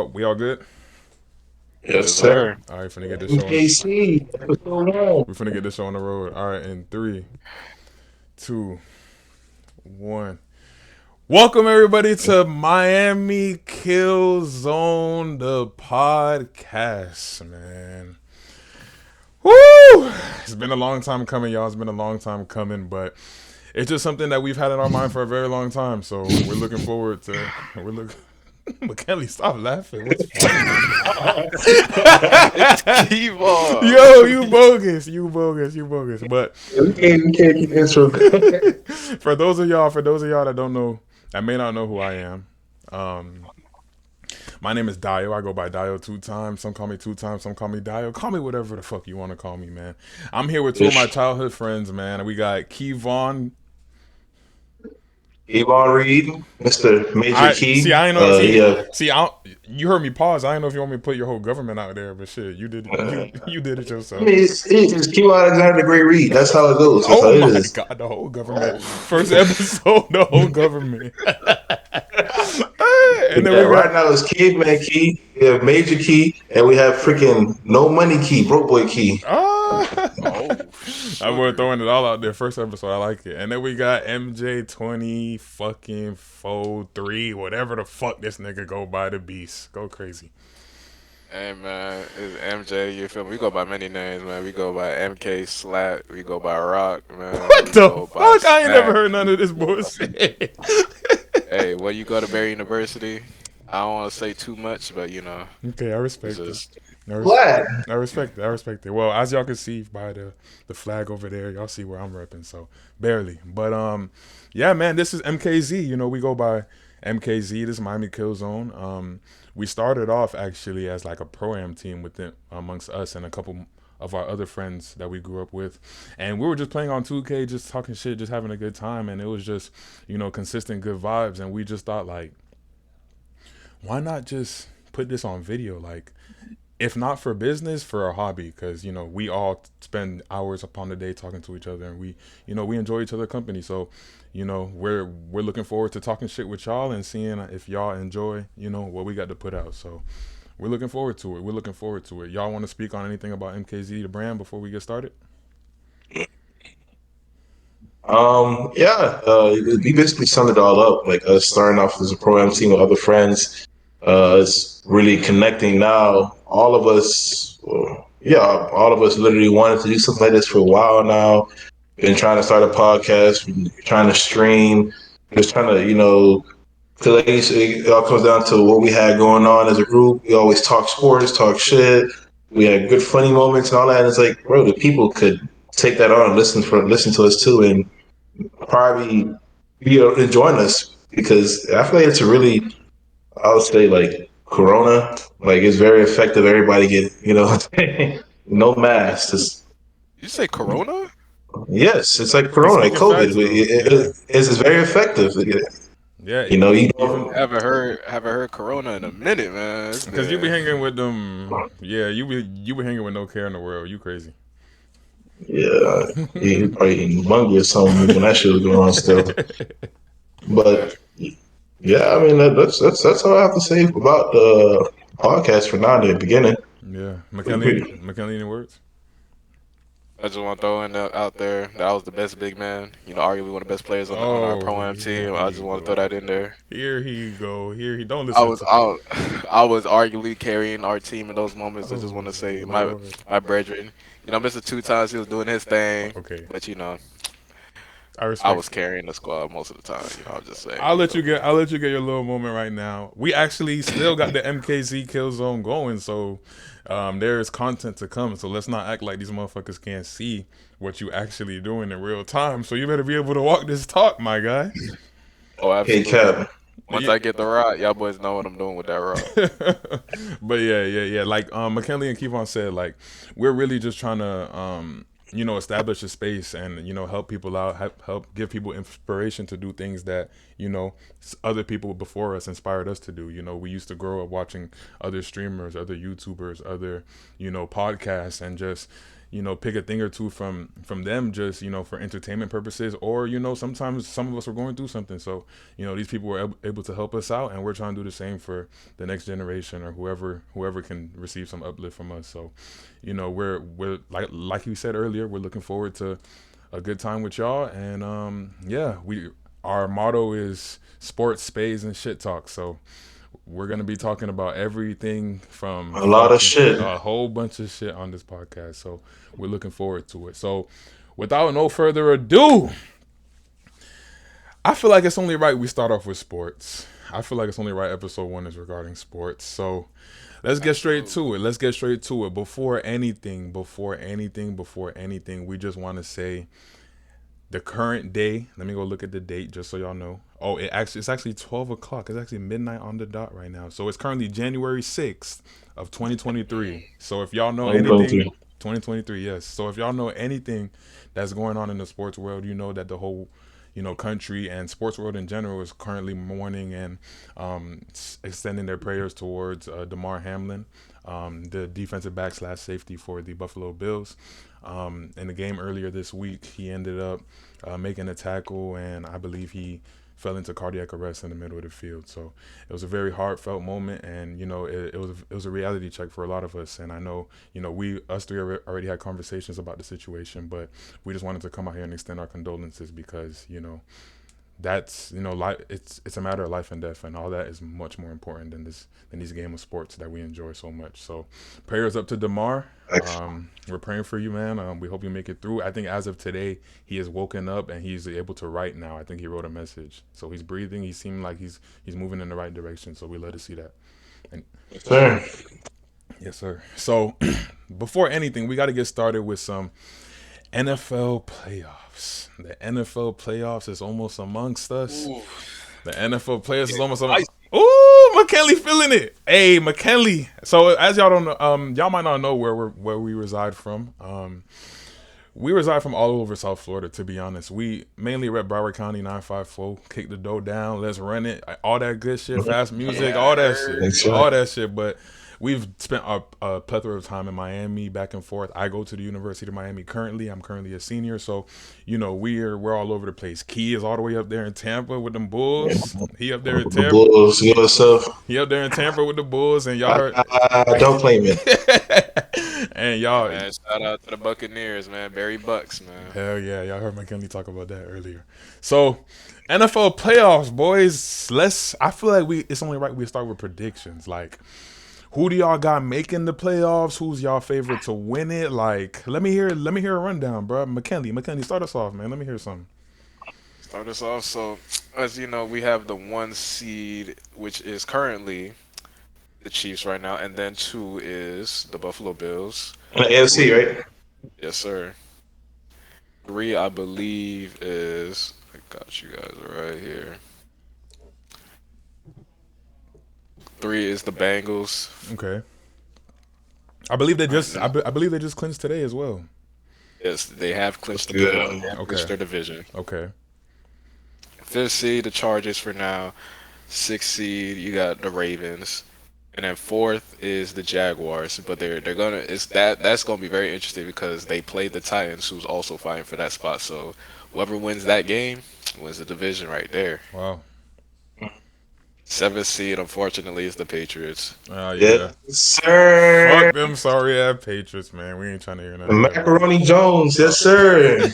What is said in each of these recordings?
We all good? Yes, Yes, sir. sir. All right, finna get this show on. MKC, what's going on? We finna get this show on the road. All right, in 3, 2, 1. Welcome everybody to Miami KillZone The Podcast, man. Woo! It's been a long time coming, y'all. It's been a long time coming, but it's just something that we've had in our mind for a very long time. So we're looking forward to. We're looking. McKinley, stop laughing. What's funny? Keep on. Yo, you bogus. You bogus. You bogus. But We can't keep this real good. for those of y'all that don't know, that may not know who I am. My name is Dio. I go by Dio 2 times. Some call me 2 times. Some call me Dio. Call me whatever the fuck you want to call me, man. I'm here with two of my childhood friends, man. We got Kevon. Yvonne Reed, Mr. Major I see. Key. I ain't know. Yeah. You heard me pause. I don't know if you want me to put your whole government out there, but shit, you did. You did it I yourself. mean, it's Q Alexander the Great Reed. That's how it goes. That's how Oh it my is. god, the whole government. First episode, the whole government. And then Yeah, we right got now it's Caveman Key, we have Major Key, and we have freaking No Money Key, Broke Boy Key. Oh, we're throwing it all out there. First episode, I like it. And then we got MJ 20 fucking 43, whatever the fuck this nigga go by, the beast. Go crazy. hey man, it's MJ. You feel me? We go by many names, man. We go by MK Slat. We go by Rock, man. What We the go by fuck? I ain't never Snack. heard none of this bullshit. Hey, when you go to Barry University, I don't want to say too much, but you know, Okay, I it's respect it. just Glad. I respect it. I respect it. Well, as y'all can see by the flag over there, y'all see where I'm repping. So barely, but yeah, man, this is MKZ. You know, we go by MKZ. This is Miami KillZone. We started off actually as like a pro-am team within amongst us and a couple of our other friends that we grew up with, and we were just playing on 2K, just talking shit, just having a good time, and it was just consistent good vibes, and we just thought like, why not just put this on video, like if not for business, for a hobby, because we all spend hours upon the day talking to each other, and we enjoy each other's company. So we're looking forward to talking shit with y'all and seeing if y'all enjoy what we got to put out. So we're looking forward to it. Y'all want to speak on anything about MKZ the brand before we get started? Yeah, we basically summed it all up. Like us starting off as a pro-am team with other friends. It's really connecting now. All of us, yeah, all of us literally wanted to do something like this for a while now. Been trying to start a podcast, been trying to stream, just trying to, because like it all comes down to what we had going on as a group. We always talk sports, talk shit. We had good funny moments and all that. And it's like, bro, the people could take that on and listen to us too, and probably enjoying us because I feel like it's a really, I would say like Corona, like it's very effective. Everybody get, no mask. you say Corona. Yes, it's like He's Corona, like speaking COVID. facts though. Yeah, It's very effective. yeah. You Even don't. Haven't heard Corona in a minute, man. It's because you be been hanging with them. Yeah, you be hanging with no care in the world. You crazy. Yeah, he probably eating bungy or something when that shit was going on still. But yeah, I mean that's all I have to say about the podcast for now. In the beginning. Yeah, McKinley, any words? I just want to throw out there that I was the best big man. You know, arguably one of the best players on our Oh, pro am here team. I he just want to throw go. that in there. Here he go. Here he don't I listen was to. I, I was arguably carrying our team in those moments. I just want Oh to say Lord. my brethren. You know, Mr. Two Times he was doing his thing, Okay, but you know, I I respect. was carrying the squad most of the time. You know, I'm just saying. I'll You let feel you me? get. I'll let you get your little moment right now. We actually still got the MKZ kill zone going, so there is content to come. So let's not act like these motherfuckers can't see what you actually doing in real time. So you better be able to walk this talk, my guy. Oh, Hey, absolutely. Cap. Once I get the rock, y'all boys know what I'm doing with that rock. But yeah. Like McKinley and Kevon said, like we're really just trying to establish a space and help people out, help give people inspiration to do things that other people before us inspired us to do. We used to grow up watching other streamers, other YouTubers, other podcasts, and just pick a thing or two from them, just for entertainment purposes, or sometimes some of us are going through something, so these people were able to help us out, and we're trying to do the same for the next generation, or whoever can receive some uplift from us. So we're like you said earlier, we're looking forward to a good time with y'all, and yeah, our motto is sports, spades, and shit talk. So we're gonna be talking about everything from A lot of fucking shit. a whole bunch of shit on this podcast. So we're looking forward to it. So without no further ado, I feel like it's only right we start off with sports. I feel like it's only right episode 1 is regarding sports. So let's get straight to it. Before anything, we just want to say the current day. Let me go look at the date just so y'all know. Oh, it's actually 12 o'clock. It's actually midnight on the dot right now. So it's currently January 6th of 2023. So if y'all know anything, 2023, yes. So if y'all know anything that's going on in the sports world, you know that the whole country and sports world in general is currently mourning and extending their prayers towards Damar Hamlin, the defensive back / safety for the Buffalo Bills. In the game earlier this week, he ended up making a tackle, and I believe he fell into cardiac arrest in the middle of the field. So it was a very heartfelt moment, and it was a reality check for a lot of us. And I know us three already had conversations about the situation, but we just wanted to come out here and extend our condolences, because that's life. It's a matter of life and death, and all that is much more important than these game of sports that we enjoy so much. So prayers up to Damar. We're praying for you, man. We hope you make it through. I think as of today, he has woken up and he's able to write now. I think he wrote a message, so he's breathing. He seemed like he's moving in the right direction. So we let us see that. And Sure. yes, sir. So before anything, we got to get started with some NFL playoffs. The NFL playoffs is almost amongst us. Ooh. The NFL playoffs is almost amongst. Ooh, McKinley feeling it. Hey, McKinley. So as y'all don't know, y'all might not know where we reside from. We reside from all over South Florida, to be honest. We mainly rep Broward County 954, kick the dough down, let's run it, all that good shit, fast music, all that shit, all that shit. But we've spent a plethora of time in Miami, back and forth. I go to the University of Miami currently. I'm currently a senior, so we're all over the place. Key is all the way up there in Tampa with them Bulls. He up there in The Tampa. Bulls, you know stuff. He up there in Tampa with the Bulls, and y'all heard. Don't claim it. And y'all, Man, shout out to the Buccaneers, man. Barry Bucks, man. hell yeah, y'all heard McKinley talk about that earlier. So, NFL playoffs, boys. I feel like it's only right we start with predictions. Like, who do y'all got making the playoffs? Who's y'all favorite to win it? Like, let me hear a rundown, bro. McKinley, start us off, man. Let me hear something. Start us off. So, as you know, we have the 1 seed, which is currently the Chiefs right now, and then 2 is the Buffalo Bills. The AFC, right? Yes, sir. 3, I believe, is I got you guys right here. 3 is the Bengals. Okay. I believe they just clinched today as well. Yes, they have clinched That's the good. clinched their division. Okay. 5th seed, the Chargers for now. 6th seed, you got the Ravens. And then 4th is the Jaguars, but that's gonna be very interesting because they played the Titans, who's also fighting for that spot. So whoever wins that game wins the division right there. Wow. 7th seed, unfortunately, is the Patriots. Yeah. Yes, sir. Fuck them sorry ass Patriots, man. We ain't trying to hear nothing. Macaroni Jones, yes, sir.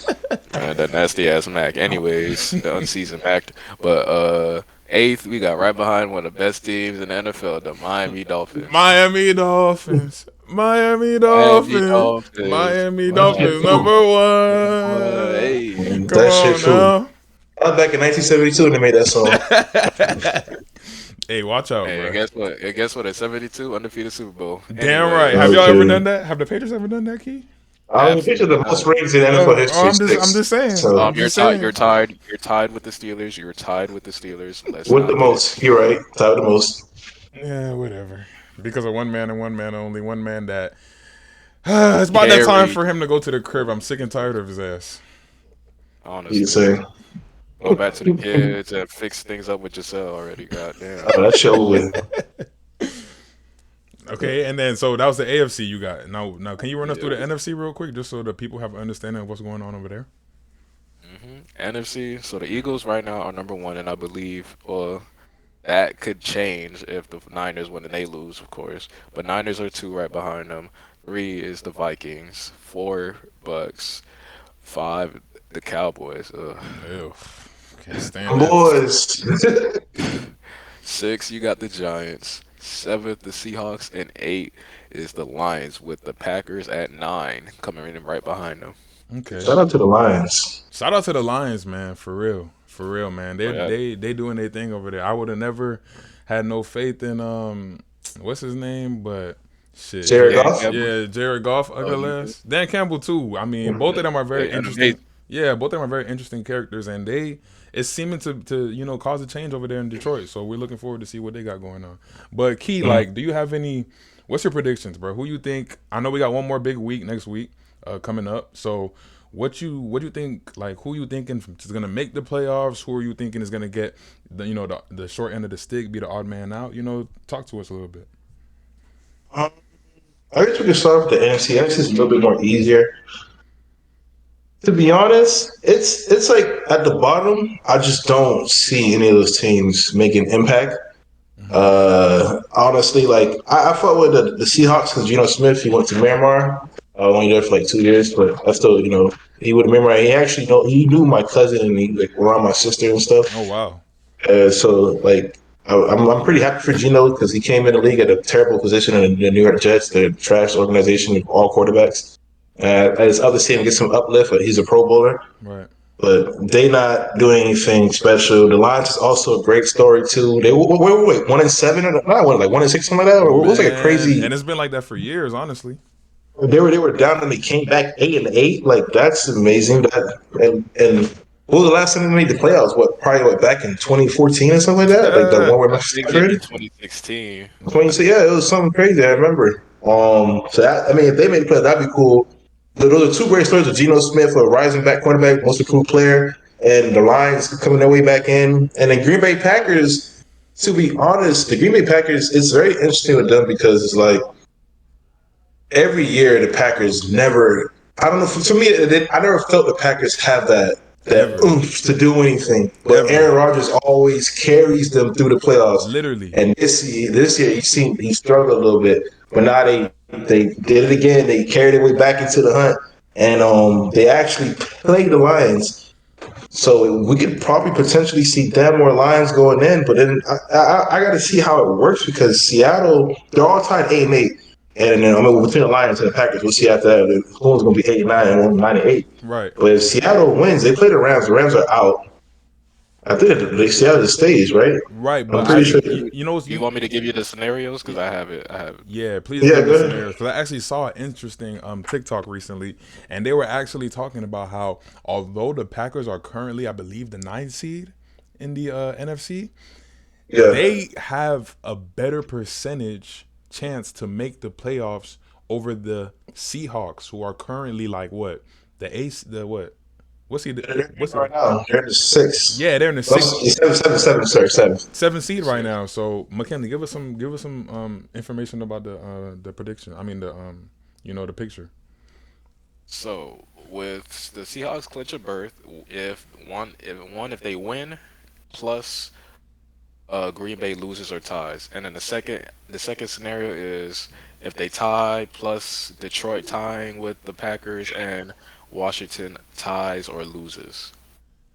And that nasty ass Mac. Anyways, the unseasoned Mac. But 8th, we got right behind one of the best teams in the NFL, the Miami Dolphins. Miami Dolphins. Miami Dolphins. Miami Dolphins, number 1. Hey. Come That shit on fool. now. I was back in 1972 when they made that song. Hey, watch out, Hey, bro. and guess what? At 72, undefeated Super Bowl. Damn Anyway, right. Have y'all ever done that? Have the Patriots ever done that, Key? I don't picture the most rings in NFL history. I'm just saying. So, You're saying. tied. You're tied with the Steelers. You're tied with the Steelers. with the most, you're right. Tied with the most. Yeah, whatever. Because of one man and one man only. One man that. It's about that time for him to go to the crib. I'm sick and tired of his ass. Honestly. You say. Go back to the kids and fix things up with Giselle already. Goddamn. Oh, that shit over with. Okay, and then so that was the AFC you got. Now, can you run us through the Yeah. NFC real quick, just so the people have an understanding of what's going on over there? NFC. So the Eagles right now are number one, and I believe, well, that could change if the Niners win and they lose, of course. But Niners are two right behind them. Three is the Vikings. Four, Bucks. Five, the Cowboys. Ugh. Ew, can't stand that. Boys. Six, you got the Giants. Seventh, the Seahawks, and eight is the Lions, with the Packers at nine coming in right behind them. Okay. Shout out to the Lions. Shout out to the Lions, man. For real, man. They But yeah, they they doing their thing over there. I would have never had no faith in what's his name, but shit, Jared Dan Goff. Campbell, yeah, Jared Goff, last Dan Campbell too. I mean, both of them are very and interesting. amazing. Yeah, both of them are very interesting characters, and it's seeming to cause a change over there in Detroit. So we're looking forward to see what they got going on. But Key, like, do you have any? What's your predictions, bro? Who you think? I know we got one more big week next week coming up. So what you think? Like, who you thinking is gonna make the playoffs? Who are you thinking is gonna get the short end of the stick, be the odd man out? Talk to us a little bit. Um, I guess we can start with the NFC. NFC is a little bit more easier. To be honest, it's like at the bottom. I just don't see any of those teams making impact. Honestly, like I fought with the Seahawks because Smith he went to Miramar. Only there for like 2 years, but I still he would Miramar. He actually he knew my cousin and he like around my sister and stuff. Oh wow, So like I'm pretty happy for Gino because he came in the league at a terrible position in the New York Jets, the trash organization of all quarterbacks. I just love to see him get some uplift. He's a Pro Bowler, right. but they not doing anything special. The Lions is also a great story too. They wait 1-7 or not one like 1-6 something like that. Or it was like a Man, crazy. and it's been like that for years, honestly. They were down and they came back 8-8. Like that's amazing. And what was the last time they made the playoffs? Probably back in 2014 or something like that. Like the one where I Memphis think maybe Stafford. 2016. 20, yeah, it was something crazy. I remember. So that, I mean, if they made the play, that'd be cool. Those are two great stories of Geno Smith, a rising back quarterback, most improved player, and the Lions coming their way back in, and then Green Bay Packers. To be honest, the Green Bay Packers, it's very interesting with them because it's like every year the Packers never. I don't know. To me, I never felt the Packers have that Ever, oomph to do anything. But ever, Aaron Rodgers always carries them through the playoffs. literally. And this year he struggled a little bit, but now they did it again. They carried their way back into the hunt, and they actually played the Lions. So we could probably potentially see them or Lions going in, but then I got to see how it works because Seattle they're all tied 8-8, and then I mean between the Lions and the Packers, we'll see after that. One's going to be 8-9 and one 9-8. Right, But if Seattle wins, they play the Rams. The Rams are out. I think they Seattle the stage, right? right. I'm But pretty I, sure. You want me to give you the scenarios? Because I have it. I have it. yeah, please Yeah, give the go ahead. scenarios because I actually saw an interesting TikTok recently, and they were actually talking about how although the Packers are currently, I believe, the ninth seed in the NFC, Yeah. they have a better percentage chance to make the playoffs over the Seahawks, who are currently like what the ace, the what? What's he? They're What's right it? now. They're in the six. Yeah, they're in the No, sixth, seven, sorry, seven. seventh seed right now. So McKinley, give us some information about the prediction. I mean the picture. So with the Seahawks clinch a berth, if they win, plus Green Bay loses or ties, and then the second scenario is if they tie plus Detroit tying with the Packers and Washington ties or loses.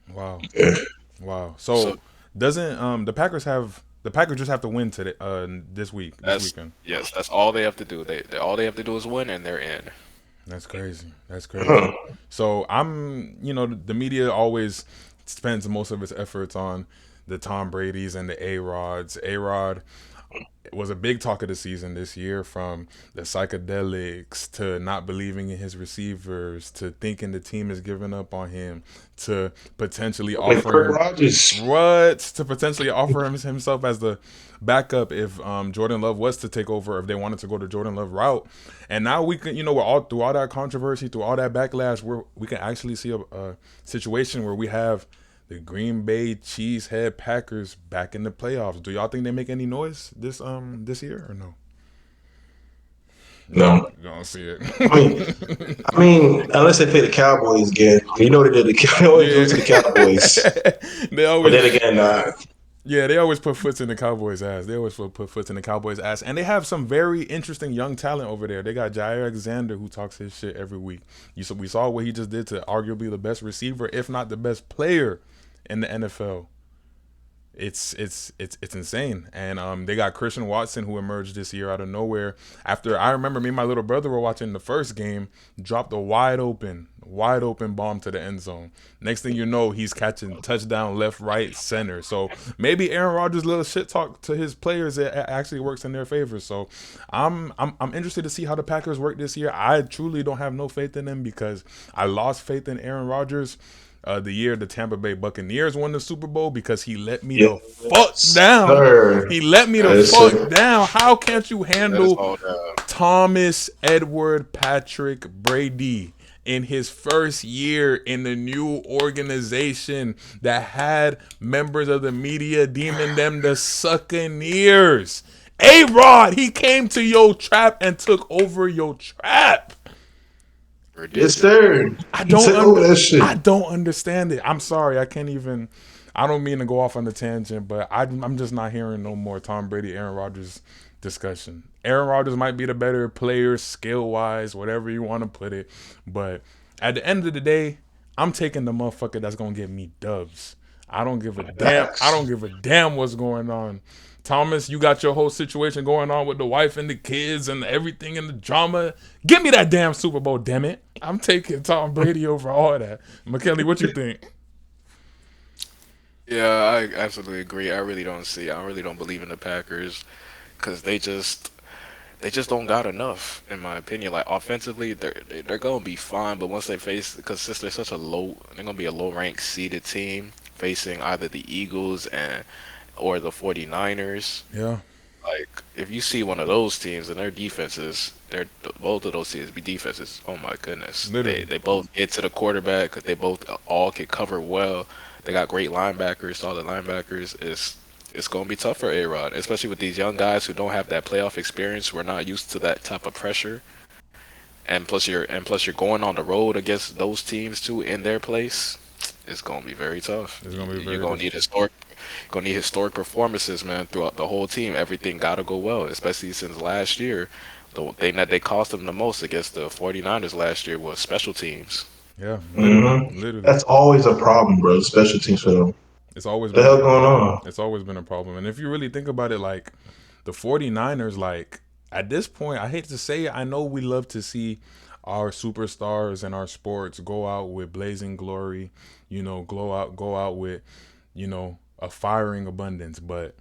Wow, Yeah. wow. So So doesn't the Packers just have to win today this that's weekend? yes, that's all they have to do. All they have to do is win, and they're in. That's crazy. That's Huh. crazy. So the media always spends most of its efforts on the Tom Brady's and the A-Rods. A-Rod was a big talk of the season this year, from the psychedelics to not believing in his receivers to thinking the team is giving up on him to potentially Like Kirk offering Rogers. himself as the backup if Jordan Love was to take over, if they wanted to go the Jordan Love route. And now we can, we're all through all that controversy, through all that backlash, we can actually see a situation where we have the Green Bay Cheesehead Packers back in the playoffs. Do y'all think they make any noise this year or no? No. You don't see I mean, it. unless they play the Cowboys again, you know they did. They always Yeah. lose to the Cowboys. They But then always again, Yeah, they always put foots in the Cowboys' ass. They always put foots in the Cowboys' ass. And they have some very interesting young talent over there. They got Jair Alexander who talks his shit every week. We saw what he just did to arguably the best receiver, if not the best player in the NFL. It's insane. And they got Christian Watson who emerged this year out of nowhere. After I remember me and my little brother were watching the first game, dropped a wide open bomb to the end zone. Next thing you know, he's catching touchdown left, right, center. So maybe Aaron Rodgers' little shit talk to his players it actually works in their favor. So I'm interested to see how the Packers work this year. I truly don't have no faith in them because I lost faith in Aaron Rodgers the year the Tampa Bay Buccaneers won the Super Bowl because he let me the fuck down. sir. He let me the Yes, fuck sir. down. How can't you That is handle all down. Thomas Edward Patrick Brady in his first year in the new organization that had members of the media deeming them the Succaneers? A-Rod, he came to your trap and took over your trap. Yes, sir. I He took over that shit. I don't understand it. I'm sorry. I can't even. I don't mean to go off on the tangent, but I'm just not hearing no more Tom Brady, Aaron Rodgers discussion. Aaron Rodgers might be the better player, skill wise, whatever you want to put it. But at the end of the day, I'm taking the motherfucker that's gonna give me dubs. I don't give a damn. I don't give a damn what's going on. Thomas, you got your whole situation going on with the wife and the kids and everything and the drama. Give me that damn Super Bowl, damn it. I'm taking Tom Brady over all that. McKinley, what you think? Yeah, I absolutely agree. I really don't believe in the Packers because they just don't got enough, in my opinion. Like offensively, they're gonna be fine, but once they face, because since they're gonna be a low ranked seeded team facing either the Eagles and or the 49ers. Yeah. Like if you see one of those teams and their defenses, they're both of those teams be defenses. Oh my goodness, Literally. they both get to the quarterback. They both all can cover well. They got great linebackers, solid linebackers. It's gonna be tough for A-Rod, especially with these young guys who don't have that playoff experience. We're not used to that type of pressure, and plus you're going on the road against those teams too in their place. It's gonna be very tough. It's gonna be very You're gonna need historic performances, man, throughout the whole team. Everything gotta go well, especially since last year. The thing that they cost them the most against the 49ers last year was special teams. Yeah. Literally. That's always a problem, bro. Special teams for them. It's always What the been hell going on? it's always been a problem. And if you really think about it, like the 49ers, like at this point, I hate to say it, I know we love to see our superstars and our sports go out with blazing glory, go out with, a firing abundance, but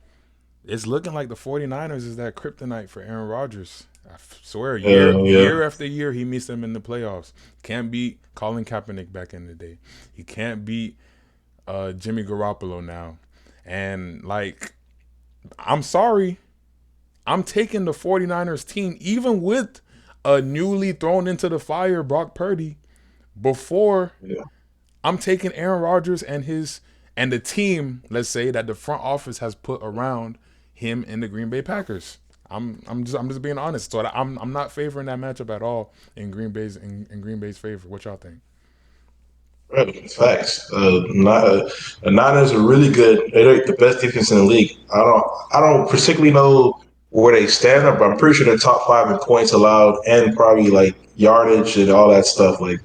it's looking like the 49ers is that kryptonite for Aaron Rodgers. I swear, year after year, he meets them in the playoffs. Can't beat Colin Kaepernick back in the day. He can't beat Jimmy Garoppolo now. And, like, I'm sorry. I'm taking the 49ers team, even with a newly thrown into the fire Brock Purdy, before I'm taking Aaron Rodgers and the team, let's say, that the front office has put around him and the Green Bay Packers. I'm just being honest. So I'm not favoring that matchup at all in Green Bay's favor. What y'all think? Right, facts. The Niners are really good. They're the best defense in the league. I don't particularly know where they stand up, but I'm pretty sure they're top five in points allowed and probably like yardage and all that stuff. Like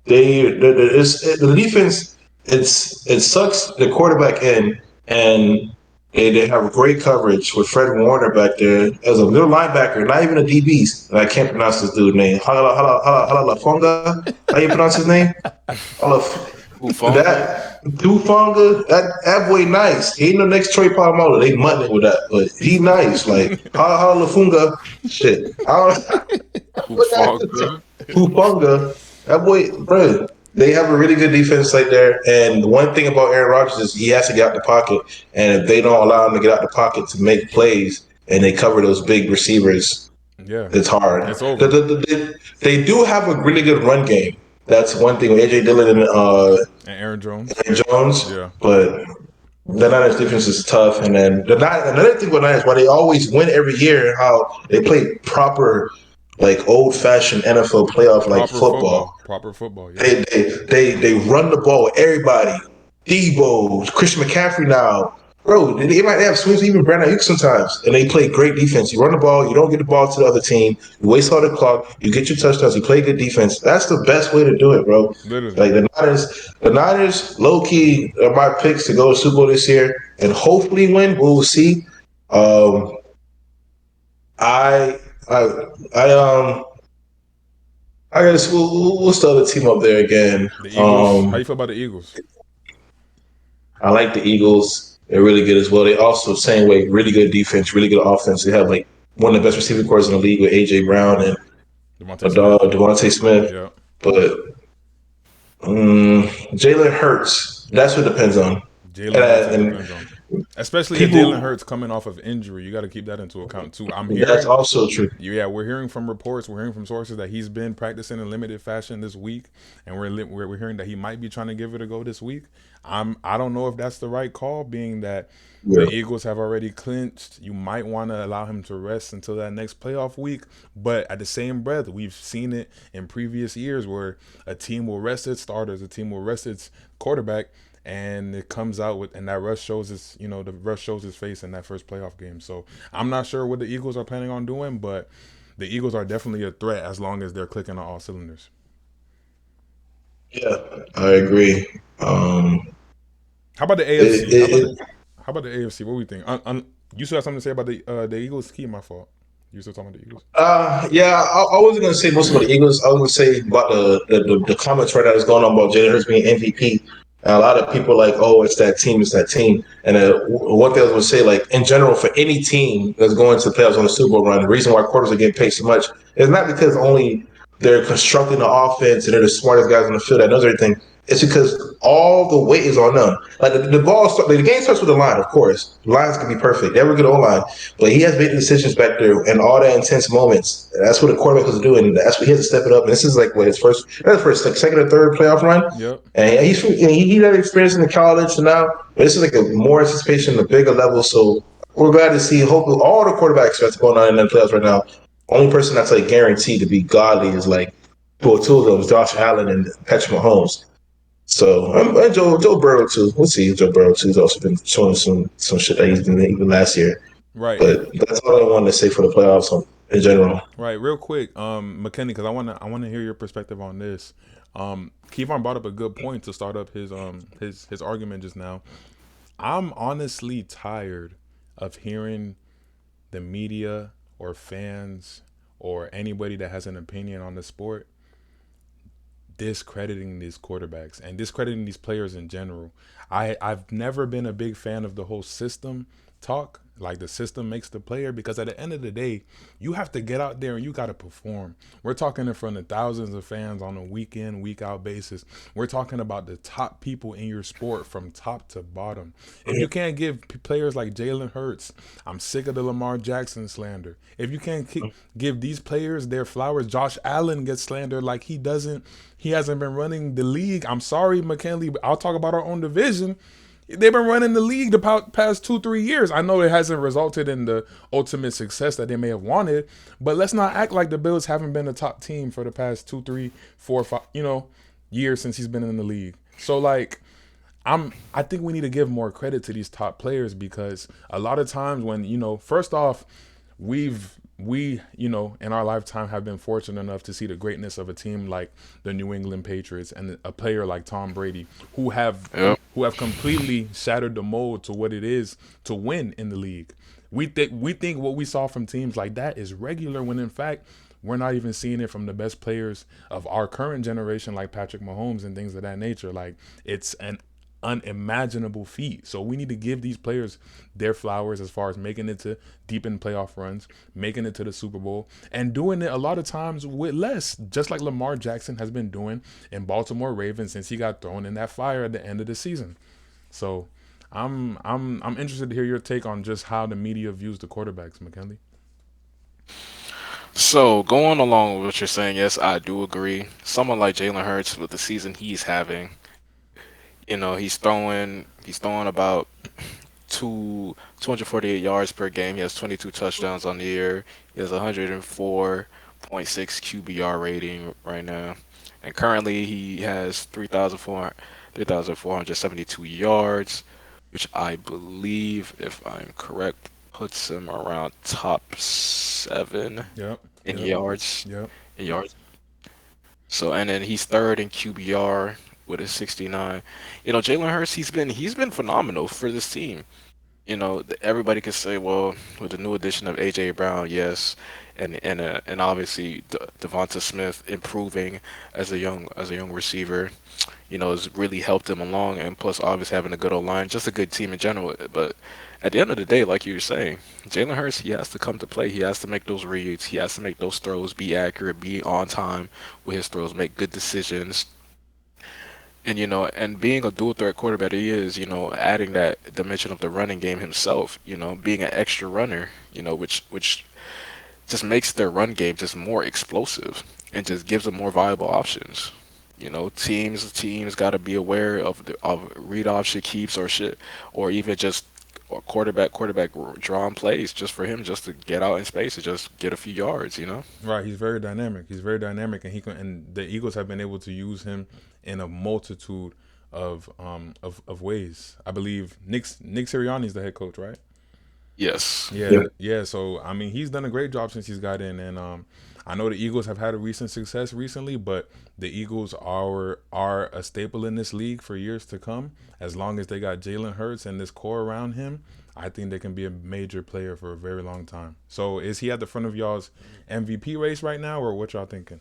the defense. It sucks the quarterback in, and they have great coverage with Fred Warner back there as a middle linebacker, not even a DBs. And I can't pronounce this dude's name. Hala Lafonga. How you pronounce his name? Hufanga? That Dufanga, that boy nice. He ain't no next Troy Polamalu. They mutton it with that, but he nice. Like Hala Lafunga, shit. Hufanga? Hufanga, that boy, bro. They have a really good defense right there. And the one thing about Aaron Rodgers is he has to get out the pocket. And if they don't allow him to get out the pocket to make plays and they cover those big receivers, it's hard. It's over. They do have a really good run game. That's one thing with AJ Dillon And Aaron Jones. Yeah. But the Niners defense is tough. And then another thing with Niners, why they always win every year, how they play proper like old fashioned NFL playoff like football. Proper football. Yeah, They run the ball with everybody. Debo, Christian McCaffrey now. Bro, they might have swings, even Brandon Ayuk sometimes. And they play great defense. You run the ball, you don't get the ball to the other team, you waste all the clock, you get your touchdowns, you play good defense. That's the best way to do it, bro. literally. Like the Niners, low key are my picks to go to Super Bowl this year and hopefully win. We'll see. Um, I, I, I guess we'll start the team up there again. The Eagles. How you feel about the Eagles? I like the Eagles. They're really good as well. They also same way, really good defense, really good offense. They have like one of the best receiving corps in the league with AJ Brown and Devontae Smith. Devontae Smith. Yeah. But Jalen Hurts. That's what it depends on. Jalen Hurts it And depends on. Especially if Jalen people, Hurts coming off of injury, you got to keep that into account too. I'm that's hearing, also true. yeah, we're hearing from reports, we're hearing from sources that he's been practicing in limited fashion this week, and we're hearing that he might be trying to give it a go this week. I don't know if that's the right call, being that Yeah. the Eagles have already clinched. You might want to allow him to rest until that next playoff week, but at the same breath, we've seen it in previous years where a team will rest its starters, a team will rest its quarterback, and it comes out with, and that rush shows his, the rush shows his face in that first playoff game. So I'm not sure what the Eagles are planning on doing, but the Eagles are definitely a threat as long as they're clicking on all cylinders. Yeah, I agree. How about the It, AFC? it, it, How about the AFC? What do we think? You still have something to say about the Eagles? Key, my fault. You still talking about the Eagles? yeah, I wasn't gonna say most about the Eagles. I was gonna say about the comments right now that's going on about Jalen Hurts being MVP. And a lot of people are like, oh, it's that team. And one thing I was gonna say, like in general, for any team that's going to the playoffs on the Super Bowl run, the reason why quarters are getting paid so much is not because only they're constructing the offense and they're the smartest guys on the field that knows everything. It's because all the weight is on them. Like the game starts with the line, of course. Lines can be perfect. They have a good O line, but he has made decisions back there and all that intense moments. That's what a quarterback has to do, and that's what he has to step it up. And this is like what his first, like second or third playoff run. Yep. And he had experience in the college and now, but this is like a more anticipation, a bigger level. So we're glad to see. Hopefully, all the quarterbacks that's going on in the playoffs right now. Only person that's like guaranteed to be godly is like two of them, Josh Allen and Patrick Mahomes. So and Joe Burrow too. We'll see. Joe Burrow too has also been showing some shit that he's been even last year. Right. But that's all I wanted to say for the playoffs in general. Right. Real quick, McKinney, because I wanna hear your perspective on this. Kevon brought up a good point to start up his argument just now. I'm honestly tired of hearing the media or fans or anybody that has an opinion on the sport discrediting these quarterbacks and discrediting these players in general. I've never been a big fan of the whole system talk, like the system makes the player, because at the end of the day, you have to get out there and you got to perform. We're talking in front of thousands of fans on a week in, week out basis. We're talking about the top people in your sport from top to bottom. If you can't give players like Jalen Hurts, I'm sick of the Lamar Jackson slander. If you can't give these players their flowers, Josh Allen gets slandered like he hasn't been running the league. I'm sorry, McKinley, but I'll talk about our own division. They've been running the league the past 2-3 years. I know it hasn't resulted in the ultimate success that they may have wanted, but let's not act like the Bills haven't been a top team for the past 2, 3, 4, 5, years since he's been in the league. So like, I think we need to give more credit to these top players, because a lot of times when, first off, we in our lifetime have been fortunate enough to see the greatness of a team like the New England Patriots and a player like Tom Brady who have completely shattered the mold to what it is to win in the league. We think what we saw from teams like that is regular, when in fact we're not even seeing it from the best players of our current generation, like Patrick Mahomes and things of that nature. Like, it's an unimaginable feat. So we need to give these players their flowers as far as making it to deep in playoff runs, making it to the Super Bowl, and doing it a lot of times with less, just like Lamar Jackson has been doing in Baltimore Ravens since he got thrown in that fire at the end of the season. So I'm interested to hear your take on just how the media views the quarterbacks, McKinley. So going along with what you're saying, yes, I do agree. Someone like Jalen Hurts with the season he's having, he's throwing about 248 yards per game. He has 22 touchdowns on the year. He has 104.6 QBR rating right now. And currently he has 3,472 yards, which I believe, if I'm correct, puts him around top 7 Yep. in Yep. yards. Yep. In yards. So and then he's third in QBR with a 69. Jalen Hurts, he's been phenomenal for this team. Everybody could say, well, with the new addition of AJ Brown, yes, and obviously Devonta Smith improving as a young receiver, has really helped him along, and plus obviously having a good old line, just a good team in general. But at the end of the day, like you were saying, Jalen Hurts, he has to come to play. He has to make those reads. He has to make those throws, be accurate, be on time with his throws, make good decisions. And being a dual threat quarterback he is, adding that dimension of the running game himself, being an extra runner, which just makes their run game just more explosive and just gives them more viable options. Teams got to be aware of read option keeps or shit, or even just quarterback drawn plays just for him just to get out in space and just get a few yards. Right. He's very dynamic. He's very dynamic, and and the Eagles have been able to use him in a multitude of ways. I believe Nick Sirianni is the head coach, right? Yes. Yeah, yeah. So I mean, he's done a great job since he's got in, and I know the Eagles have had a recent success recently, but the Eagles are a staple in this league for years to come. As long as they got Jalen Hurts and this core around him, I think they can be a major player for a very long time. So is he at the front of y'all's MVP race right now, or what y'all thinking?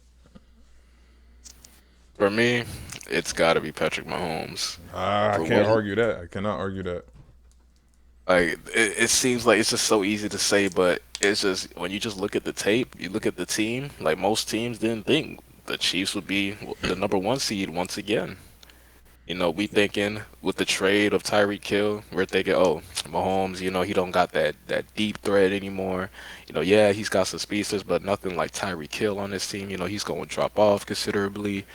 For me, it's got to be Patrick Mahomes. I For can't what argue that. I cannot argue that. Like it seems like it's just so easy to say, but it's just when you just look at the tape, you look at the team. Like most teams didn't think the Chiefs would be the number one seed once again. We thinking with the trade of Tyreek Hill, we're thinking, oh, Mahomes, he don't got that deep threat anymore. Yeah, he's got some speedsters, but nothing like Tyreek Hill on this team. He's going to drop off considerably.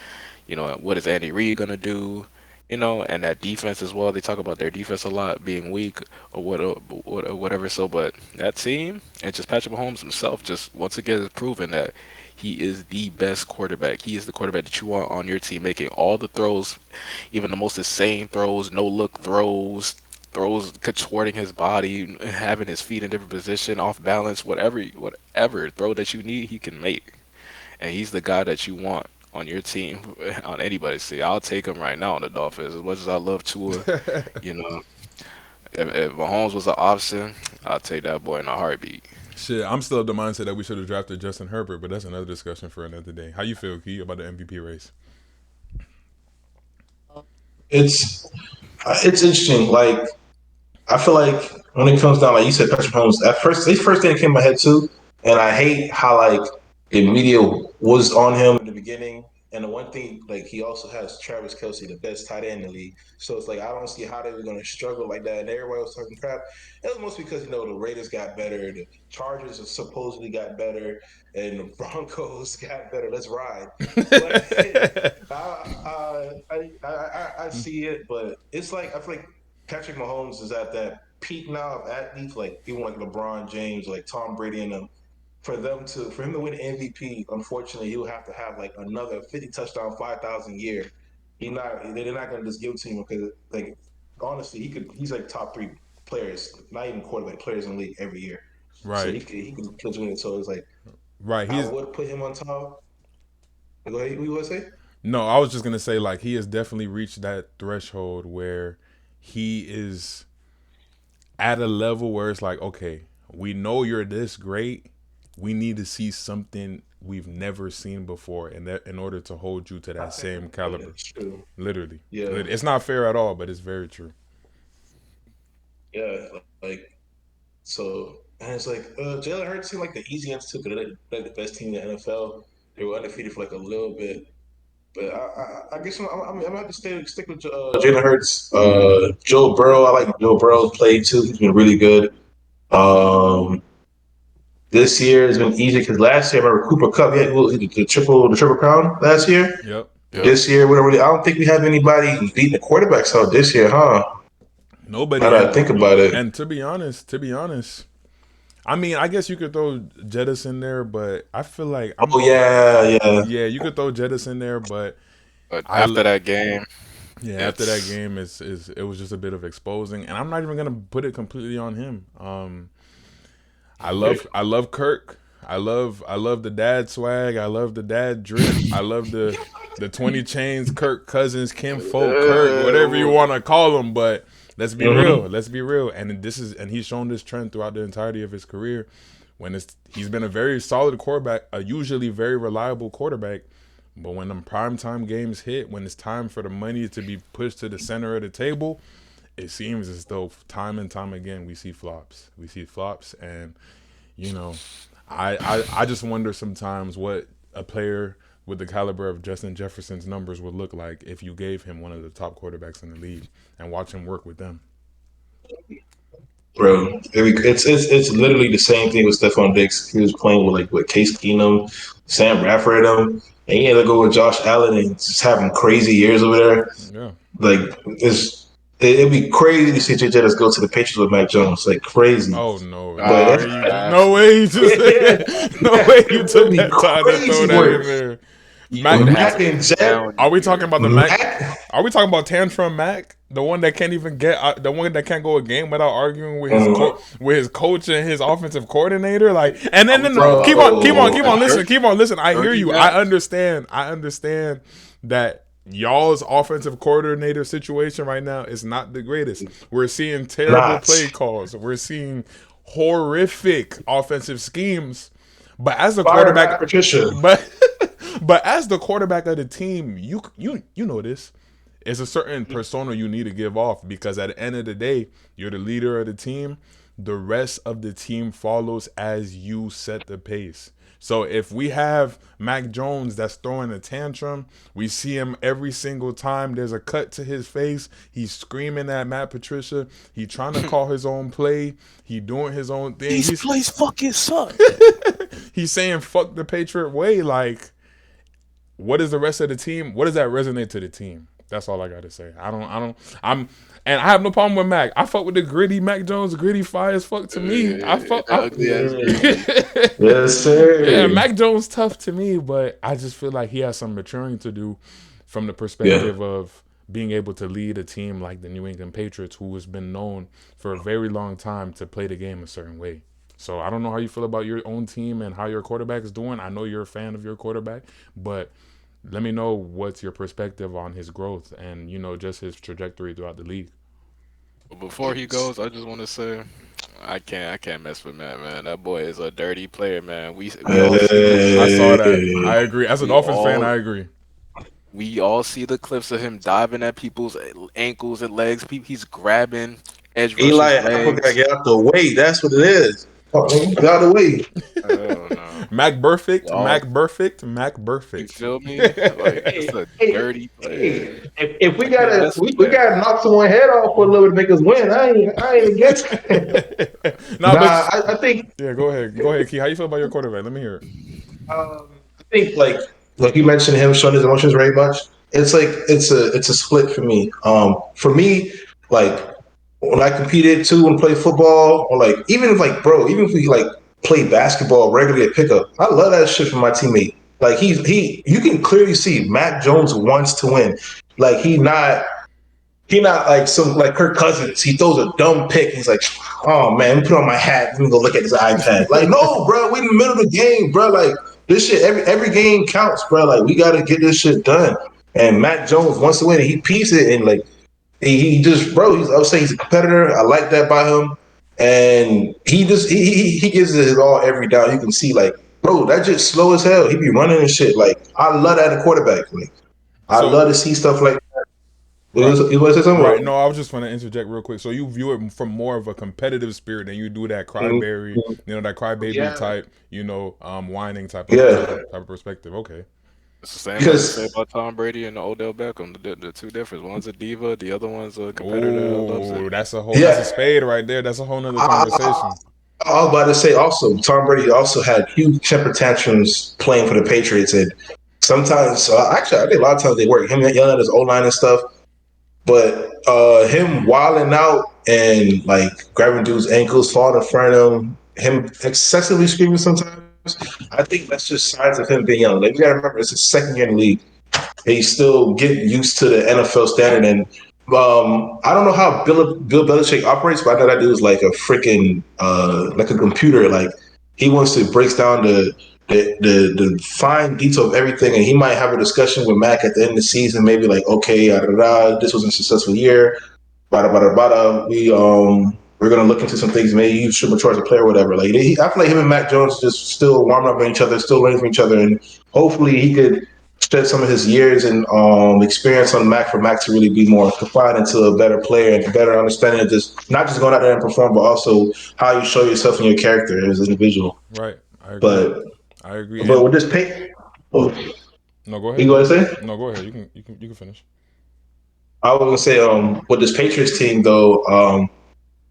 What is Andy Reid gonna do? And that defense as well. They talk about their defense a lot being weak or whatever. So, but that team and just Patrick Mahomes himself, just once again, has proven that he is the best quarterback. He is the quarterback that you want on your team, making all the throws, even the most insane throws, no look throws contorting his body, having his feet in different position, off balance, whatever throw that you need, he can make, and he's the guy that you want on your team, on anybody's team. I'll take him right now on the Dolphins. As much as I love Tua, you know, if Mahomes was an option, I'll take that boy in a heartbeat. Shit, I'm still of the mindset that we should have drafted Justin Herbert, but that's another discussion for another day. How you feel, Key, about the MVP race? It's it's interesting. Like I feel like when it comes down, like you said, Patrick Mahomes. At first, his first thing that came in my head too, and I hate how like the media was on him in the beginning. And the one thing, like he also has Travis Kelsey, the best tight end in the league. So it's like I don't see how they were going to struggle like that. And everybody was talking crap. It was mostly because the Raiders got better, the Chargers supposedly got better, and the Broncos got better. Let's ride. But I see it, but it's like I feel like Patrick Mahomes is at that peak now of athletes, like even like LeBron James, like Tom Brady and them. For him to win MVP, unfortunately, he'll have to have like another 50 touchdown, 5,000 year. They're not gonna just give it to him because like honestly, he's like top three players, not even quarterback players in the league every year. So Right, he can win it. So it's like right. I He's would put him on top. Go ahead, what you want to say? no. I was just gonna say like he has definitely reached that threshold where he is at a level where it's like, okay, we know you're this great. We need to see something we've never seen before, in order to hold you to I that think same yeah, caliber. it's true. Literally, Yeah, it's not fair at all, but it's very true. yeah. Like so, and it's like Jalen Hurts seemed like the easy answer because they're the best team in the NFL. They were undefeated for like a little bit, but I guess I'm gonna have to stick with Jalen Hurts. Joe Burrow, I like Joe Burrow's play too. He's been really good. Um, this year has been easy because last year I remember Cooper Cup he had the triple crown last year. Yep, Yep. yep. This year, we don't really. I don't think we have anybody beating the quarterbacks out this year, huh? Now Nobody, that I think about it, and to be honest, I mean, I guess you could throw Jettis in there, but I feel like Oh yeah, yeah. yeah, you could throw Jettis in there, but But I after that game, yeah, after that it's game is it was just a bit of exposing, and I'm not even gonna put it completely on him. I love Kirk. I love the dad swag. I love the dad drip. I love the 20 chains Kirk Cousins, Kim Folk Kirk, whatever you want to call him. But let's be real. Let's be real. And he's shown this trend throughout the entirety of his career. He's been a very solid quarterback, a usually very reliable quarterback. But when them primetime games hit, when it's time for the money to be pushed to the center of the table, it seems as though time and time again we see flops. We see flops, and you know, I just wonder sometimes what a player with the caliber of Justin Jefferson's numbers would look like if you gave him one of the top quarterbacks in the league and watch him work with them. Bro, it's literally the same thing with Stephon Diggs. He was playing with Case Keenum, Sam Bradford, and he had to go with Josh Allen and just having crazy years over there. Yeah. Like it'd be crazy to see Jay Jettis go to the Patriots with Mac Jones. Like crazy. Oh no! But No way you just no way you took It'd be that time to crazy throw that work. in there. Mac and Jet. Are we talking about the Mac? Mac? Are we talking about Tantrum Mac, the one that can't even get, the one that can't go a game without arguing with his with his coach and his offensive coordinator? Like, and then Bro. keep on, listen. I hear you. I understand that y'all's offensive coordinator situation right now is not the greatest. We're seeing terrible play calls. We're seeing horrific offensive schemes. But as the quarterback, Patricia. But as the quarterback of the team, you know this. It's a certain persona you need to give off, because at the end of the day, you're the leader of the team. The rest of the team follows as you set the pace. So if we have Mac Jones that's throwing a tantrum, we see him every single time there's a cut to his face. He's screaming at Matt Patricia. He trying to call his own play. He doing his own thing. These plays fucking suck. He's saying fuck the Patriot way. Like, what is the rest of the team? What does that resonate to the team? That's all I got to say. And I have no problem with Mac. I fuck with the gritty Mac Jones, gritty fire as fuck to me. Yes, sir. Yeah, Mac Jones tough to me, but I just feel like he has some maturing to do from the perspective of being able to lead a team like the New England Patriots, who has been known for a very long time to play the game a certain way. So I don't know how you feel about your own team and how your quarterback is doing. I know you're a fan of your quarterback, but let me know what's your perspective on his growth and, just his trajectory throughout the league. Before he goes, I just want to say, I can't mess with Matt, man. That boy is a dirty player, man. We all see, I saw that. I agree. As a Dolphins fan, I agree. We all see the clips of him diving at people's ankles and legs. He's grabbing edge rushers' Eli, legs. I gotta get out the way. That's what it is. Get out of the way. Mac Burfict. You feel me? Like, it's a dirty player. If we gotta knock someone's head off for a little bit to make us win, I ain't against it. I think. Yeah, go ahead, Key. How you feel about your quarterback? Let me hear it. I think like you mentioned him showing his emotions very much. It's like it's a split for me. For me, like when I competed too and played football, or like even if we like play basketball regularly at pickup, I love that shit from my teammate. Like you can clearly see Mac Jones wants to win. Like he not like some like Kirk Cousins. He throws a dumb pick. He's like, oh man, let me put on my hat. Let me go look at his iPad. Like, no, bro, we in the middle of the game, bro. Like this shit, every game counts, bro. Like we gotta get this shit done. And Mac Jones wants to win, and he pees it, and like he just, bro. I would say he's a competitor. I like that by him, and he gives it his all every down. You can see, like, bro, that just slow as hell. He be running and shit. Like I love that in quarterback. Like I love to see stuff like that. You want to say something? Right. No, I was just going to interject real quick. So you view it from more of a competitive spirit than you do that crybaby, that crybaby type, whining type of perspective. Okay. It's the same as say about Tom Brady and Odell Beckham. The two different. One's a diva, the other one's a competitor. Oh, that's a spade right there. That's a whole nother conversation. I was about to say also, Tom Brady also had huge temper tantrums playing for the Patriots, and sometimes, actually, I think a lot of times they work. Him yelling at his O-line and stuff. But him wilding out and like grabbing dudes' ankles, falling in front of him, him excessively screaming sometimes, I think that's just signs of him being young. Like, you gotta remember, it's his second year in the league. He's still getting used to the NFL standard. And I don't know how Bill Belichick operates, but I know that dude is like a freaking like a computer. Like, he wants to break down the fine detail of everything, and he might have a discussion with Mac at the end of the season. Maybe like, okay, this was a successful year. Bada bada bada. We're gonna look into some things. Maybe you should mature as a player, or whatever. Like, I feel like him and Mac Jones just still warming up on each other, still learning from each other, and hopefully he could shed some of his years and experience on Mac for Mac to really be more confined into a better player and a better understanding of just not just going out there and perform, but also how you show yourself and your character as an individual. Right. I agree. But I agree. but And with this pay, oh, no, go you ahead. going to say? No, go ahead. You can finish. I was gonna say with this Patriots team though.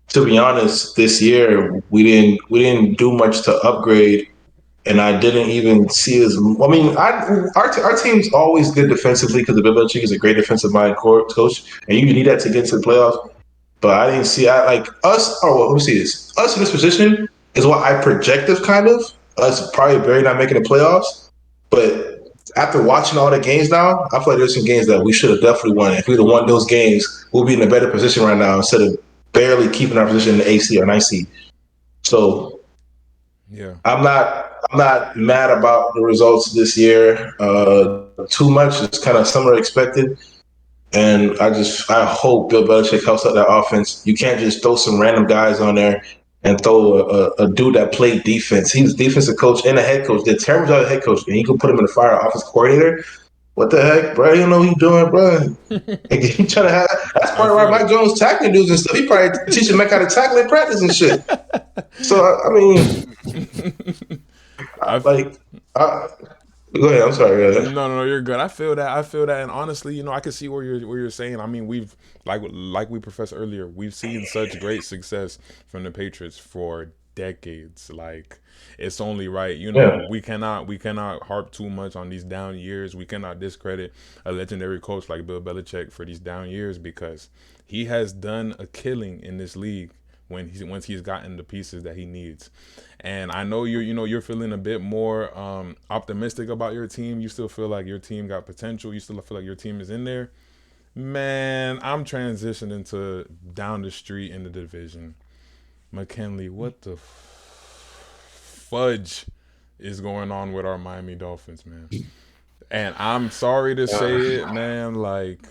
To be honest, this year we didn't do much to upgrade, and I didn't even see as. I mean, our team's always good defensively because the Belichick is a great defensive mind coach, and you need that to get to the playoffs. But I didn't see. I like us. Oh, well, let me see this. Us in this position is what I projected, kind of. Us probably barely not making the playoffs, but after watching all the games now, I feel like there's some games that we should have definitely won. If we'd have won those games, we'll be in a better position right now instead of barely keeping our position in the AC or 9C. So Yeah. I'm not mad about the results this year. Too much. It's kind of summer expected. And I hope Bill Belichick helps out that offense. You can't just throw some random guys on there and throw a dude that played defense. He was defensive coach and a head coach. Did terrible job as head coach, and you can put him in the fire offense coordinator. What the heck, bro? You don't know what you're doing, bro. He trying to have that's I part of why feel Mike that. Jones tackling dudes and stuff. He probably teaching Mike how to tackle in practice and shit. So I mean, I like, go ahead. I'm sorry. Go ahead. No, no, no, you're good. I feel that. I feel that, and honestly, I can see where you're saying. I mean, we've like we professed earlier, we've seen such great success from the Patriots for decades. Like, it's only right. Yeah. We cannot harp too much on these down years. We cannot discredit a legendary coach like Bill Belichick for these down years because he has done a killing in this league once he's gotten the pieces that he needs. And I know you're feeling a bit more optimistic about your team. You still feel like your team got potential. You still feel like your team is in there. Man, I'm transitioning to down the street in the division. McKinley, what the fudge is going on with our Miami Dolphins, man? And I'm sorry to say it, man, like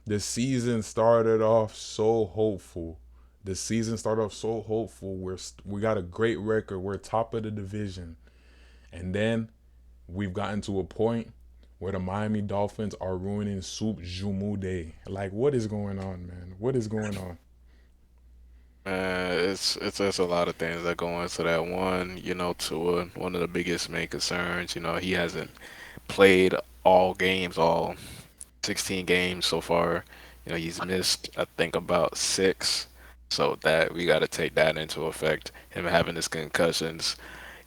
the season started off so hopeful. The season started off so hopeful. We got a great record. We're top of the division. And then we've gotten to a point where the Miami Dolphins are ruining Soup Jumu Day. Like, what is going on, man? What is going on? It's there's a lot of things that go into that. One, Tua, one of the biggest main concerns. He hasn't played all 16 games so far. He's missed, I think, about six. So that we got to take that into effect. Him having his concussions,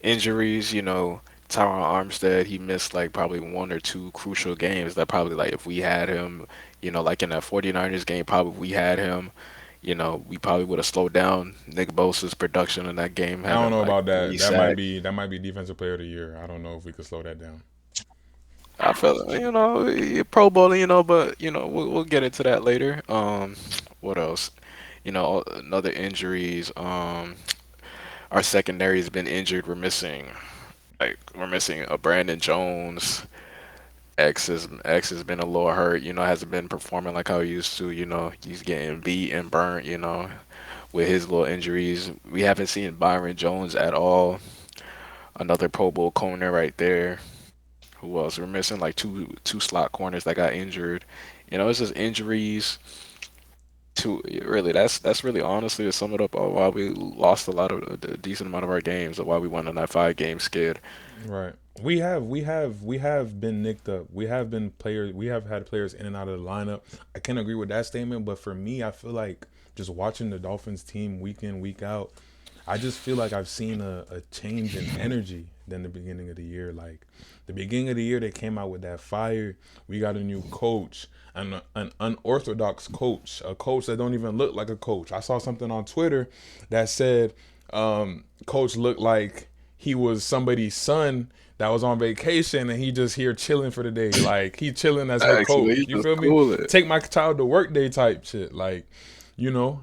injuries. Tyron Armstead, he missed like probably one or two crucial games that probably like if we had him, like in that 49ers game, probably if we had him, we probably would have slowed down Nick Bosa's production in that game, I don't having know like about that. three That might sacks. be that might be defensive player of the year. I don't know if we could slow that down. I feel, Pro Bowl, but we'll get into that later. What else? Another injuries. Our secondary has been injured. We're missing a Brandon Jones. X has been a little hurt. Hasn't been performing like how he used to. He's getting beat and burnt. With his little injuries, we haven't seen Byron Jones at all. Another Pro Bowl corner right there. Who else? We're missing like two slot corners that got injured. It's just injuries. To really, that's really honestly to sum it up. Why we lost a decent amount of our games, or why we went on that 5 game skid. Right. We have been nicked up. We have been players. We have had players in and out of the lineup. I can agree with that statement, but for me, I feel like just watching the Dolphins team week in week out, I just feel like I've seen a change in energy than the beginning of the year. Like the beginning of the year, they came out with that fire. We got a new coach, an unorthodox coach, a coach that don't even look like a coach. I saw something on Twitter that said Coach looked like he was somebody's son that was on vacation and he just here chilling for the day. Like he chilling as head Actually, coach. he You just feel me? cool it. Take my child to work day type shit. Like, you know,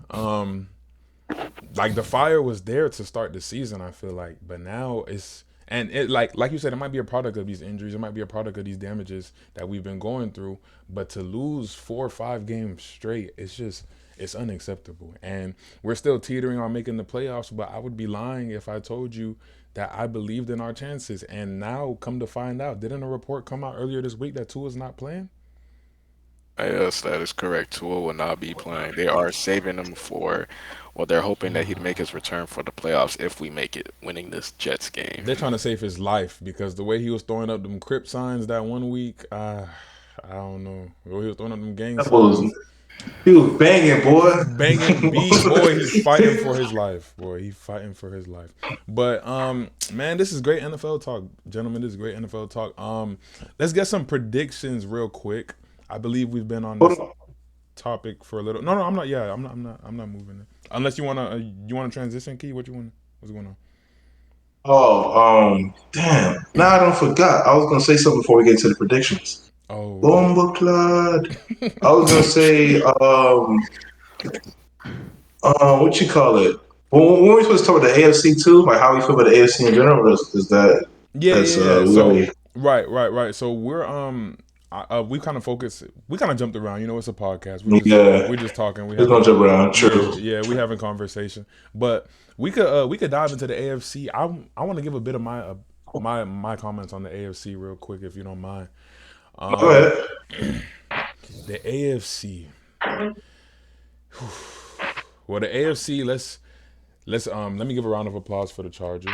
like the fire was there to start the season, I feel like. But now it's and it like you said, it might be a product of these injuries, it might be a product of these damages that we've been going through. But to lose 4 or 5 games straight, it's unacceptable. And we're still teetering on making the playoffs, but I would be lying if I told you that I believed in our chances. And now come to find out, didn't a report come out earlier this week that Tua's not playing? Yes, that is correct. Tua will not be playing. They are saving him for, well, they're hoping that he'd make his return for the playoffs if we make it, winning this Jets game. They're trying to save his life because the way he was throwing up them crip signs that one week, I don't know. The way he was throwing up them gang That was signs, he was banging, boy. banging B, boy, he's fighting for his life. Boy, he's fighting for his life. But man, this is great NFL talk, gentlemen. This is great NFL talk. Let's get some predictions real quick. I believe we've been on this Hold on. topic for a little. No, I'm not. Yeah, I'm not moving it. Unless you wanna transition, Key. What's going on? Oh, damn. Now I don't forgot. I was gonna say something before we get to the predictions. Oh, okay. Bombaclad. I was gonna say, what you call it? When we supposed to talk about the AFC too, like how we feel about the AFC in general, is that Yeah, that's yeah, yeah. we So already right. So we're we kind of focus. We kind of jumped around. You know, it's a podcast. yeah, We're just talking. We it's gonna having jump around. yeah, True. yeah. We having conversation. But we could dive into the AFC. I want to give a bit of my comments on the AFC real quick, if you don't mind. Go Um, ahead. the AFC. Well, the AFC. Let me give a round of applause for the Chargers.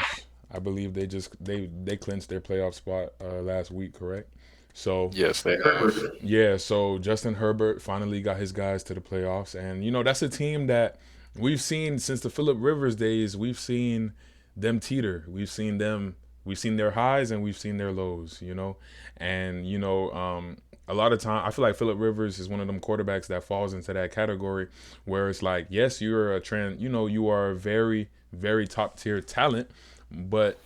I believe they clinched their playoff spot last week, correct? So Yes, they have. yeah, so Justin Herbert finally got his guys to the playoffs, and you know that's a team that we've seen since the Phillip Rivers days. We've seen them teeter. We've seen their highs and we've seen their lows. You know, and a lot of time I feel like Phillip Rivers is one of them quarterbacks that falls into that category where it's like, yes, you're a trend. You know, you are a very very top tier talent, but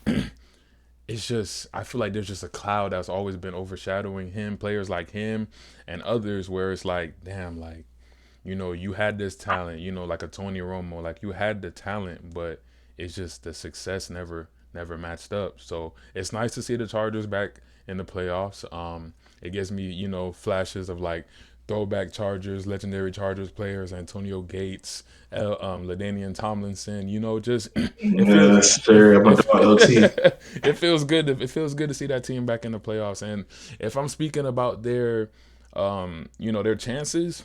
it's just I feel like there's just a cloud that's always been overshadowing him, players like him and others, where it's like, damn, like, you had this talent, like a Tony Romo, like you had the talent, but it's just the success never matched up. So it's nice to see the Chargers back in the playoffs. It gives me, flashes of like throwback Chargers, legendary Chargers players, Antonio Gates, LaDainian Tomlinson. Just it feels Yeah, that's it, fair. I'm a it, dog LT. it feels good. It feels good to see that team back in the playoffs. And if I'm speaking about their chances,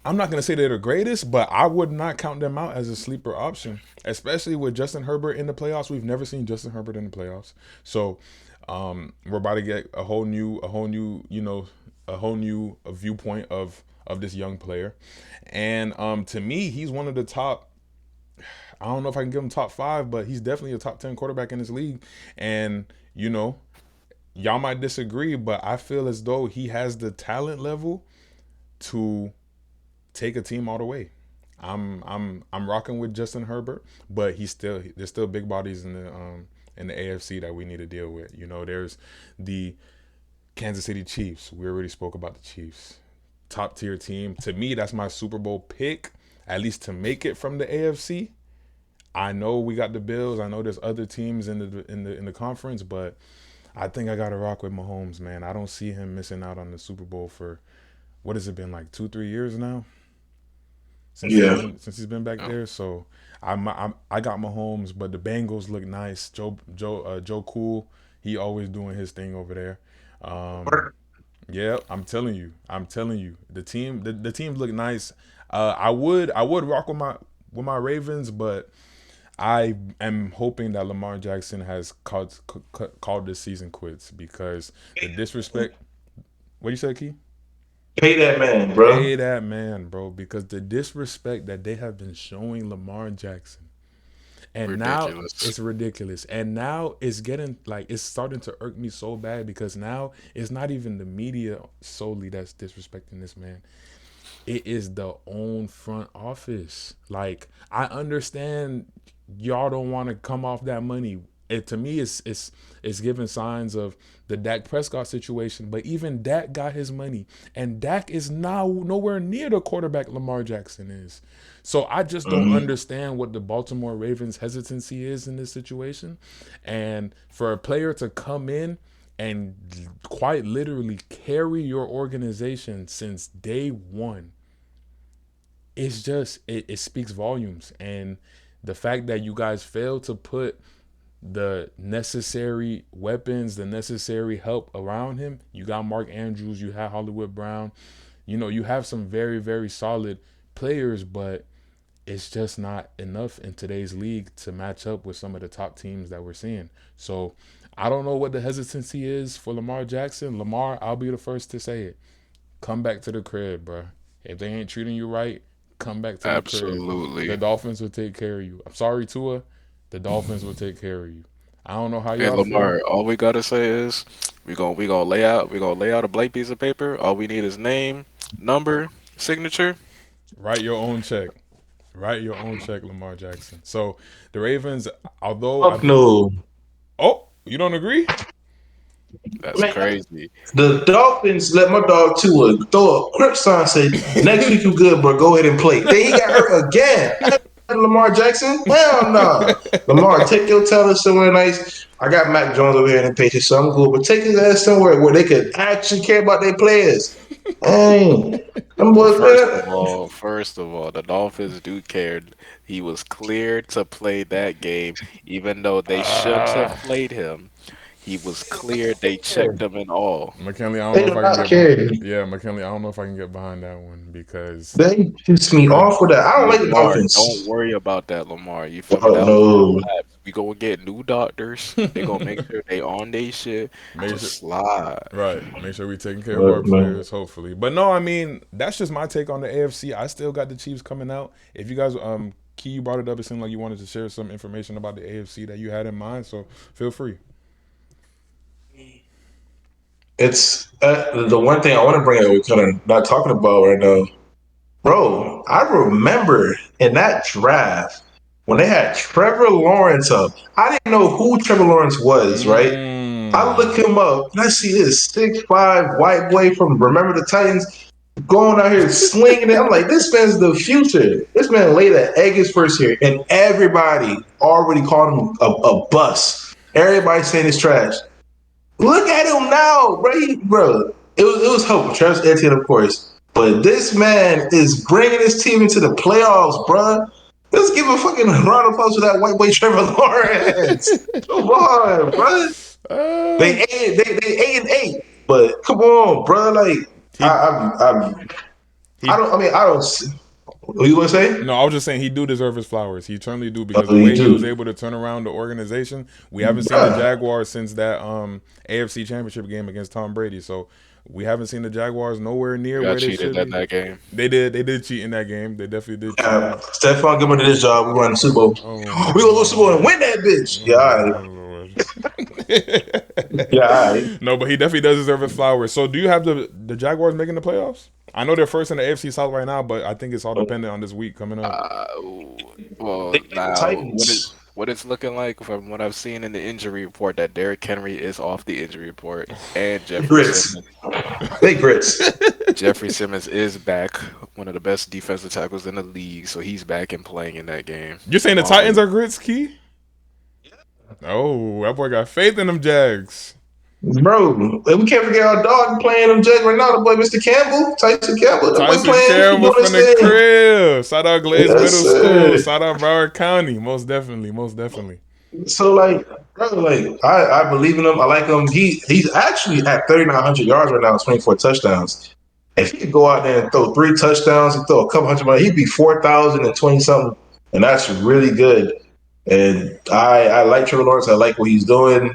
I'm not gonna say they're the greatest, but I would not count them out as a sleeper option, especially with Justin Herbert in the playoffs. We've never seen Justin Herbert in the playoffs, so we're about to get a whole new, viewpoint of this young player, and to me, he's one of the top. I don't know if I can give him top 5, but he's definitely a top 10 quarterback in this league, and y'all might disagree, but I feel as though he has the talent level to take a team all the way. I'm rocking with Justin Herbert, but there's still big bodies in the AFC that we need to deal with. There's the Kansas City Chiefs. We already spoke about the Chiefs. Top tier team. To me, that's my Super Bowl pick, at least to make it from the AFC. I know we got the Bills. I know there's other teams in the conference, but I think I gotta rock with Mahomes, man. I don't see him missing out on the Super Bowl for what has it been, like 2-3 years now Yeah. since he's been back there. So I got Mahomes, but the Bengals look nice. Joe Cool, he always doing his thing over there. Um, yeah, I'm telling you, the teams look nice. I would rock with my Ravens, but I am hoping that Lamar Jackson has called this season quits because the disrespect. What you say, Key? Pay that man, bro. Pay that man, bro, because the disrespect that they have been showing Lamar Jackson, and now Ridiculous. it's ridiculous. And now it's getting like it's starting to irk me so bad because now it's not even the media solely that's disrespecting this man. It is the own front office. Like, I understand y'all don't want to come off that money. It, to me, it's giving signs of the Dak Prescott situation. But even Dak got his money, and Dak is now nowhere near the quarterback Lamar Jackson is. So I just don't understand what the Baltimore Ravens hesitancy is in this situation. And for a player to come in and quite literally carry your organization since day one, it's just it speaks volumes. And the fact that you guys failed to put the necessary weapons, the necessary help around him. You got Mark Andrews, you have Hollywood Brown, you have some very, very solid players, but it's just not enough in today's league to match up with some of the top teams that we're seeing. So I don't know what the hesitancy is for Lamar Jackson. Lamar, I'll be the first to say it. Come back to the crib, bro. If they ain't treating you right, come back to the crib. Absolutely. The Dolphins will take care of you. I'm sorry, Tua. The Dolphins will take care of you. I don't know how Hey y'all Lamar, feel. all we gotta say is we gonna lay out a blank piece of paper. All we need is name, number, signature. Write your own check. Write your own check, Lamar Jackson. So the Ravens, although Fuck no. you don't agree? That's Man, crazy. the Dolphins let my dog Tua throw a crip sign say, next week you good, bro. Go ahead and play. Then he got hurt again. Lamar Jackson? Hell no. Lamar, take your talent somewhere nice. I got Mac Jones over here in the Patriots, so I'm good. But take his ass somewhere where they could actually care about their players. Hey, them Well, boys, man. first of all, the Dolphins do care. He was cleared to play that game, even though they shouldn't have played him. He was cleared. They checked him and all. McKinley, I don't They know if do I can not get behind. care. Yeah, McKinley, I don't know if I can get behind that one because They piss me the off with that. I don't like the Lamar, don't Dolphins. worry about that, Lamar. You feel me? Oh, That was no. a lapse. We gonna get new doctors. They gonna make sure they on they shit. make Just sure slide. make sure we taking care of our But, man. players, hopefully. But no, I mean that's just my take on the AFC. I still got the Chiefs coming out. If you guys Key, you brought it up. It seemed like you wanted to share some information about the AFC that you had in mind. So feel free. It's the one thing I want to bring up, we're kind of not talking about right now. Bro, I remember in that draft when they had Trevor Lawrence up. I didn't know who Trevor Lawrence was, right? I look Mm. him up and I see this 6'5" white boy from Remember the Titans going out here slinging it. I'm like, this man's the future. This man laid an egg his first year, and everybody already called him a bust. Everybody saying it's trash. Look at him now, bro. Bro, it was helpful. Travis Etienne, of course, but this man is bringing his team into the playoffs, bro. Let's give a fucking round of applause for that white boy Trevor Lawrence. Come on, bro. Uh, They 8-8, but come on, bro. Like he I he don't. I mean, I don't. What you gonna say? No, I was just saying he do deserve his flowers. He certainly do because Oh, the you way he was do, able to turn around the organization, we haven't seen the bruh. Jaguars since that AFC Championship game against Tom Brady. So we haven't seen the Jaguars nowhere We near got where they cheated should at be. that game. They did cheat in that game. They definitely did cheat in Yeah, that. Stephon, give me this job. We run the Super Bowl. Oh We my gonna go to the Super Bowl and lord. win that bitch. Yeah, Oh all right. my lord. Yeah, all right. No, but he definitely does deserve his flowers. So do you have the Jaguars making the playoffs? I know they're first in the AFC South right now, but I think it's all dependent on this week coming up. Uh, well, They play the now Titans. what it's looking like from what I've seen in the injury report that Derrick Henry is off the injury report and Grits. They grits. Jeffrey Simmons is back, one of the best defensive tackles in the league, so he's back and playing in that game. You're saying the Along Titans with are grits, Key? Oh, that boy got faith in them Jags. Bro, we can't forget our dog playing them Jets right now. The boy, Mr. Campbell, Tyson Campbell. That boy Tyson playing, he Campbell doing from his the thing. crib. Shout out Glaze Yes, Middle School. sir. Shout out Broward County. Most definitely. Most definitely. So like, bro, like I believe in him. I like him. He's actually at 3,900 yards right now, 24 touchdowns. If he could go out there and throw 3 touchdowns and throw a couple hundred miles, he'd be 4,020 something, and that's really good. And I like Trevor Lawrence. I like what he's doing.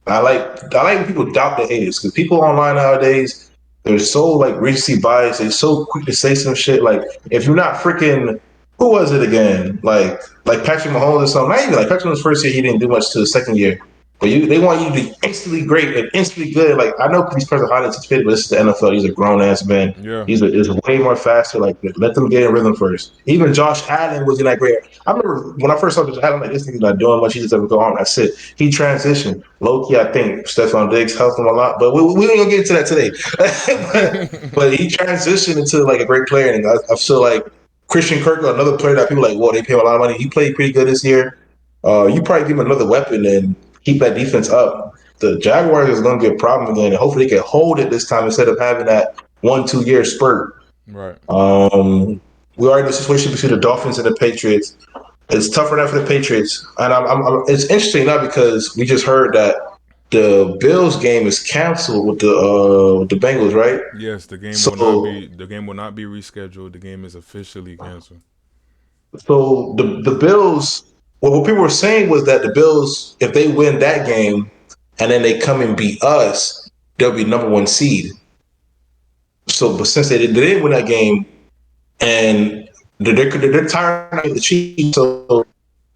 I like when people doubt the haters because people online nowadays they're so like recency biased. They're so quick to say some shit. Like if you're not freaking who was it again? Like Patrick Mahomes or something. Not even like Patrick Mahomes' first year he didn't do much to the second year. But they want you to be instantly great and instantly good. Like I know these players are hard to fit, but this is the NFL. He's a grown ass man. Yeah. He's way more faster. Like let them get in rhythm first. Even Josh Allen wasn't that great. I remember when I first saw Josh Allen, like this nigga's not doing much. He just ever go on. That's it. He transitioned. Low key, I think Stephon Diggs helped him a lot, but we ain't gonna get into that today. but he transitioned into like a great player, and I feel like Christian Kirk, another player that people like, whoa, they pay him a lot of money. He played pretty good this year. You probably give him another weapon and keep that defense up. The Jaguars is going to be a problem again, and hopefully they can hold it this time instead of having that 1-2 year spurt. Right. We are in a situation between the Dolphins and the Patriots. It's tougher now for the Patriots, and it's interesting now because we just heard that the Bills game is canceled with the Bengals, right? Yes, the game will not So be rescheduled. The game is officially canceled. so the Bills. Well, what people were saying was that the Bills, if they win that game, and then they come and beat us, they'll be number one seed. So, but since they didn't win that game, and they're tired of the Chiefs, so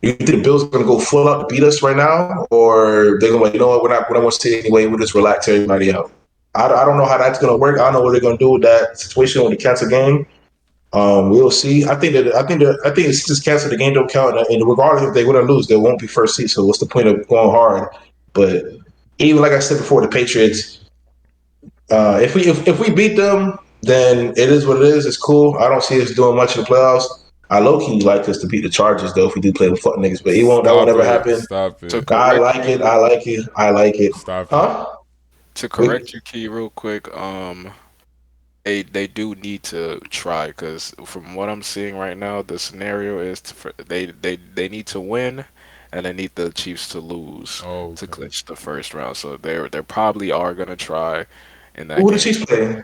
you think the Bills are going to go full out to beat us right now, or they're going to like, you know what, we don't want to see it anyway. We'll just relax everybody out. I don't know how that's going to work. I don't know what they're going to do with that situation when they cancel game. We'll see. I think it's just cancel the game don't count, and regardless if they win or lose, they won't be first seed. So what's the point of going hard? But even like I said before, the Patriots. If we beat them, then it is what it is. It's cool. I don't see us doing much in the playoffs. I low key like us to beat the Chargers though if we do play with fuck niggas, but he won't. That won't Stop ever it. happen. Stop To it. I correct like it. you, I like it. I like it. Stop it. Huh? to We, correct you, Key, real quick. They do need to try because from what I'm seeing right now, the scenario is they need to win, and they need the Chiefs to lose Oh, to okay. clinch the first round. So they probably are gonna try in that who the game. Chiefs play?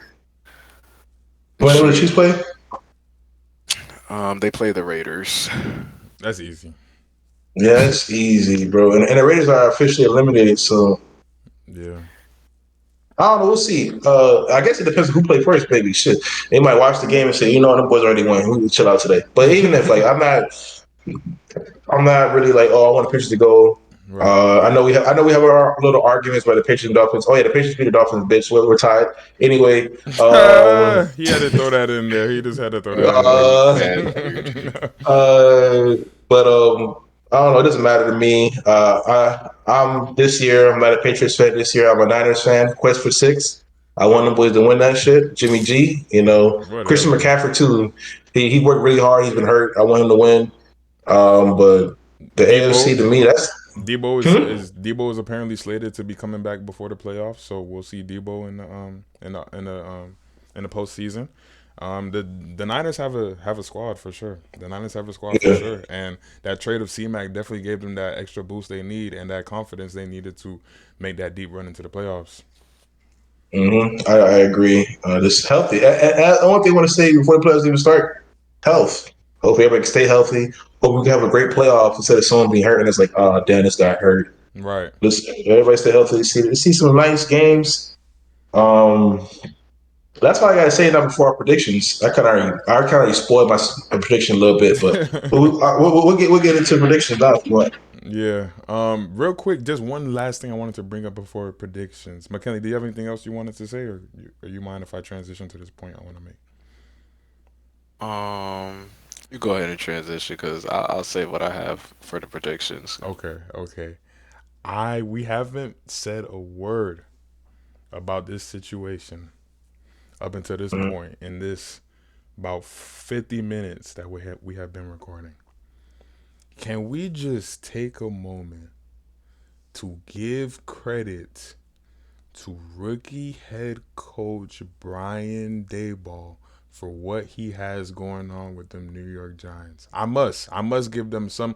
When who the Shoot, Chiefs play? they play the Raiders. That's easy. Yeah, it's easy, bro. And the Raiders are officially eliminated, so Yeah. I don't know. We'll see. I guess it depends on who played first, baby. Shit, they might watch the game and say, you know, them boys already won. We can chill out today. But even if like I'm not really like, oh, I want the Patriots to go. Right. I know we have our little arguments by the Patriots and Dolphins. Oh yeah, the Patriots beat the Dolphins, bitch. We're tied. Anyway, He had to throw that in there. He just had to throw that uh, Yeah, in there. uh, but I don't know. It doesn't matter to me. I'm this year. I'm not a Patriots fan. This year, I'm a Niners fan. Quest for six. I want them boys to win that shit. Jimmy G, Christian Whatever. McCaffrey too. He worked really hard. He's been hurt. I want him to win. But the AFC Debo. to me, that's Debo hmm? Debo is apparently slated to be coming back before the playoffs, so we'll see Debo in the postseason. The Niners have a squad for sure. The Niners have a squad for Yeah. sure, and that trade of C-Mac definitely gave them that extra boost they need and that confidence they needed to make that deep run into the playoffs. I agree. This is healthy. The only thing I want to say before the playoffs even start: health. Hopefully, everybody can stay healthy. Hope we can have a great playoff instead of someone being hurt and it's like, oh, damn, this got hurt. Right. Listen, everybody stay healthy. See some nice games. Um, that's why I gotta say that before our predictions. I kind of already spoiled my prediction a little bit, but we'll get into predictions now. What? Yeah. Real quick, just one last thing I wanted to bring up before predictions. McKinley, do you have anything else you wanted to say, or you mind if I transition to this point I want to make? Um, you go ahead and transition because I'll say what I have for the predictions. Okay. Okay. We haven't said a word about this situation up until this point in this about 50 minutes that we have been recording. Can we just take a moment to give credit to rookie head coach Brian Daboll for what he has going on with them New York Giants? I must give them some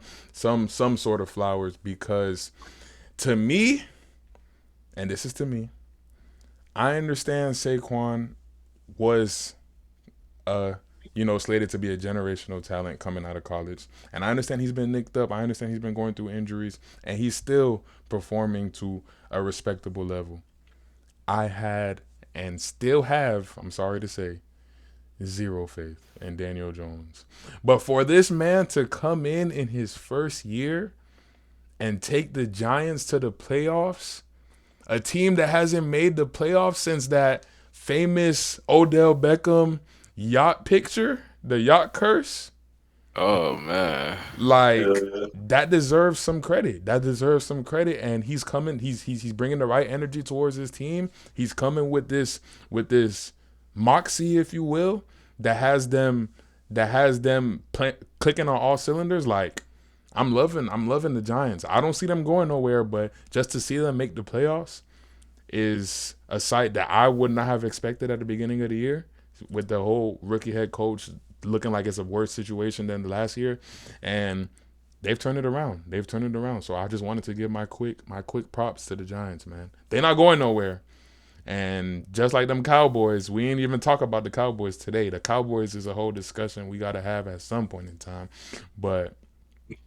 sort of flowers because to me, and this is to me, I understand Saquon was slated to be a generational talent coming out of college. And I understand he's been nicked up. I understand he's been going through injuries, and he's still performing to a respectable level. I had and still have, I'm sorry to say, zero faith in Daniel Jones. But for this man to come in his first year and take the Giants to the playoffs, a team that hasn't made the playoffs since that famous Odell Beckham yacht picture, the yacht curse, Oh man. like that deserves some credit. That deserves some credit, and he's coming. He's bringing the right energy towards his team. He's coming with this moxie, if you will, that has them clicking on all cylinders. Like I'm loving the Giants. I don't see them going nowhere, but just to see them make the playoffs is a sight that I would not have expected at the beginning of the year, with the whole rookie head coach looking like it's a worse situation than the last year, and they've turned it around. They've turned it around. So I just wanted to give my quick props to the Giants, man. They're not going nowhere. And just like them Cowboys, we ain't even talk about the Cowboys today. The Cowboys is a whole discussion we got to have at some point in time. But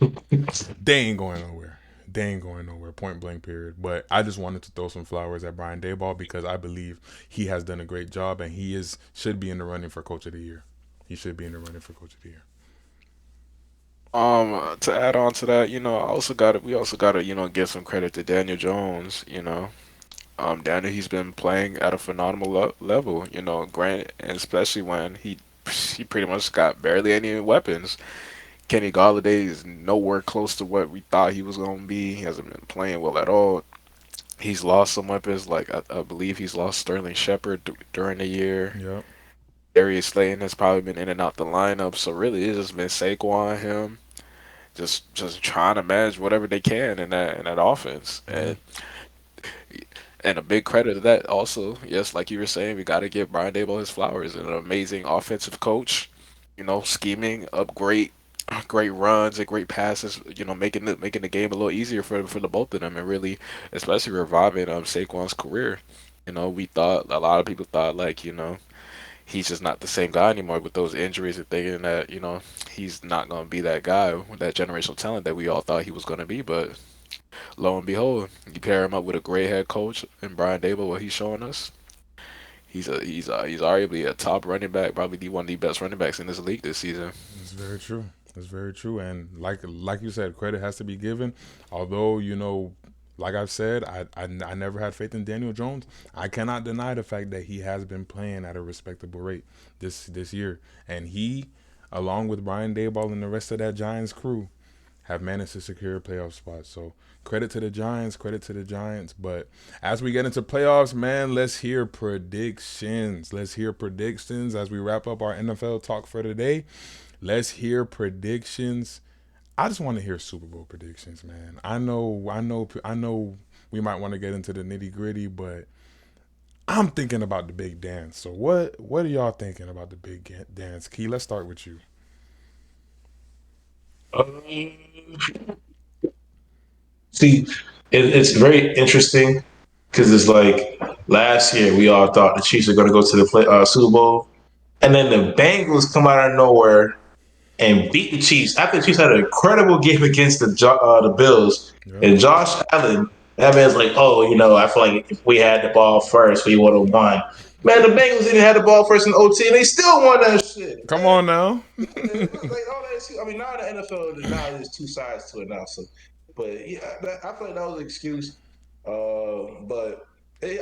they ain't going nowhere. They ain't going nowhere, point blank, period. But I just wanted to throw some flowers at Brian Daboll because I believe he has done a great job and he should be in the running for Coach of the Year. He should be in the running for Coach of the Year. To add on to that, we also gotta, give some credit to Daniel Jones. Daniel, he's been playing at a phenomenal level. Grant, and especially when he pretty much got barely any weapons. Kenny Galladay is nowhere close to what we thought he was gonna be. He hasn't been playing well at all. He's lost some weapons, like I believe he's lost Sterling Shepard during the year. Yep. Darius Slayton has probably been in and out the lineup, so really it's just been Saquon, him, just trying to manage whatever they can in that offense. And a big credit to that also, yes, like you were saying, we got to give Brian Daboll his flowers. An amazing offensive coach, scheming up great runs and great passes, making the game a little easier for the both of them, and really, especially reviving Saquon's career. We thought, a lot of people thought, like, he's just not the same guy anymore with those injuries, and thinking that he's not going to be that guy with that generational talent that we all thought he was going to be. But lo and behold, you pair him up with a great head coach and Brian Daboll, what he's showing us. He's arguably a top running back, probably one of the best running backs in this league this season. That's very true. That's very true. And like you said, credit has to be given. Although, like I've said, I never had faith in Daniel Jones. I cannot deny the fact that he has been playing at a respectable rate this year. And he, along with Brian Daboll and the rest of that Giants crew, have managed to secure a playoff spot. So credit to the Giants, But as we get into playoffs, man, let's hear predictions. As we wrap up our NFL talk for today. Let's hear predictions. I just want to hear Super Bowl predictions, man. I know we might want to get into the nitty-gritty, but I'm thinking about the big dance. So what are y'all thinking about the big dance? Key, let's start with you. See, it's very interesting because it's like last year we all thought the Chiefs are going to go to the Super Bowl, and then the Bengals come out of nowhere and beat the Chiefs after the Chiefs had an incredible game against the Bills. Yep. And Josh Allen, that man's like, I feel like if we had the ball first, we would have won. Man, the Bengals didn't have the ball first in OT, and they still won that shit. Come on now. Like all that. I mean, now the NFL there's two sides to it now. So, but yeah, I feel like that was an excuse. But I mean,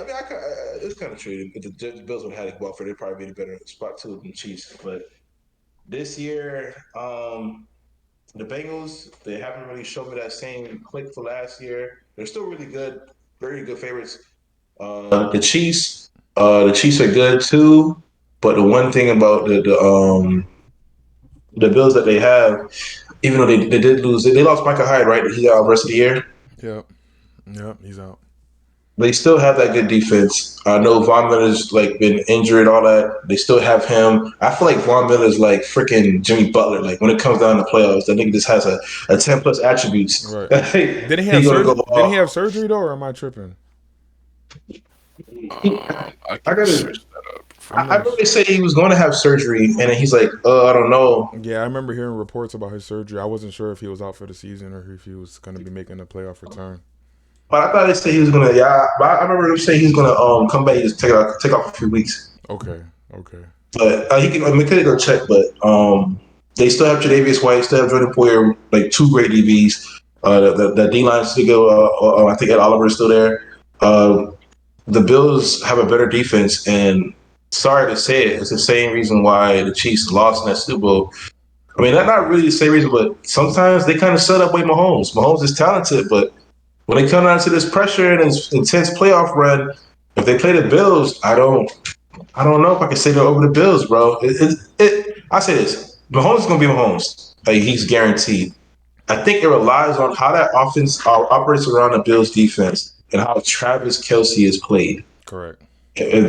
it's kind of true. If the Bills would have had the ball first, they'd probably be in a better spot too than the Chiefs. But this year, the Bengals, they haven't really shown me that same click for last year. They're still really good, very good favorites. The Chiefs are good too. But the one thing about the Bills that they have, even though they did lose, they lost Michael Hyde, right? He's out the rest of the year. Yep, he's out. They still have that good defense. I know Von Miller's like been injured, all that. They still have him. I feel like Von Miller's like freaking Jimmy Butler. Like when it comes down to playoffs, that nigga just has a 10 plus attributes. Right. Did he have surgery? Did he have surgery though, or am I tripping? I gotta switch that up. I know they say he was going to have surgery, and then he's like, I don't know. Yeah, I remember hearing reports about his surgery. I wasn't sure if he was out for the season or if he was going to be making a playoff return. But I thought they said he was gonna. Yeah, but I remember them saying he's gonna come back and just take off a few weeks. Okay. But he can. I mean, could go check. But they still have Tre'Davious White, still have Jordan Poyer, like two great DBs. The D line still go. I think Ed Oliver is still there. Uh, the Bills have a better defense, and sorry to say it, it's the same reason why the Chiefs lost in that Super Bowl. I mean, not really the same reason, but sometimes they kind of set up with Mahomes. Mahomes is talented, but when they come down to this pressure and this intense playoff run, if they play the Bills, I don't know if I can say they're over the Bills, bro. I say this: Mahomes is gonna be Mahomes. Like he's guaranteed. I think it relies on how that offense operates around the Bills defense and how Travis Kelsey is played. Correct. If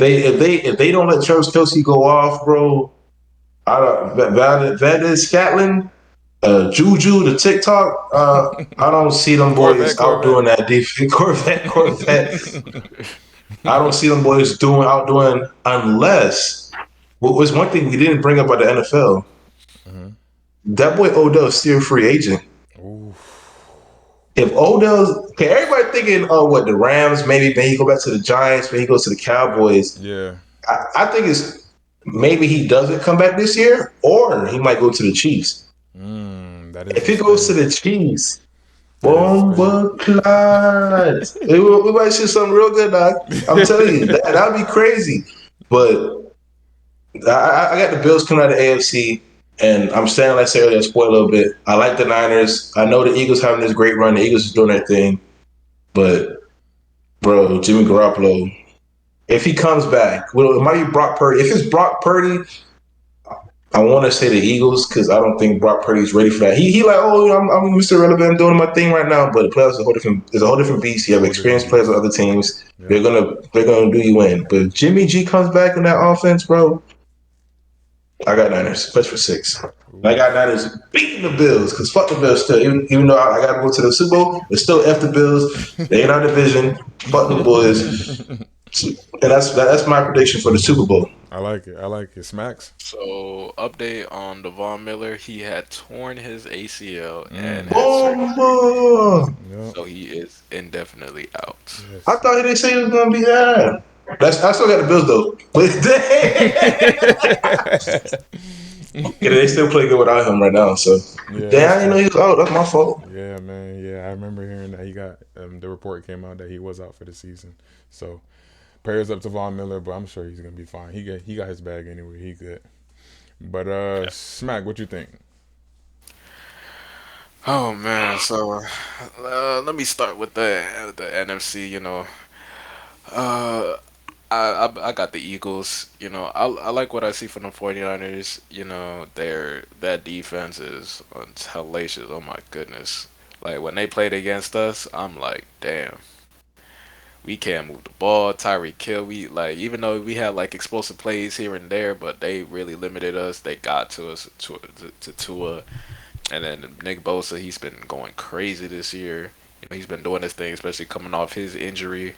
they don't let Travis Kelsey go off, bro, I don't that is Scatland, Juju, the TikTok. I don't see them Corvette, boys Corvette. outdoing that defense. Corvette. I don't see them boys outdoing unless what was one thing we didn't bring up about the NFL. Mm-hmm. That boy Odell is still a free agent. Ooh. If Odell's okay, everybody thinking, oh, what the Rams? Maybe he go back to the Giants. Maybe he goes to the Cowboys. Yeah. I think it's maybe he doesn't come back this year, or he might go to the Chiefs. That is If a he goes to spin. the Chiefs, That is a spin. Bomba Clyde. We might see something real good, dog. I'm telling you, that'd be crazy. But I got the Bills coming out of the AFC, and I'm saying, like I said earlier, spoil a little bit. I like the Niners. I know the Eagles having this great run. The Eagles is doing their thing. But, bro, Jimmy Garoppolo, if he comes back, well, it might be Brock Purdy. If it's Brock Purdy, I want to say the Eagles because I don't think Brock Purdy's ready for that. He like, oh, I'm Mr. Relevant, I'm doing my thing right now. But the playoffs is a whole different beast. You have Whole different experienced players on beast. other teams. Yeah. They're gonna do you in. But Jimmy G comes back in that offense, bro. I got Niners, push for 6. And I Ooh. got Niners beating the Bills because fuck the Bills still. Even though I got to go to the Super Bowl, it's still F the Bills. They ain't our division. Fuck them boys. And that's my prediction for the Super Bowl. I like it. I like it. Smacks. So, update on Devon Miller. He had torn his ACL and Mm. had surgery, Bomba! Yep. so he is indefinitely out. I Yes. thought they say he was gonna be there. I still got the Bills though. But yeah, they still play good without him right now. So Yeah, damn, that's I didn't know true. he was out. That's my fault. Yeah, man. Yeah, I remember hearing that he got the report came out that he was out for the season. So prayers up to Von Miller, but I'm sure he's gonna be fine. He got his bag anyway. He good. But Smack, what you think? Oh man, so let me start with the NFC. Uh, I got the Eagles. I like what I see from the 49ers. That defense is hellacious. Oh my goodness! Like when they played against us, I'm like, damn, we can't move the ball. Tyreek Hill, we like even though we had like explosive plays here and there, but they really limited us. They got to us to Tua. And then Nick Bosa, he's been going crazy this year. He's been doing this thing, especially coming off his injury.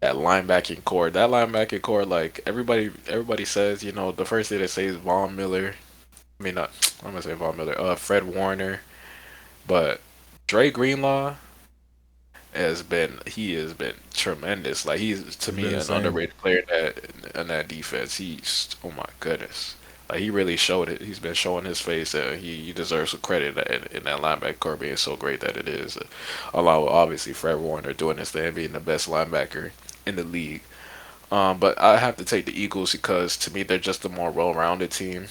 That linebacking core, like everybody says, the first thing they say is Von Miller. I mean, not I'm gonna say Von Miller. Fred Warner, but Dre Greenlaw he has been tremendous. Like he's to He's me been an insane. underrated player in that defense. He's oh my goodness. Like he really showed it. He's been showing his face. He deserves some credit in that linebacker core being so great that it is. Along with obviously Fred Warner doing his thing, being the best linebacker in the league. But I have to take the Eagles because to me they're just a more well-rounded team.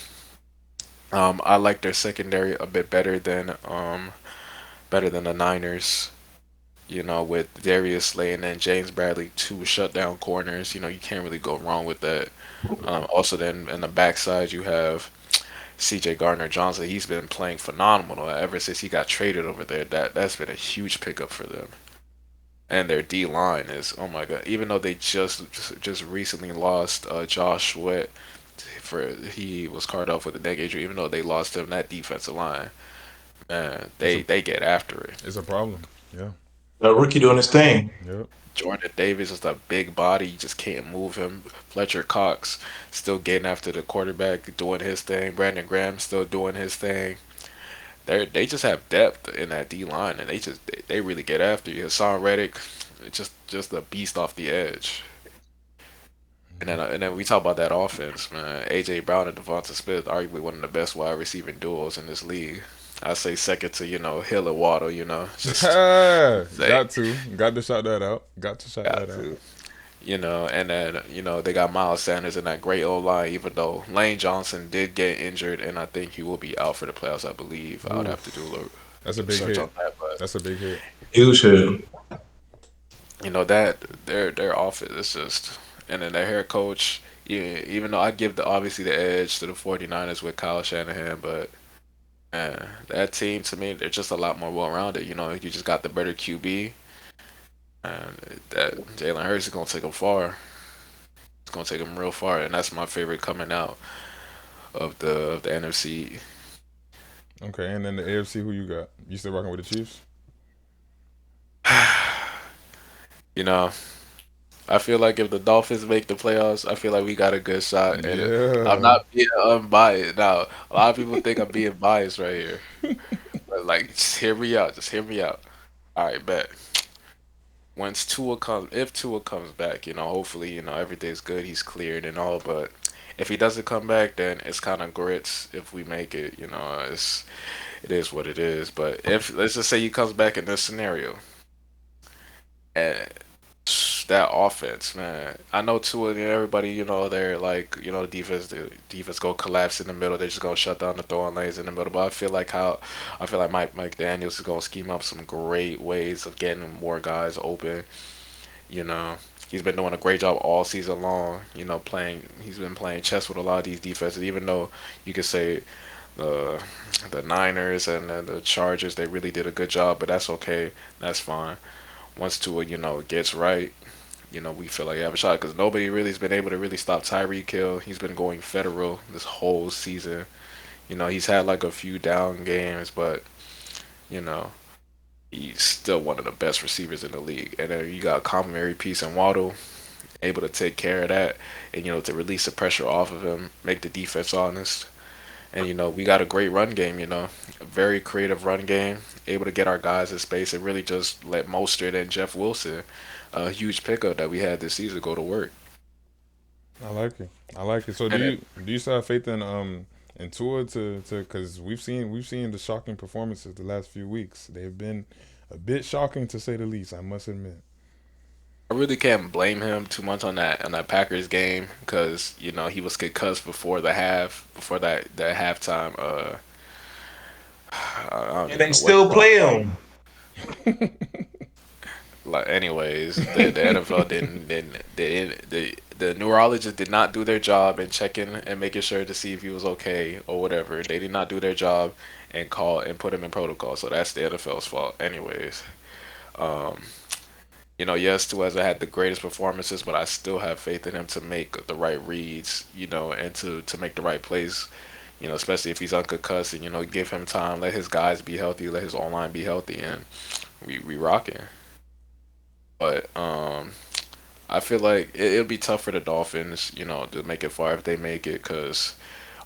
I like their secondary a bit better than the Niners. With Darius Slay and then James Bradley, two shutdown corners. You can't really go wrong with that. Also, then in the backside, you have C.J. Gardner Johnson. He's been playing phenomenal ever since he got traded over there. That's been a huge pickup for them. And their D line is oh my god. Even though they just recently lost Josh Sweat for he was carted off with a neck injury. Even though they lost him, that defensive line, man, It's a they get after it. it's a problem. Yeah. The rookie doing his thing. Yep. Jordan Davis is a big body. You just can't move him. Fletcher Cox still getting after the quarterback, doing his thing. Brandon Graham still doing his thing. They just have depth in that D line, and they really get after you. Hassan Reddick, just a beast off the edge. And then we talk about that offense, man. AJ Brown and Devonta Smith, arguably one of the best wide receiving duos in this league. I say second to Hill and Waddle. Say Got to shout that out. Got to shout got that out. to. And then they got Miles Sanders in that great O line. Even though Lane Johnson did get injured, and I think he will be out for the playoffs. I believe I would have to do a Oof, little that's a big research on hit. that, but That's a big hit. Huge hit. that their offense is just, and then their head coach. Yeah, even though I give obviously the edge to the 49ers with Kyle Shanahan, but man, that team to me they're just a lot more well rounded. You just got the better QB, and that Jalen Hurts is gonna take them far. It's gonna take them real far, and that's my favorite coming out of the NFC. Okay, and then the AFC, who you got? You still rocking with the Chiefs? You know, I feel like if the Dolphins make the playoffs, I feel like we got a good shot. And I'm Yeah. not being unbiased. Now, a lot of people think I'm being biased right here. But like, just hear me out. Just hear me out. All right, bet. If Tua comes back, hopefully, everything's good. He's cleared and all. But if he doesn't come back, then it's kind of grits. If we make it, it is what it is. But if let's just say he comes back in this scenario, and that offense, man. I know Tua and everybody, they're like, the defense go collapse in the middle. They're just gonna shut down the throwing lanes in the middle. But I feel like Mike Daniels is gonna scheme up some great ways of getting more guys open. You know, he's been doing a great job all season long. He's been playing chess with a lot of these defenses. Even though you could say the the Niners and the Chargers, they really did a good job, but that's okay. That's fine. Once Tua, gets right, we feel like we have a shot because nobody really has been able to really stop Tyreek Hill. He's been going federal this whole season. He's had like a few down games, but you know, he's still one of the best receivers in the league. And then you got a complimentary piece in Waddle, able to take care of that, and to release the pressure off of him, make the defense honest. And we got a great run game. A very creative run game, able to get our guys in space and really just let Mostert and Jeff Wilson, a huge pickup that we had this season, go to work. I like it. I like it. So And then do you still have faith in Tua to because we've seen the shocking performances the last few weeks. They've been a bit shocking to say the least. I must admit. I really can't blame him too much on that Packers game because he was concussed before that halftime. I don't And even they know what still play him. like anyways, the NFL the neurologist did not do their job in checking and making sure to see if he was okay or whatever. They did not do their job and call and put him in protocol. So that's the NFL's fault. Anyways, um, yes, Tua hasn't had the greatest performances, but I still have faith in him to make the right reads, and to make the right plays. Especially if he's unconcussed, and give him time, let his guys be healthy, let his online be healthy, and we rocking. But I feel like it'll be tough for the Dolphins, to make it far if they make it, because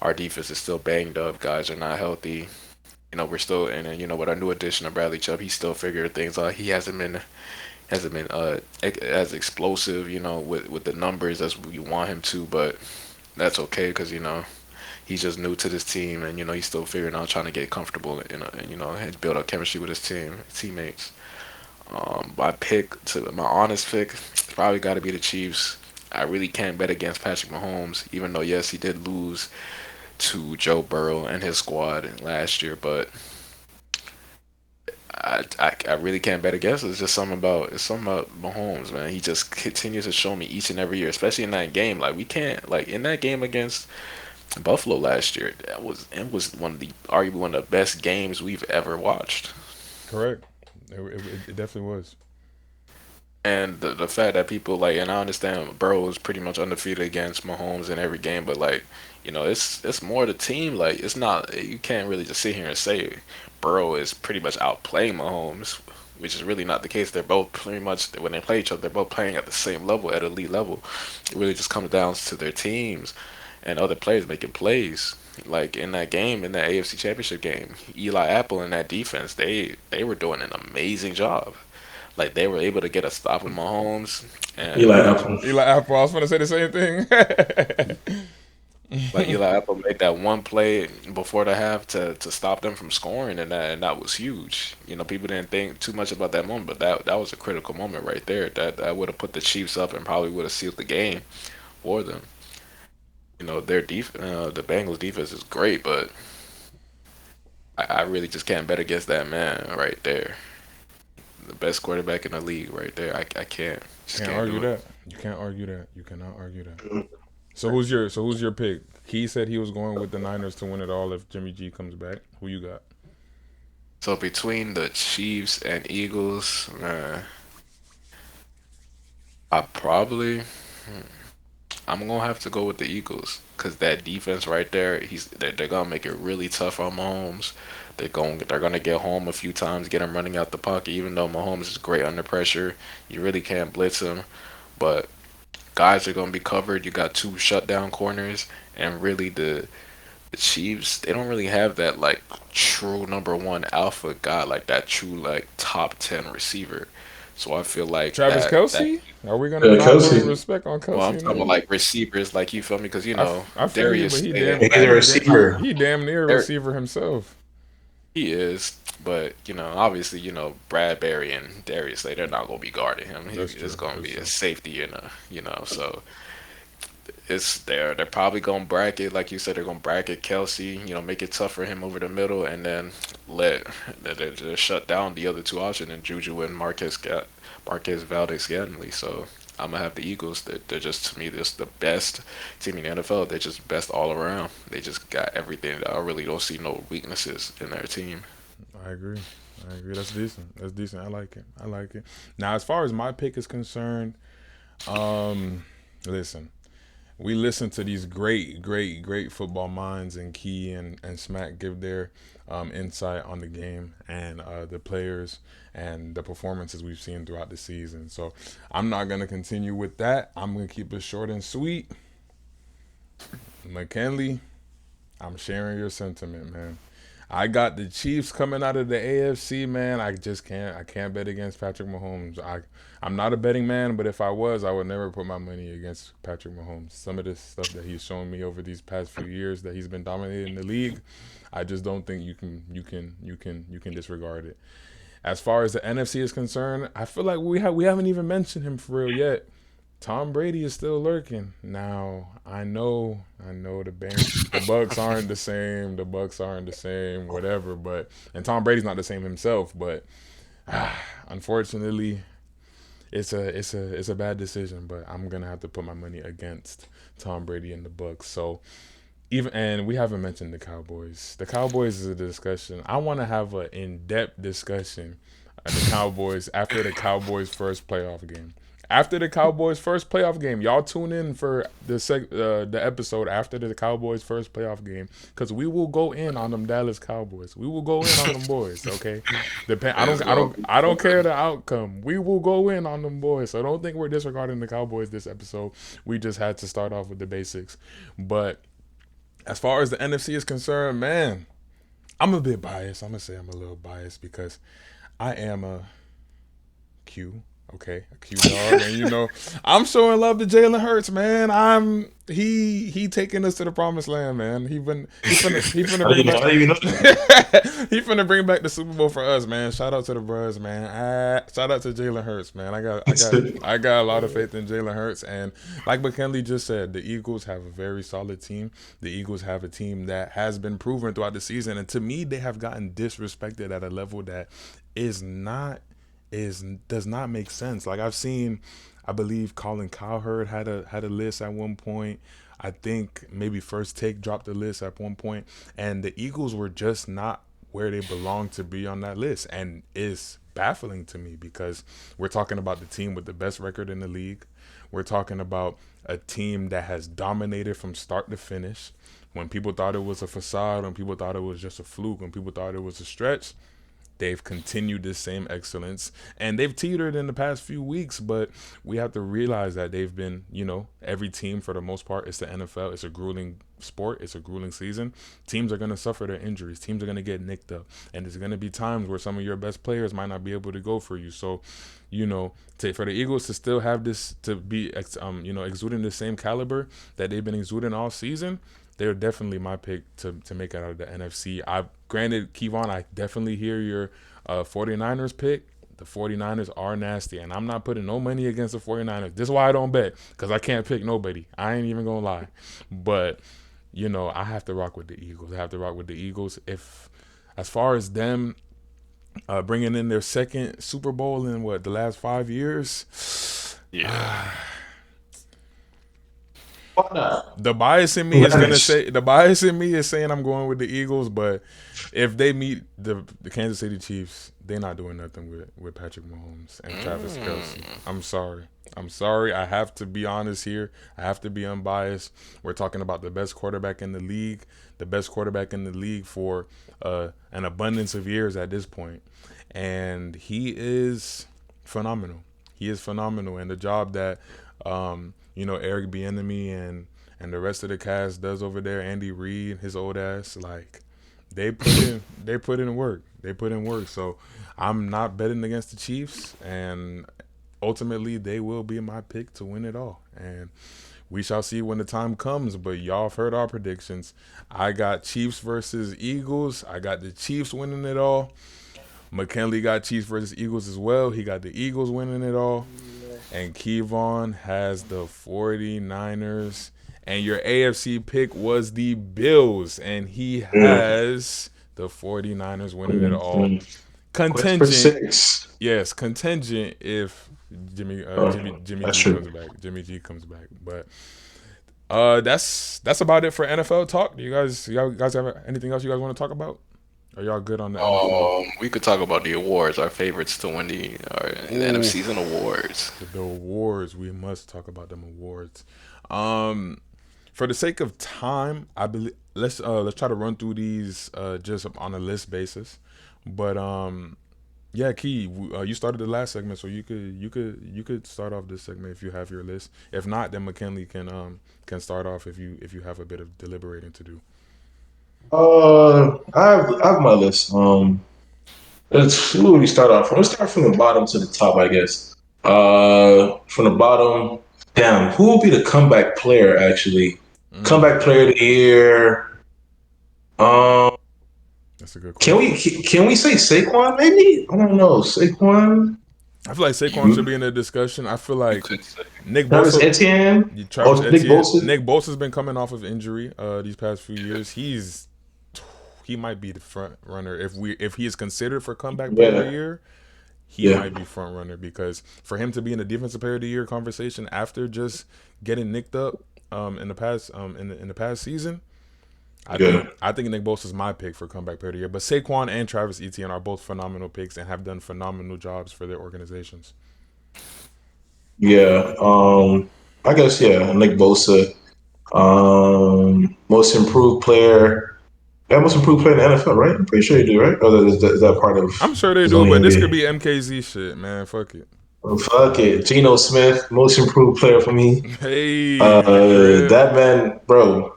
our defense is still banged up. Guys are not healthy. We're still, and then, with our new addition of Bradley Chubb, he's still figuring things out. He hasn't been as explosive, with the numbers as we want him to, but that's okay because he's just new to this team, and he's still figuring out trying to get comfortable and and build up chemistry with his teammates. My honest pick, probably got to be the Chiefs. I really can't bet against Patrick Mahomes, even though yes, he did lose to Joe Burrow and his squad last year, but I really can't bet against it. It's something about Mahomes, man. He just continues to show me each and every year, especially in that game. Like we can't like in that game against Buffalo last year. It was arguably one of the best games we've ever watched. Correct. It definitely was. And the fact that people like, and I understand Burrow is pretty much undefeated against Mahomes in every game, but like, it's more the team. Like, it's not you can't really just sit here and say Burrow is pretty much outplaying Mahomes, which is really not the case. They're both pretty much when they play each other, they're both playing at the same level, at elite level. It really just comes down to their teams and other players making plays. Like in that game, in that AFC Championship game, Eli Apple and that defense, they were doing an amazing job. Like they were able to get a stop with Mahomes, and Eli Apple. Eli Apple. I was going to say the same thing. Like Eli Apple made that one play before the half to stop them from scoring, and that was huge. You know, people didn't think too much about that moment, but that was a critical moment right there. That would have put the Chiefs up and probably would have sealed the game for them. You know, the Bengals defense is great, but I really just can't bet against that man right there. The best quarterback in the league right there. I can't. Just Can't can't argue do it. that. You can't argue that. You cannot argue that. So who's your pick? He said he was going with the Niners to win it all if Jimmy G comes back. Who you got? So between the Chiefs and Eagles, I probably I'm gonna have to go with the Eagles because that defense right there, they're gonna make it really tough on Mahomes. They're gonna get home a few times, get him running out the pocket. Even though Mahomes is great under pressure, you really can't blitz him. But guys are gonna be covered. You got two shutdown corners, and really the Chiefs, they don't really have that like true number one alpha guy, like that true like top 10 receiver. So I feel like Travis that Kelsey? Are we gonna not put any Kelsey. respect on well, I'm Kelsey talking about now? like receivers, like you feel me? Because I feel you, Darius but he Slay, damn He's a receiver. he damn near a Dar- receiver himself. he is, but obviously, Bradbury and Darius Slay, they're not gonna be guarding him. That's It's true. gonna That's be a true. safety so it's there. They're probably gonna bracket, like you said, they're gonna bracket Kelsey, make it tough for him over the middle, and then let they shut down the other two options and Juju and Marquez Valdez Scantling. So I'm gonna have the Eagles. They're just to me just the best team in the NFL. They're just best all around. They just got everything. I really don't see no weaknesses in their team. I agree. I agree. That's decent. That's decent. I like it. I like it. Now, as far as my pick is concerned, listen, we listen to these great football minds and Key and Smack give their insight on the game and the players and the performances we've seen throughout the season. So I'm not gonna continue with that. I'm gonna keep it short and sweet. McKinley, I'm sharing your sentiment, man. I got the Chiefs coming out of the AFC, man. I just can't. I can't bet against Patrick Mahomes. I'm not a betting man, but if I was, I would never put my money against Patrick Mahomes. Some of this stuff that he's shown me over these past few years that he's been dominating the league, I just don't think you can disregard it. As far as the NFC is concerned, I feel like we haven't even mentioned him for real yet. Tom Brady is still lurking. Now, I know the Bucks aren't the same. The Bucks aren't the same, whatever, but and Tom Brady's not the same himself, but unfortunately, it's a bad decision, but I'm going to have to put my money against Tom Brady and the Bucks. So, and we haven't mentioned the Cowboys. The Cowboys is a discussion. I want to have an in-depth discussion of the Cowboys after the Cowboys' first playoff game. After the Cowboys' first playoff game, y'all tune in for the episode after the Cowboys' first playoff game because we will go in on them Dallas Cowboys. We will go in on them boys. Okay, I It's don't I gonna don't be I don't care fun. the outcome. We will go in on them boys. So don't think we're disregarding the Cowboys this episode. We just had to start off with the basics, but as far as the NFC is concerned, man, I'm a bit biased. I'm gonna say I'm a little biased because I am a Q. Okay, a Q dog, and I'm showing love to Jalen Hurts, man. He taking us to the promised land, man. He finna bring back I didn't even know that. he finna bring back the Super Bowl for us, man. Shout out to the Bros, man. Shout out to Jalen Hurts, man. I got a lot of faith in Jalen Hurts, and like McKinley just said, the Eagles have a very solid team. The Eagles have a team that has been proven throughout the season, and to me, they have gotten disrespected at a level that is not is does not make sense. Like I've seen, I believe Colin Cowherd had a list at one point. I think maybe First Take dropped the list at one point, and the Eagles were just not where they belong to be on that list, and it's baffling to me because we're talking about the team with the best record in the league. We're talking about a team that has dominated from start to finish. When people thought it was a facade, when people thought it was just a fluke, when people thought it was a stretch, They've continued this same excellence, and they've teetered in the past few weeks, but we have to realize that they've been, every team for the most part, it's the NFL. It's a grueling sport. It's a grueling season. Teams are going to suffer their injuries. Teams are going to get nicked up, and there's going to be times where some of your best players might not be able to go for you. So, for the Eagles to still have this, to be, exuding the same caliber that they've been exuding all season, they're definitely my pick to make it out of the NFC. Granted, Kevon, I definitely hear your 49ers pick. The 49ers are nasty, and I'm not putting no money against the 49ers. This is why I don't bet, because I can't pick nobody. I ain't even going to lie. But, I have to rock with the Eagles. As far as them bringing in their second Super Bowl in, the last 5 years? Yeah. Why not? The bias in me is saying I'm going with the Eagles, but if they meet the Kansas City Chiefs, they're not doing nothing with Patrick Mahomes and Travis Kelce. I'm sorry. I have to be honest here. I have to be unbiased. We're talking about the best quarterback in the league for an abundance of years at this point, and he is phenomenal. And the job that Eric Bieniemy and the rest of the cast does over there, Andy Reid, his old ass, like they put in work. So I'm not betting against the Chiefs, and ultimately they will be my pick to win it all. And we shall see when the time comes, but y'all have heard our predictions. I got Chiefs versus Eagles. I got the Chiefs winning it all. McKinley got Chiefs versus Eagles as well. He got the Eagles winning it all. And Kevon has the 49ers. And your AFC pick was the Bills. And he has the 49ers winning it all. Contingent. Yes, contingent if Jimmy G comes back. But that's about it for NFL talk. Do you guys have anything else you guys want to talk about? Are y'all good on that? We could talk about the awards, our favorites to win the NFC season awards. The awards, we must talk about them awards. For the sake of time, I believe let's try to run through these just on a list basis. But yeah, Key, you started the last segment, so you could start off this segment if you have your list. If not, then McKinley can start off if you have a bit of deliberating to do. I have my list. Who would we start off from? Let's start from the bottom to the top, I guess. From the bottom, damn, who will be the comeback player? Actually, comeback player of the year. That's a good question. Can we say Saquon? Maybe, I don't know. Saquon. I feel like Saquon should be in the discussion. I feel like Nick Travis Bosa. Etienne. Nick Bosa. Nick Bosa's been coming off of injury these past few years. He might be the front runner if he is considered for comeback player of the year. He might be front runner, because for him to be in the defensive player of the year conversation after just getting nicked up in the past season, I think Nick Bosa is my pick for comeback player of the year. But Saquon and Travis Etienne are both phenomenal picks and have done phenomenal jobs for their organizations. Yeah, I guess Nick Bosa, most improved player. Yeah, most improved player in the NFL, right? I'm pretty sure you do, right? Or is that part of? I'm sure they do, but this could be MKZ shit, man. Fuck it. Well, fuck it. Geno Smith, most improved player for me. Hey, that man, bro,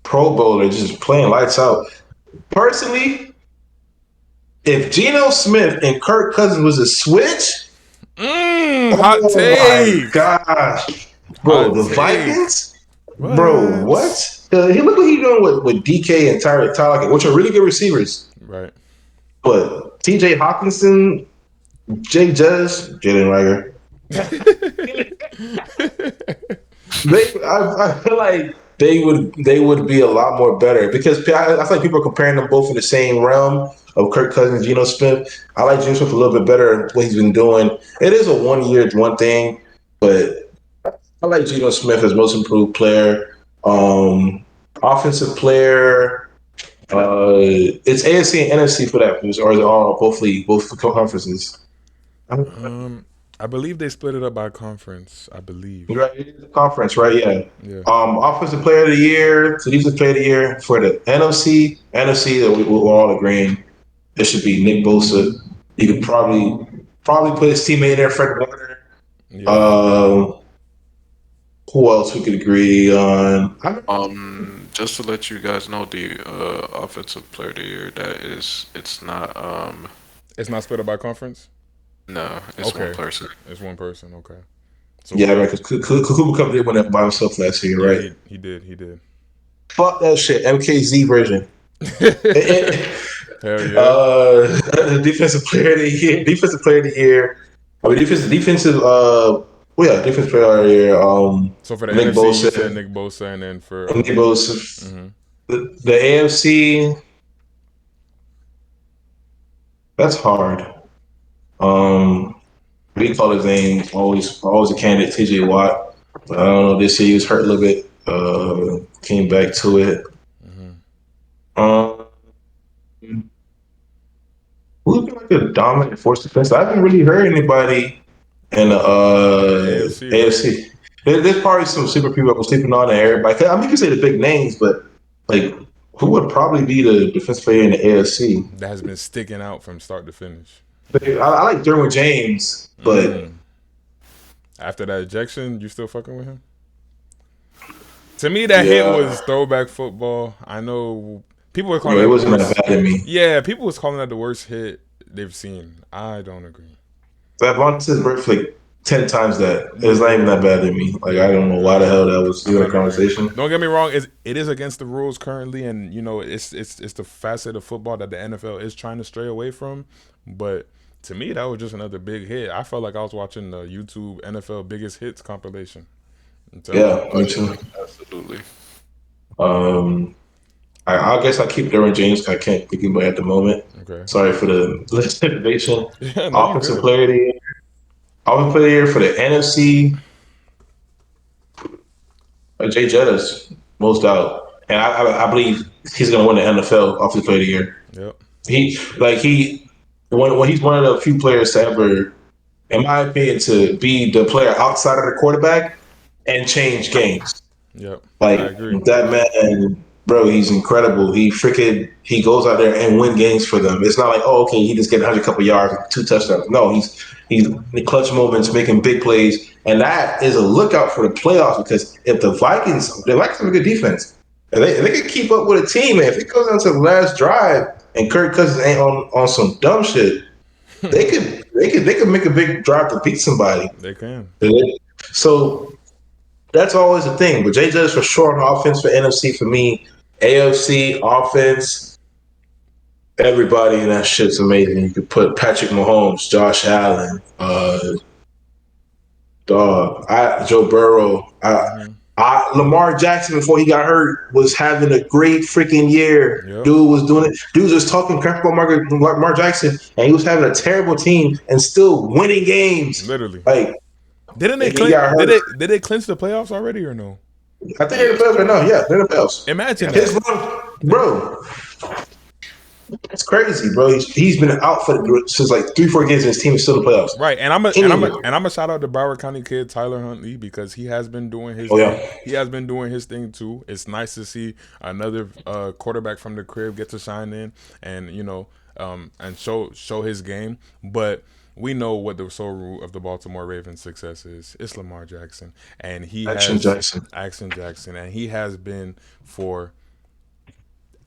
Pro Bowler, just playing lights out. Personally, if Geno Smith and Kirk Cousins was a switch, hot take. My gosh, bro, the Vikings. What? Bro, what? He looked like he's doing with DK and Tyler Lockett, which are really good receivers. Right. But TJ Hawkinson, Jay Judge, Jalen Riger. I feel like they would be a lot more better, because I feel like people are comparing them both in the same realm of Kirk Cousins and Geno Smith. I like Geno Smith a little bit better what he's been doing. It is a 1 year one thing, but I like Geno Smith as most improved player. Offensive player. It's AFC and NFC for that, or is it all both conferences? I believe they split it up by conference. I believe. Right, conference, right? Yeah. Offensive player of the year, defensive player of the year for the NFC that we're all agreeing it should be Nick Bosa. You could probably put his teammate in there, Fred Warner. Yeah. Um, who else we could agree on? Just to let you guys know, the offensive player of the year, it's not It's not split up by conference? no, it's one Okay. person. It's one person, okay. So Yeah, right. Because Cooper Cup did win that by himself last year, yeah, right? he did. He did. Fuck that shit. MKZ version. Hell yeah. Defensive player of the year. Defensive player of the year. I mean, defensive. Defensive player of the year. So for the Nick NFC, you said Bosa. Nick Bosa, and then for Nick Bosa. mm-hmm. The AFC. That's hard. We call his name always a candidate. TJ Watt. But I don't know. This year he was hurt a little bit. Came back to it. Um, who's been like a dominant force defense? I haven't really heard anybody in the AFC, right? AFC. There's probably some super people I'm sleeping on there. Everybody, I mean, you can say the big names, but like, who would probably be the defense player in the AFC? That has been sticking out from start to finish. I like Derwin James, but After that ejection, you still fucking with him? To me, that hit was throwback football. I know people were calling it that wasn't the that worst. bad to me. Yeah, people was calling that the worst hit they've seen. I don't agree. That Vontae's worth like 10 times that. It's not even that bad to me. Like, I don't know why the hell that was even a conversation. Don't get me wrong, it is against the rules currently, and you know it's the facet of football that the NFL is trying to stray away from. But to me, that was just another big hit. I felt like I was watching the YouTube NFL biggest hits compilation. Yeah, me too. Absolutely. I guess I keep Derwin James. I can't think of anybody at the moment. Okay. Sorry for the list innovation. Yeah, no, Offensive player of the year. Offensive player of the year for the NFC. Jay Jettas, most out, and I believe he's going to win the NFL Offensive Player of the Year. Yep. When he's one of the few players to ever, in my opinion, to be the player outside of the quarterback and change games. Yep. Like, I agree. that man, bro, he's incredible. He goes out there and win games for them. It's not like, oh, okay, he just get 100 couple yards, 2 touchdowns. No, he's in the clutch moments, making big plays, and that is a lookout for the playoffs. Because if the Vikings have a good defense, if they can keep up with a team, and if it goes down to the last drive and Kirk Cousins ain't on some dumb shit, they could make a big drive to beat somebody. They can. So that's always the thing. But Jay Judge for sure on offense for NFC for me. AFC offense, everybody in that shit's amazing. You could put Patrick Mahomes, Josh Allen, Joe Burrow. Lamar Jackson before he got hurt was having a great freaking year. Yep. Dude was doing it. Dude was just talking crap about Lamar Jackson, and he was having a terrible team and still winning games. Literally. Like, did they clinch the playoffs already or no? I think they're in the playoffs right now. Yeah, they're in the playoffs. Imagine bro. It's crazy, bro. He's been out since like 3-4 games, and his team is still in the playoffs. Right, and I'm a shout out to Broward County kid Tyler Huntley because he has been doing his thing. He has been doing his thing too. It's nice to see another quarterback from the crib get to shine in and and show his game. But we know what the sole root of the Baltimore Ravens' success is. It's Lamar Jackson, and Jackson, and he has been for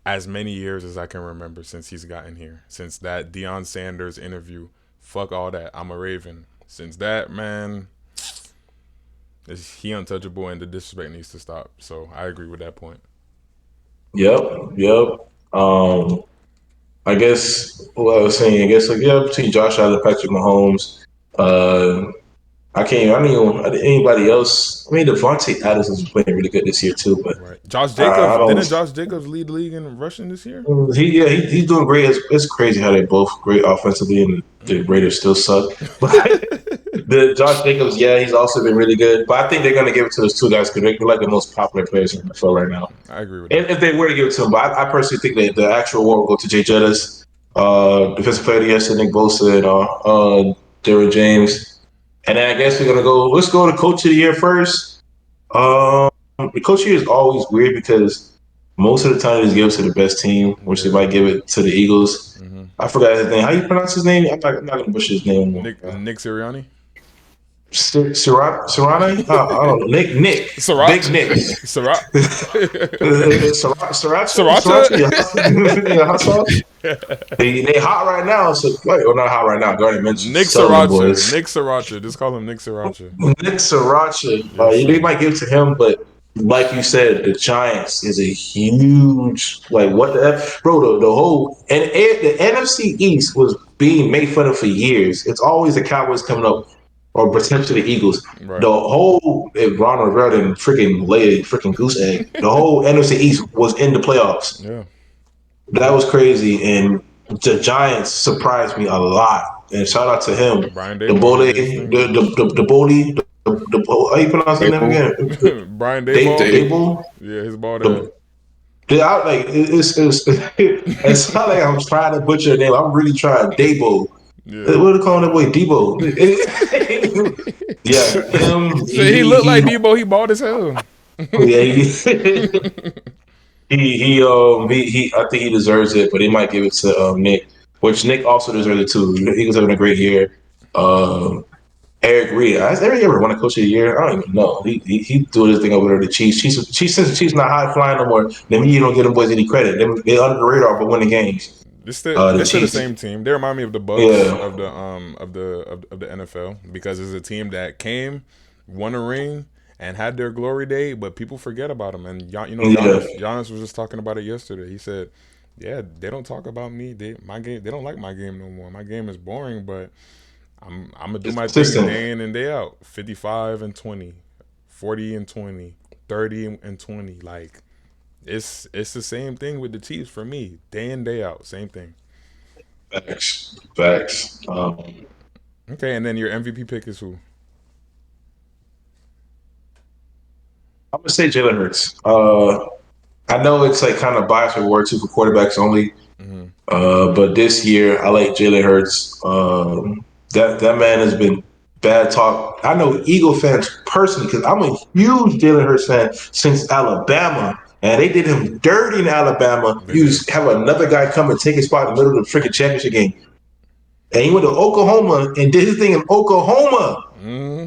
as many years as I can remember since he's gotten here. Since that Deion Sanders interview, fuck all that, I'm a Raven. Since that, man, he untouchable and the disrespect needs to stop. So I agree with that point. Yep. I guess what I was saying, between Josh Allen, Patrick Mahomes, I don't even anybody else. I mean, Devontae Adams has been playing really good this year too. But right. Josh Jacobs didn't Josh Jacobs lead the league in rushing this year? He's doing great. It's crazy how they're both great offensively, and the Raiders still suck. But the Josh Jacobs, he's also been really good. But I think they're going to give it to those two guys because they're like the most popular players in the NFL right now. I agree with that. And if they were to give it to them, but I personally think that the actual award will go to Jay Jettas, defensive player of the year, Nick Bosa, and Derwin James. And then I guess let's go to coach of the year first. The coach of the year is always weird because Most of the time, they just give it to the best team, which they Yeah. might give it to the Eagles. Mm-hmm. I forgot his name. How you pronounce his name? I'm not gonna butcher his name anymore. Nick Sirianni. Sirani? I don't know. Nick. Big Sriracha. Nick. Sriracha. Sriracha? Sriracha. Yeah, hot sauce? They hot right now, so like, or not hot right now. Gardner mentioned Nick selling them Sriracha. boys. Nick Sriracha. Just call him Nick Sriracha. Nick Sriracha, Yes, they sir. might give it to him, but like you said, the Giants is a huge like what the F, bro. The whole and the NFC East was being made fun of for years. It's always the Cowboys coming up or potentially the Eagles. The Right. whole if Ron Rivera didn't freaking lay a freaking goose egg, the whole NFC East was in the playoffs. Yeah. That was crazy, and the Giants surprised me a lot. And shout out to him, Brian the Dayball bully, did his thing. the bully, how you pronounce his name April. again? Brian Dayball. Dave. Dable. Yeah, his ball The, head. it's not like I'm trying to butcher the name. I'm really trying. Dabo. Yeah. What are they calling that boy? Debo. Yeah, him. So he looked like Debo. He bald as hell. Yeah, I think he deserves it, but he might give it to Nick, which Nick also deserves it too. He was having a great year. Um, Eric Reed, has Eric ever won a coach of the year? I don't even know. He doing his thing over there. The Chiefs, since the Chiefs not high flying no more, then you don't give them boys any credit. They under the radar but winning games. The They're still the Chiefs, same team. They remind me of the Bucks yeah, of the NFL because it's a team that came, won a ring, and had their glory day, but people forget about them. And yeah. Giannis was just talking about it yesterday. He said, "Yeah, they don't talk about me. They don't like my game no more. My game is boring, but I'm gonna do It's my thing consistent. day in and day out. 55 and 20, 40 and 20, 30 and 20. Like it's the same thing with the Chiefs for me. Day in, day out. Same thing. Facts. Okay, and then your MVP pick is who? I'm gonna say Jalen Hurts. I know it's like kind of biased with word two for quarterbacks only. Mm-hmm. But this year, I like Jalen Hurts. That man has been bad talk. I know Eagle fans personally because I'm a huge Jalen Hurts fan since Alabama, and they did him dirty in Alabama. They You did. just have another guy come and take his spot in the middle of the freaking championship game, and he went to Oklahoma and did his thing in Oklahoma. Mm-hmm.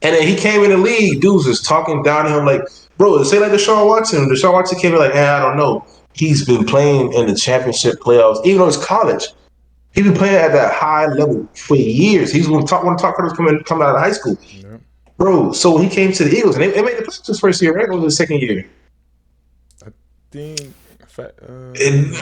And then he came in the league. Dudes was talking down to him like, bro, say like Deshaun Watson. Deshaun Watson came in like, I don't know. He's been playing in the championship playoffs, even though it's college. He's been playing at that high level for years. He's one of the top cutters coming out of high school. Yep. Bro, so when he came to the Eagles, and they made the playoffs his first year, right? Or was it the second year? I think. And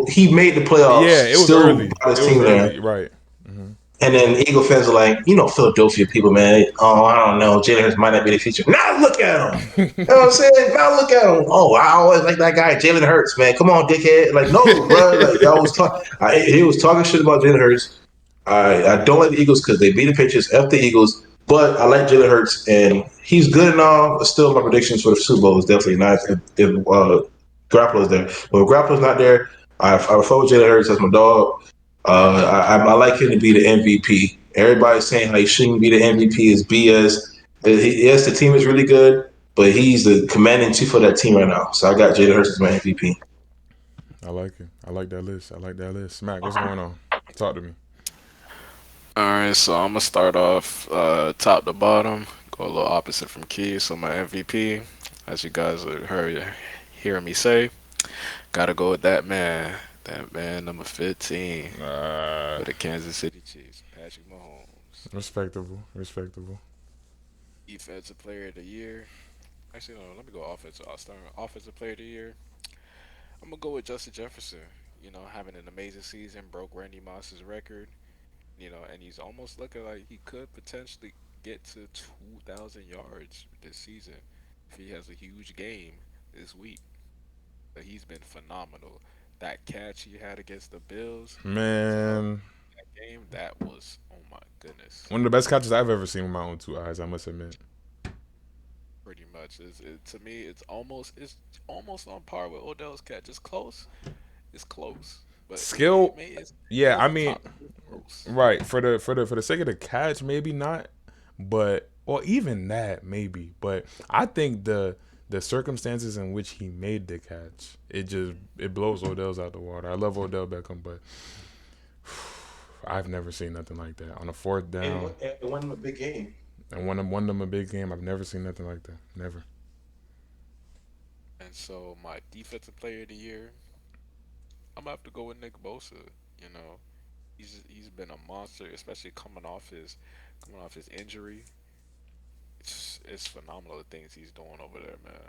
he made the playoffs, Yeah, it was still early. brought It his was team there. early. Right. Mm-hmm. And then Eagle fans are like, Philadelphia people, man. Oh, I don't know. Jalen Hurts might not be the future. Now look at him. You know what I'm saying? Now look at him. Oh, I always like that guy, Jalen Hurts, man. Come on, dickhead. Like, no, bro. Like, y'all was talking. He was talking shit about Jalen Hurts. I don't like the Eagles because they beat the Patriots, F the Eagles. But I like Jalen Hurts, and he's good and all. But still, my predictions for the Super Bowl is definitely not if Garoppolo's there. But if Garoppolo's not there, I follow Jalen Hurts as my dog. I like him to be the MVP. Everybody's saying how he shouldn't be the MVP is BS. Yes, the team is really good, but he's the commanding chief of that team right now. So I got Jalen Hurts as my MVP. I like it. I like that list. I like that list. Smack, what's going on? Talk to me. All right, so I'm gonna start off top to bottom, go a little opposite from Key. So my MVP, as you guys are hearing me say, gotta go with that man number 15 for the Kansas City Chiefs, Patrick Mahomes. Respectable. Respectable. Defensive Player of the Year. Actually, no, let me go offensive. I'll start with Offensive Player of the Year. I'm gonna go with Justin Jefferson. Having an amazing season, broke Randy Moss's record. And he's almost looking like he could potentially get to 2,000 yards this season if he has a huge game this week. But he's been phenomenal. That catch he had against the Bills to help Man, that game, that was, oh my goodness, one of the best catches I've ever seen with my own two eyes, I must admit. pretty much. To me, it's almost on par with Odell's catch. It's close. It's close. But Skill, it's yeah, I close to mean, top close. right, for the sake of the catch, maybe not, but or even that maybe. But I think the circumstances in which he made the catch, it blows Odell's out the water. I love Odell Beckham, but I've never seen nothing like that on a fourth down And won him a big game. and won them a big game. I've never seen nothing like that. Never. And so my defensive player of the year, I'm gonna have to go with Nick Bosa. You know, he's been a monster, especially coming off his injury. It's phenomenal the things he's doing over there, man.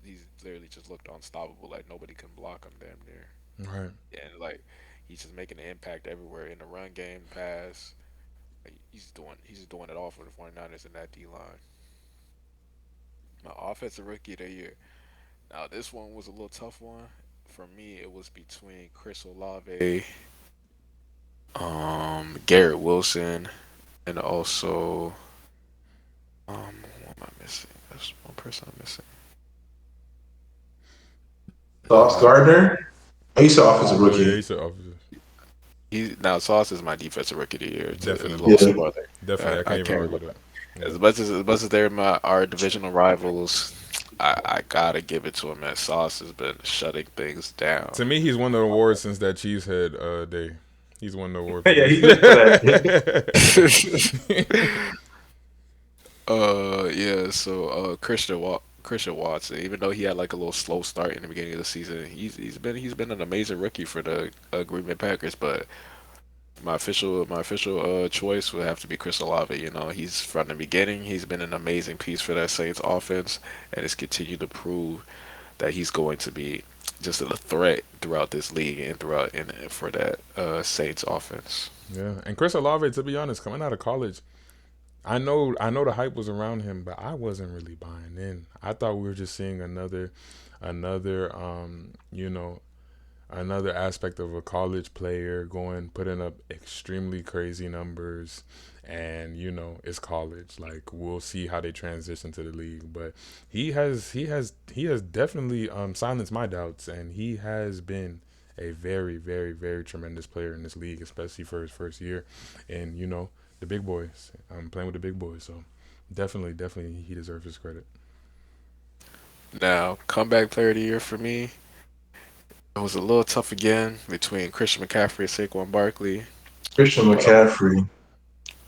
He's literally just looked unstoppable. Like nobody can block him, damn near. Right. And like he's just making an impact everywhere in the run game, pass. Like, he's doing it all for the 49ers in that D line. My offensive rookie of the year. Now this one was a little tough one for me. It was between Chris Olave, Garrett Wilson, and also what am I missing? There's one person I'm missing. Sauce Gardner. Oh, you said offensive Oh yeah, rookie. he's an officer. He now Sauce is my defensive rookie of the year. It's a Definitely. little Yeah. spoiler. Definitely. I I can't even can't. argue that. Yeah. As much as they're our divisional rivals, I gotta give it to him. Man, Sauce has been shutting things down. To me, he's won the award since that Cheesehead day. He's won the award for Yeah, he's good for that. that. Yeah. So Christian Watson, even though he had like a little slow start in the beginning of the season, he's been an amazing rookie for the Green Bay Packers. But my official choice would have to be Chris Olave. You know, he's from the beginning. He's been an amazing piece for that Saints offense, and has continued to prove that he's going to be just a threat throughout this league and throughout and for that Saints offense. Yeah, and Chris Olave, to be honest, coming out of college, I know the hype was around him, but I wasn't really buying in. I thought we were just seeing another another aspect of a college player putting up extremely crazy numbers, and it's college. Like, we'll see how they transition to the league, but he has definitely silenced my doubts, and he has been a very, very, very tremendous player in this league, especially for his first year, and the big boys. I'm playing with the big boys, so definitely he deserves his credit. Now, comeback player of the year for me, it was a little tough again between Christian McCaffrey and Saquon Barkley, Christian McCaffrey.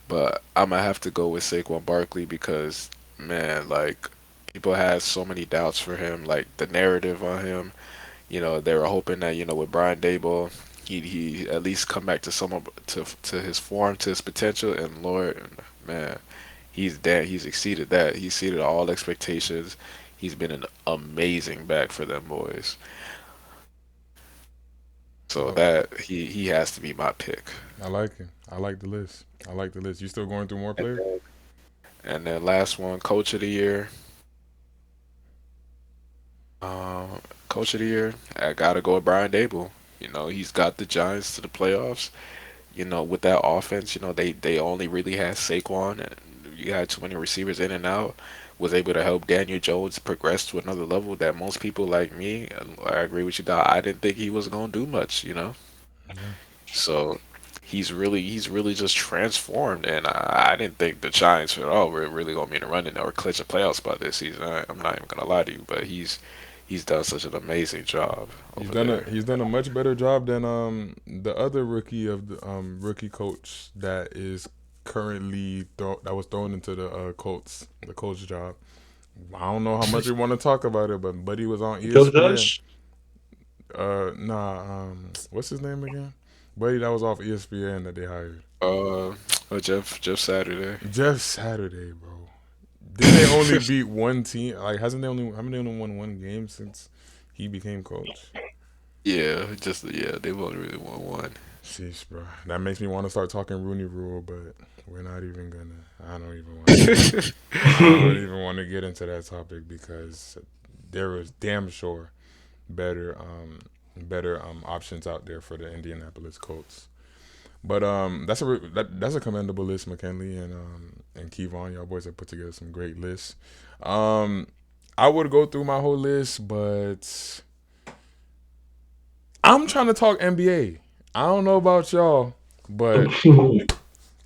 but I'm gonna have to go with Saquon Barkley because man, like people had so many doubts for him, like the narrative on him. They were hoping that with Brian Dable, he at least come back to to his form, to his potential, and Lord, man, he's exceeded that. He exceeded all expectations. He's been an amazing back for them boys. So Oh, that he has to be my pick. I like it. I like the list. I like the list. You still going through more And players? then, and then last one, coach of the year. Um, Coach of the year, I gotta go with Brian Dable. He's got the Giants to the playoffs. With that offense, they only really had Saquon, and you had too many receivers in and out. Was able to help Daniel Jones progress to another level that most people like me, and I agree with you, that I didn't think he was gonna do much. Yeah. So he's really just transformed, and I didn't think the Giants at all were really gonna be in the running or clinch a playoff spot this season. I'm not even gonna lie to you, but he's done such an amazing job He's over done a there. he's done a much better job than the other rookie of the rookie coach that is currently that was thrown into the Colts, the coach job. I don't know how much you want to talk about it, but Buddy was on Joe ESPN. Judge. Nah, what's his name again? Buddy that was off ESPN that they hired. Uh, Jeff Saturday. Jeff Saturday, bro. Didn't they only beat one team? Like, haven't they only won one game since he became coach? Yeah, they've only really won one. Sheesh, bro. That makes me want to start talking Rooney Rule, but we're not even gonna. I don't even want to. I don't even want to get into that topic because there was damn sure better options out there for the Indianapolis Colts. But that's a commendable list, McKinley and Kevon. Y'all boys have put together some great lists. Um, I would go through my whole list, but I'm trying to talk NBA. I don't know about y'all, but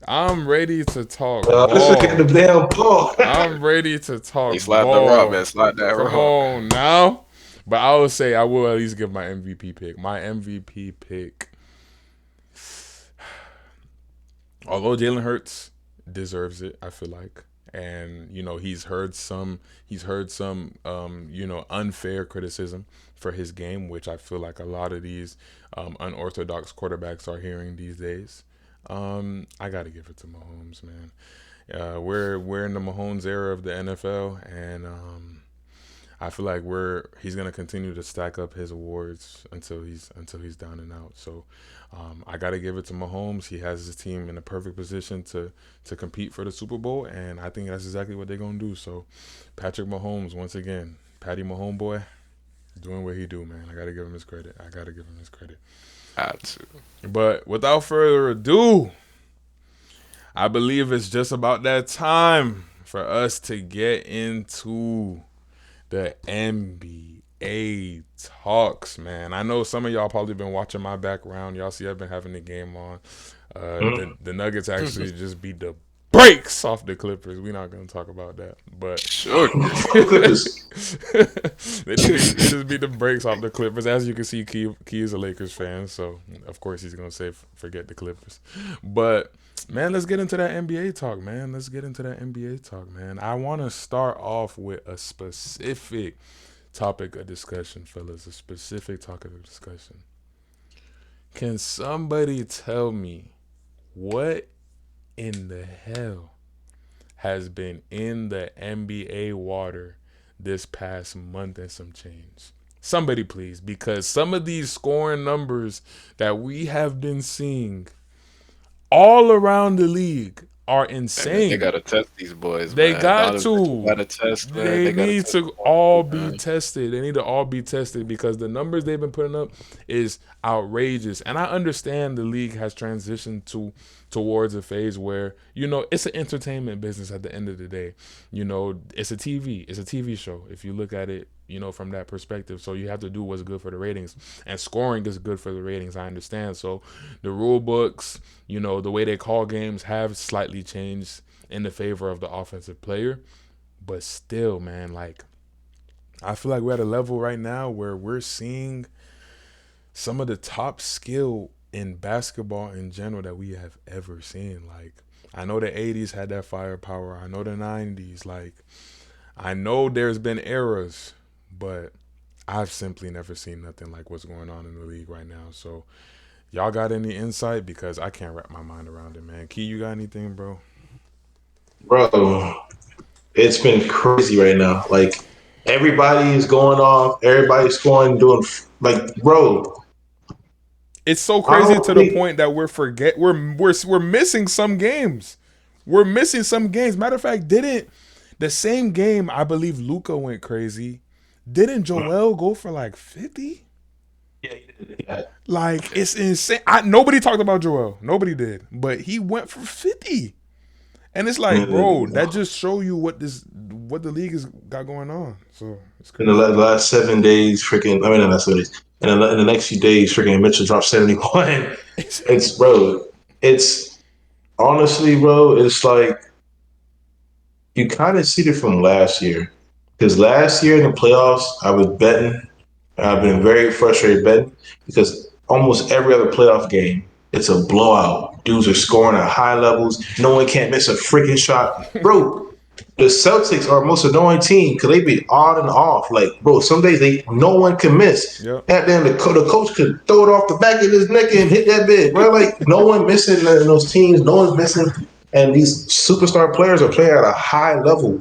I'm ready to talk Let's look at the ball. damn ball. I'm ready to He talk slapped the raw, ball. man. Slap that Come raw. on now. But I would say I will at least give my MVP pick. My MVP pick, although Jalen Hurts deserves it, I feel like, and he's heard some unfair criticism for his game, which I feel like a lot of these unorthodox quarterbacks are hearing these days. I got to give it to Mahomes, man. We're in the Mahomes era of the NFL, and I feel like he's gonna continue to stack up his awards until he's down and out. So I got to give it to Mahomes. He has his team in a perfect position to compete for the Super Bowl, and I think that's exactly what they're gonna do. So Patrick Mahomes, once again, Patty Mahomes boy, doing what he do, man. I got to give him his credit. Had to. But without further ado, I believe it's just about that time for us to get into the NBA talks, man. I know some of y'all probably been watching my background. Y'all see I've been having the game on. The Nuggets actually just beat the brakes off the Clippers. We're not going to talk about that. But Sure. they just beat the brakes off the Clippers. As you can see, Key is a Lakers fan. So, of course, he's going to say forget the Clippers. But man, let's get into that NBA talk, man. I want to start off with a specific topic of discussion, fellas. A specific topic of discussion. Can somebody tell me what in the hell has been in the NBA water this past month and some change? Somebody, please, because some of these scoring numbers that we have been seeing all around the league are insane. They gotta test these boys. They man. got to. Gotta test, man. They gotta need test to all be tested. They need to all be tested because the numbers they've been putting up is outrageous. And I understand the league has transitioned towards a phase where, it's an entertainment business at the end of the day. It's a TV show if you look at it, from that perspective. So you have to do what's good for the ratings. And scoring is good for the ratings, I understand. So the rule books, the way they call games have slightly changed in the favor of the offensive player. But still, man, I feel like we're at a level right now where we're seeing some of the top skill in basketball in general that we have ever seen. I know the 80s had that firepower. I know the 90s. I know there's been eras, but I've simply never seen nothing like what's going on in the league right now. So y'all got any insight? Because I can't wrap my mind around it, man. Key, you got anything, bro? Bro, it's been crazy right now. Everybody is going off. Everybody's scoring, doing bro. It's so I crazy don't to the think- point that we're missing some games. We're missing some games. Matter of fact, didn't the same game I believe Luka went crazy? Didn't Joel go for 50? Yeah, he did. Yeah. It's insane. Nobody talked about Joel. Nobody did, but he went for 50. And it's bro, that just show you what the league has got going on. So it's In crazy. the last 7 days, freaking. I mean, not 7 days. In the next few days, freaking Mitchell dropped 71. It's honestly, bro. It's you kind of see it from last year, because last year in the playoffs, I was betting. I've been very frustrated betting because almost every other playoff game, it's a blowout. Dudes are scoring at high levels. No one can't miss a freaking shot, bro. The Celtics are the most annoying team because they be on and off. Bro, some days no one can miss. Yep. And then the coach could throw it off the back of his neck and hit that bit, bro. No one missing in those teams. No one's missing. And these superstar players are playing at a high level.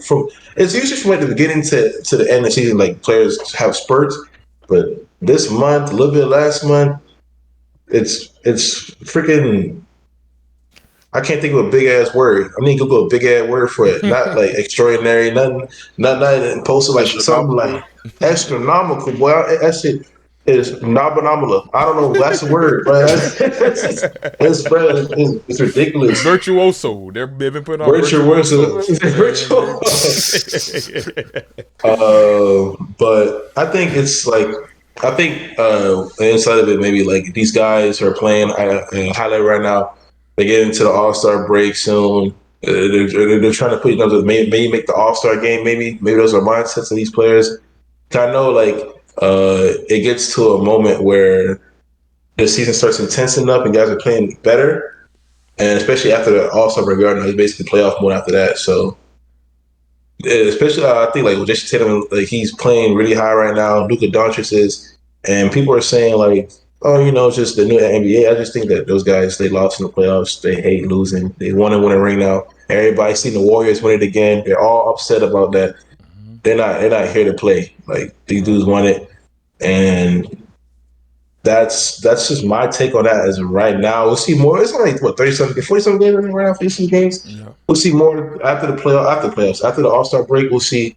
It's usually from the beginning to the end of the season, players have spurts. But this month, a little bit last month, it's freaking. I can't think of a big ass word. I need to go a big ass word for it. Not extraordinary, nothing, not imposing something astronomical. Boy, that shit is nobonominal. I don't know. That's the word, bro. It's ridiculous. Virtuoso. They've been putting on Virtuoso. But I think it's inside of it, maybe these guys are playing at a high level right now. They get into the All-Star break soon. They're trying to put maybe make the All-Star game. Maybe those are mindsets of these players. I know, like, it gets to a moment where the season starts intensing up and guys are playing better, and especially after the All Star break, it's basically playoff mode after that. So, yeah, especially I think like with Jason Tatum, like he's playing really high right now. Luka Doncic is, and people are saying like, oh, it's just the new NBA. I just think that those guys they lost in the playoffs. They hate losing. They want to win a ring now. Everybody's seen the Warriors win it again. They're all upset about that. Mm-hmm. They're not here to play. Like these Right. dudes won it, and that's just my take on that as of right now. We'll see more. It's only what 30-something, 40-something games right now, 50 games. Yeah. We'll see more after the playoffs, after the All Star break. We'll see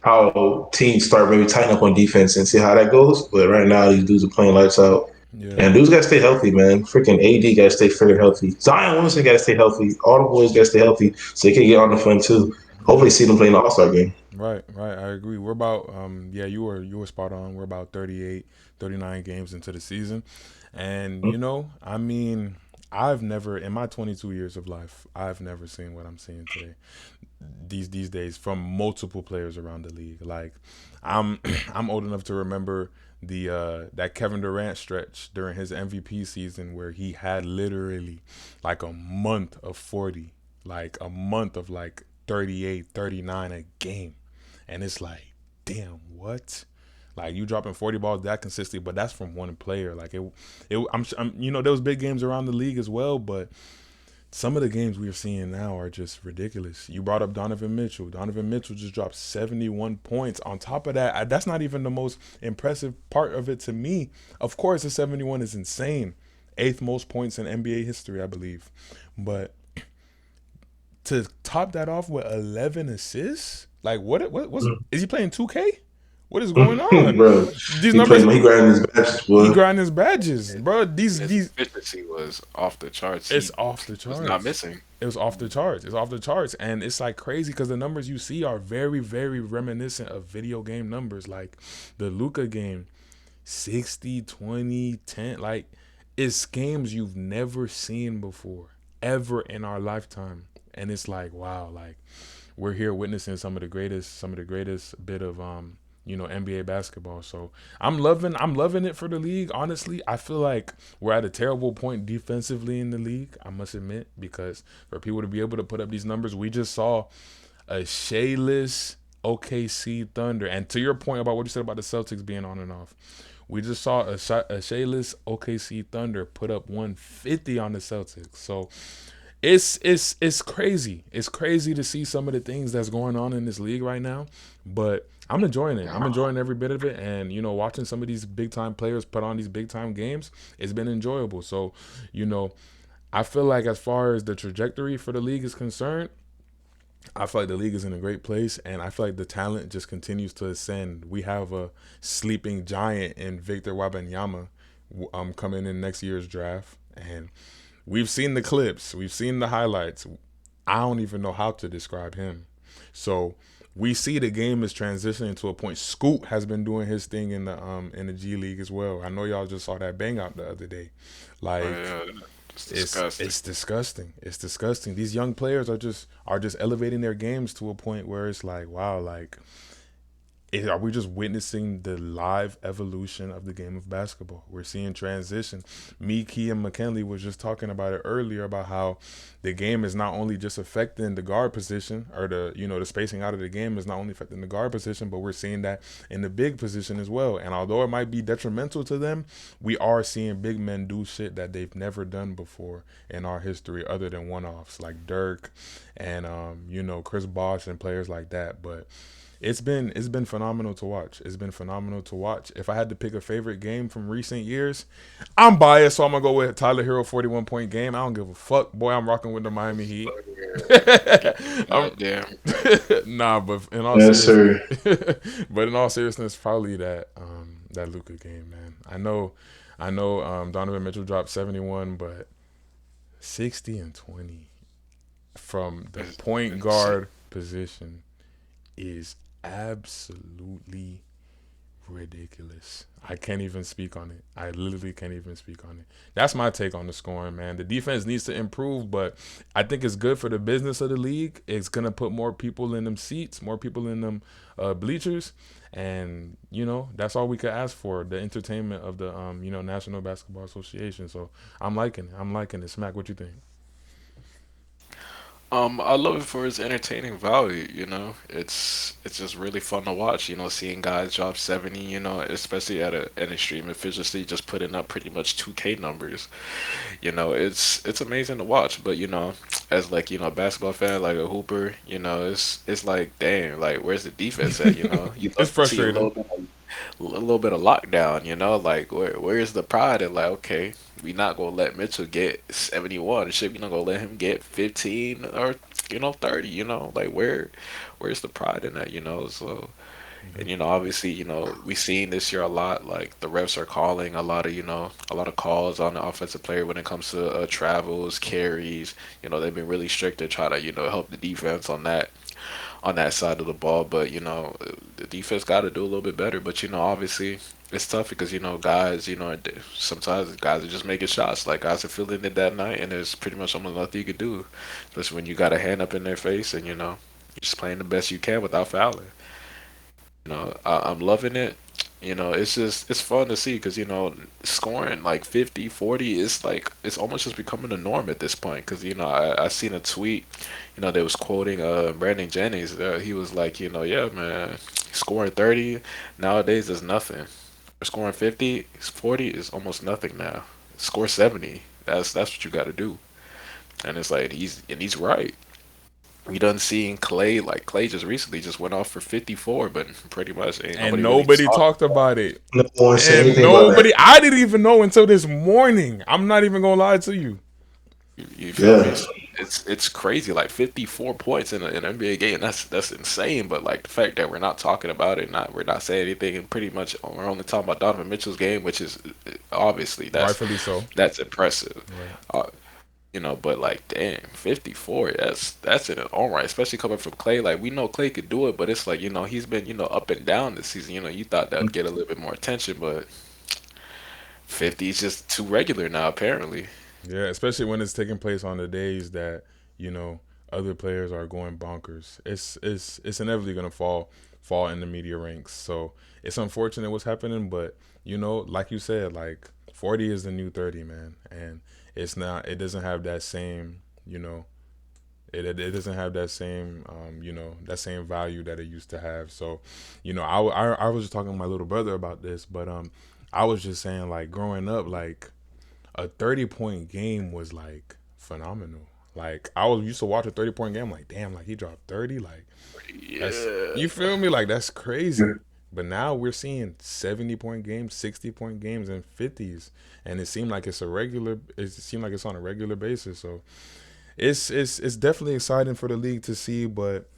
how teams start maybe tighten up on defense and see how that goes. But right now, these dudes are playing lights out. Yeah. And dudes gotta stay healthy, man. Freaking AD gotta stay freaking healthy. Zion Williamson gotta stay healthy. All the boys gotta stay healthy so they can get on the fun too. Hopefully, Yeah. see them play in the All Star game. Right, right. I agree. We're about yeah, you were spot on. We're about 38, 39 games into the season. And I mean, I've never in my 22 years of life, I've never seen what I'm seeing today. These days from multiple players around the league. Like I'm I'm old enough to remember the that Kevin Durant stretch during his MVP season where he had literally like a month of 40, like a month of like 38, 39 a game. And it's like, damn, what? Like you dropping 40 balls that consistently, but that's from one player. Like I'm there was big games around the league as well, but some of the games we're seeing now are just ridiculous. You brought up Donovan Mitchell. Donovan Mitchell just dropped 71 points. On top of that, that's not even the most impressive part of it to me. Of course, the 71 is insane. Eighth most points in NBA history, I believe. But to top that off with 11 assists, like what's is he playing 2K? What is going on? Bro, These numbers he grinding his matches, he boy. grinding his badges, bro. His These efficiency was off the charts. it's He off the was not charts. missing. It was off the charts. It's off the charts. And it's like crazy because the numbers you see are very, very reminiscent of video game numbers. Like the Luka game, 60, 20, 10. Like it's games you've never seen before, ever in our lifetime. And it's like, wow, like we're here witnessing some of the greatest bit of NBA basketball. So I'm loving it for the league. Honestly, I feel like we're at a terrible point defensively in the league, I must admit, because for people to be able to put up these numbers, we just saw a shayless OKC Thunder. And to your point about what you said about the Celtics being on and off, we just saw a shayless OKC Thunder put up 150 on the Celtics. So it's crazy. It's crazy to see some of the things that's going on in this league right now, but I'm enjoying it. I'm enjoying every bit of it, and watching some of these big time players put on these big time games, it's been enjoyable. So, you know, I feel like as far as the trajectory for the league is concerned, I feel like the league is in a great place, and I feel like the talent just continues to ascend. We have a sleeping giant in Victor Wembanyama coming in next year's draft, and we've seen the clips, we've seen the highlights. I don't even know how to describe him. So we see the game is transitioning to a point. Scoot has been doing his thing in the G League as well. I know y'all just saw that bang out the other day. Oh, Like yeah, it's it's disgusting. it's disgusting. It's disgusting. These young players are just elevating their games to a point where it's like, wow, like are we just witnessing the live evolution of the game of basketball? We're seeing transition. Me, Key, and McKinley was just talking about it earlier about how the game is not only just affecting the guard position, or the spacing out of the game is not only affecting the guard position, but we're seeing that in the big position as well. And although it might be detrimental to them, we are seeing big men do shit that they've never done before in our history, other than one-offs like Dirk and Chris Bosh and players like that. But it's been phenomenal to watch. It's been phenomenal to watch. If I had to pick a favorite game from recent years, I'm biased, so I'm gonna go with Tyler Hero 41-point game. I don't give a fuck, boy. I'm rocking with the Miami Heat. I'm, God damn. nah, but in all Yes, seriousness, sir. but in all seriousness, probably that Luka game, man. I know Donovan Mitchell dropped 71, but 60 and 20 from the It's point insane. guard position is absolutely ridiculous. I can't even speak on it. I literally can't even speak on it. That's my take on the scoring, man. The defense needs to improve, but I think it's good for the business of the league. It's gonna put more people in them seats, more people in them bleachers, and that's all we could ask for. The entertainment of the National Basketball Association. So I'm liking it. I'm liking it. Smack, what you think? I love it for its entertaining value, It's just really fun to watch, seeing guys drop 70, especially at an extreme efficiency, just putting up pretty much 2K numbers. It's amazing to watch, but as like, a basketball fan, like a hooper, it's like, damn, like where's the defense at, You It's love to see frustrating. a little bit of lockdown, like where's the pride in like, okay, we not gonna let Mitchell get 71. Shit, we not gonna let him get 15 or 30. Like where's the pride in that? So and obviously we seen this year a lot. Like the refs are calling a lot of calls on the offensive player when it comes to travels, carries. They've been really strict to try to help the defense on that side of the ball. But the defense got to do a little bit better. But obviously it's tough because guys, sometimes guys are just making shots. Like guys are feeling it that night, and there's pretty much almost nothing you could do, especially when you got a hand up in their face, and you're just playing the best you can without fouling. I'm loving it. It's fun to see because scoring like 50, 40 is like it's almost just becoming the norm at this point. Because I seen a tweet, they was quoting Brandon Jennings. He was like, yeah, man, scoring 30 nowadays is nothing. Scoring 50, 40 is almost nothing now. Score 70. That's what you got to do. And it's like he's right. We done seen Clay, like Clay just recently just went off for 54, but pretty much ain't And nobody really nobody talk. talked about it. No one said And anything about that. nobody, I didn't even know until this morning. I'm not even gonna lie to you. You feel me? Yeah, So it's crazy, like 54 points in an NBA game. That's insane. But like the fact that we're not talking about it, not we're not saying anything, and pretty much we're only talking about Donovan Mitchell's game, which is obviously Rightfully so. that's impressive. Right. Uh, but like, damn, 54, that's in its own right, especially coming from Clay. Like, we know Clay could do it, but it's like, he's been, up and down this season. You thought that would get a little bit more attention, but 50 is just too regular now, apparently. Yeah, especially when it's taking place on the days that you know other players are going bonkers. It's inevitably gonna fall in the media ranks. So it's unfortunate what's happening, but like you said, like 40 is the new 30, man, and it's not. It doesn't have that same, it doesn't have that same that same value that it used to have. So I was just talking to my little brother about this, but I was just saying, like, growing up, like a 30-point game was like phenomenal. Like I was used to watch a 30-point game, like, damn, like he dropped 30, like that's, Yeah. you feel me, like that's crazy. But now we're seeing 70-point games, 60-point games, and 50s, and it seemed like it's on a regular basis. So it's definitely exciting for the league to see. But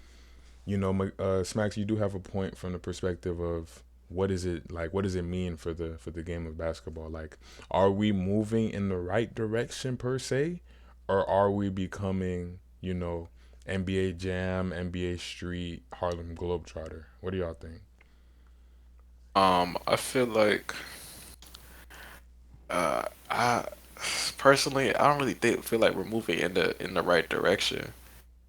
Smacks, you do have a point from the perspective of what is it like? What does it mean for the game of basketball? Like, are we moving in the right direction per se, or are we becoming NBA Jam, NBA Street, Harlem Globetrotter? What do y'all think? I feel like, I personally, I don't really feel like we're moving in the right direction.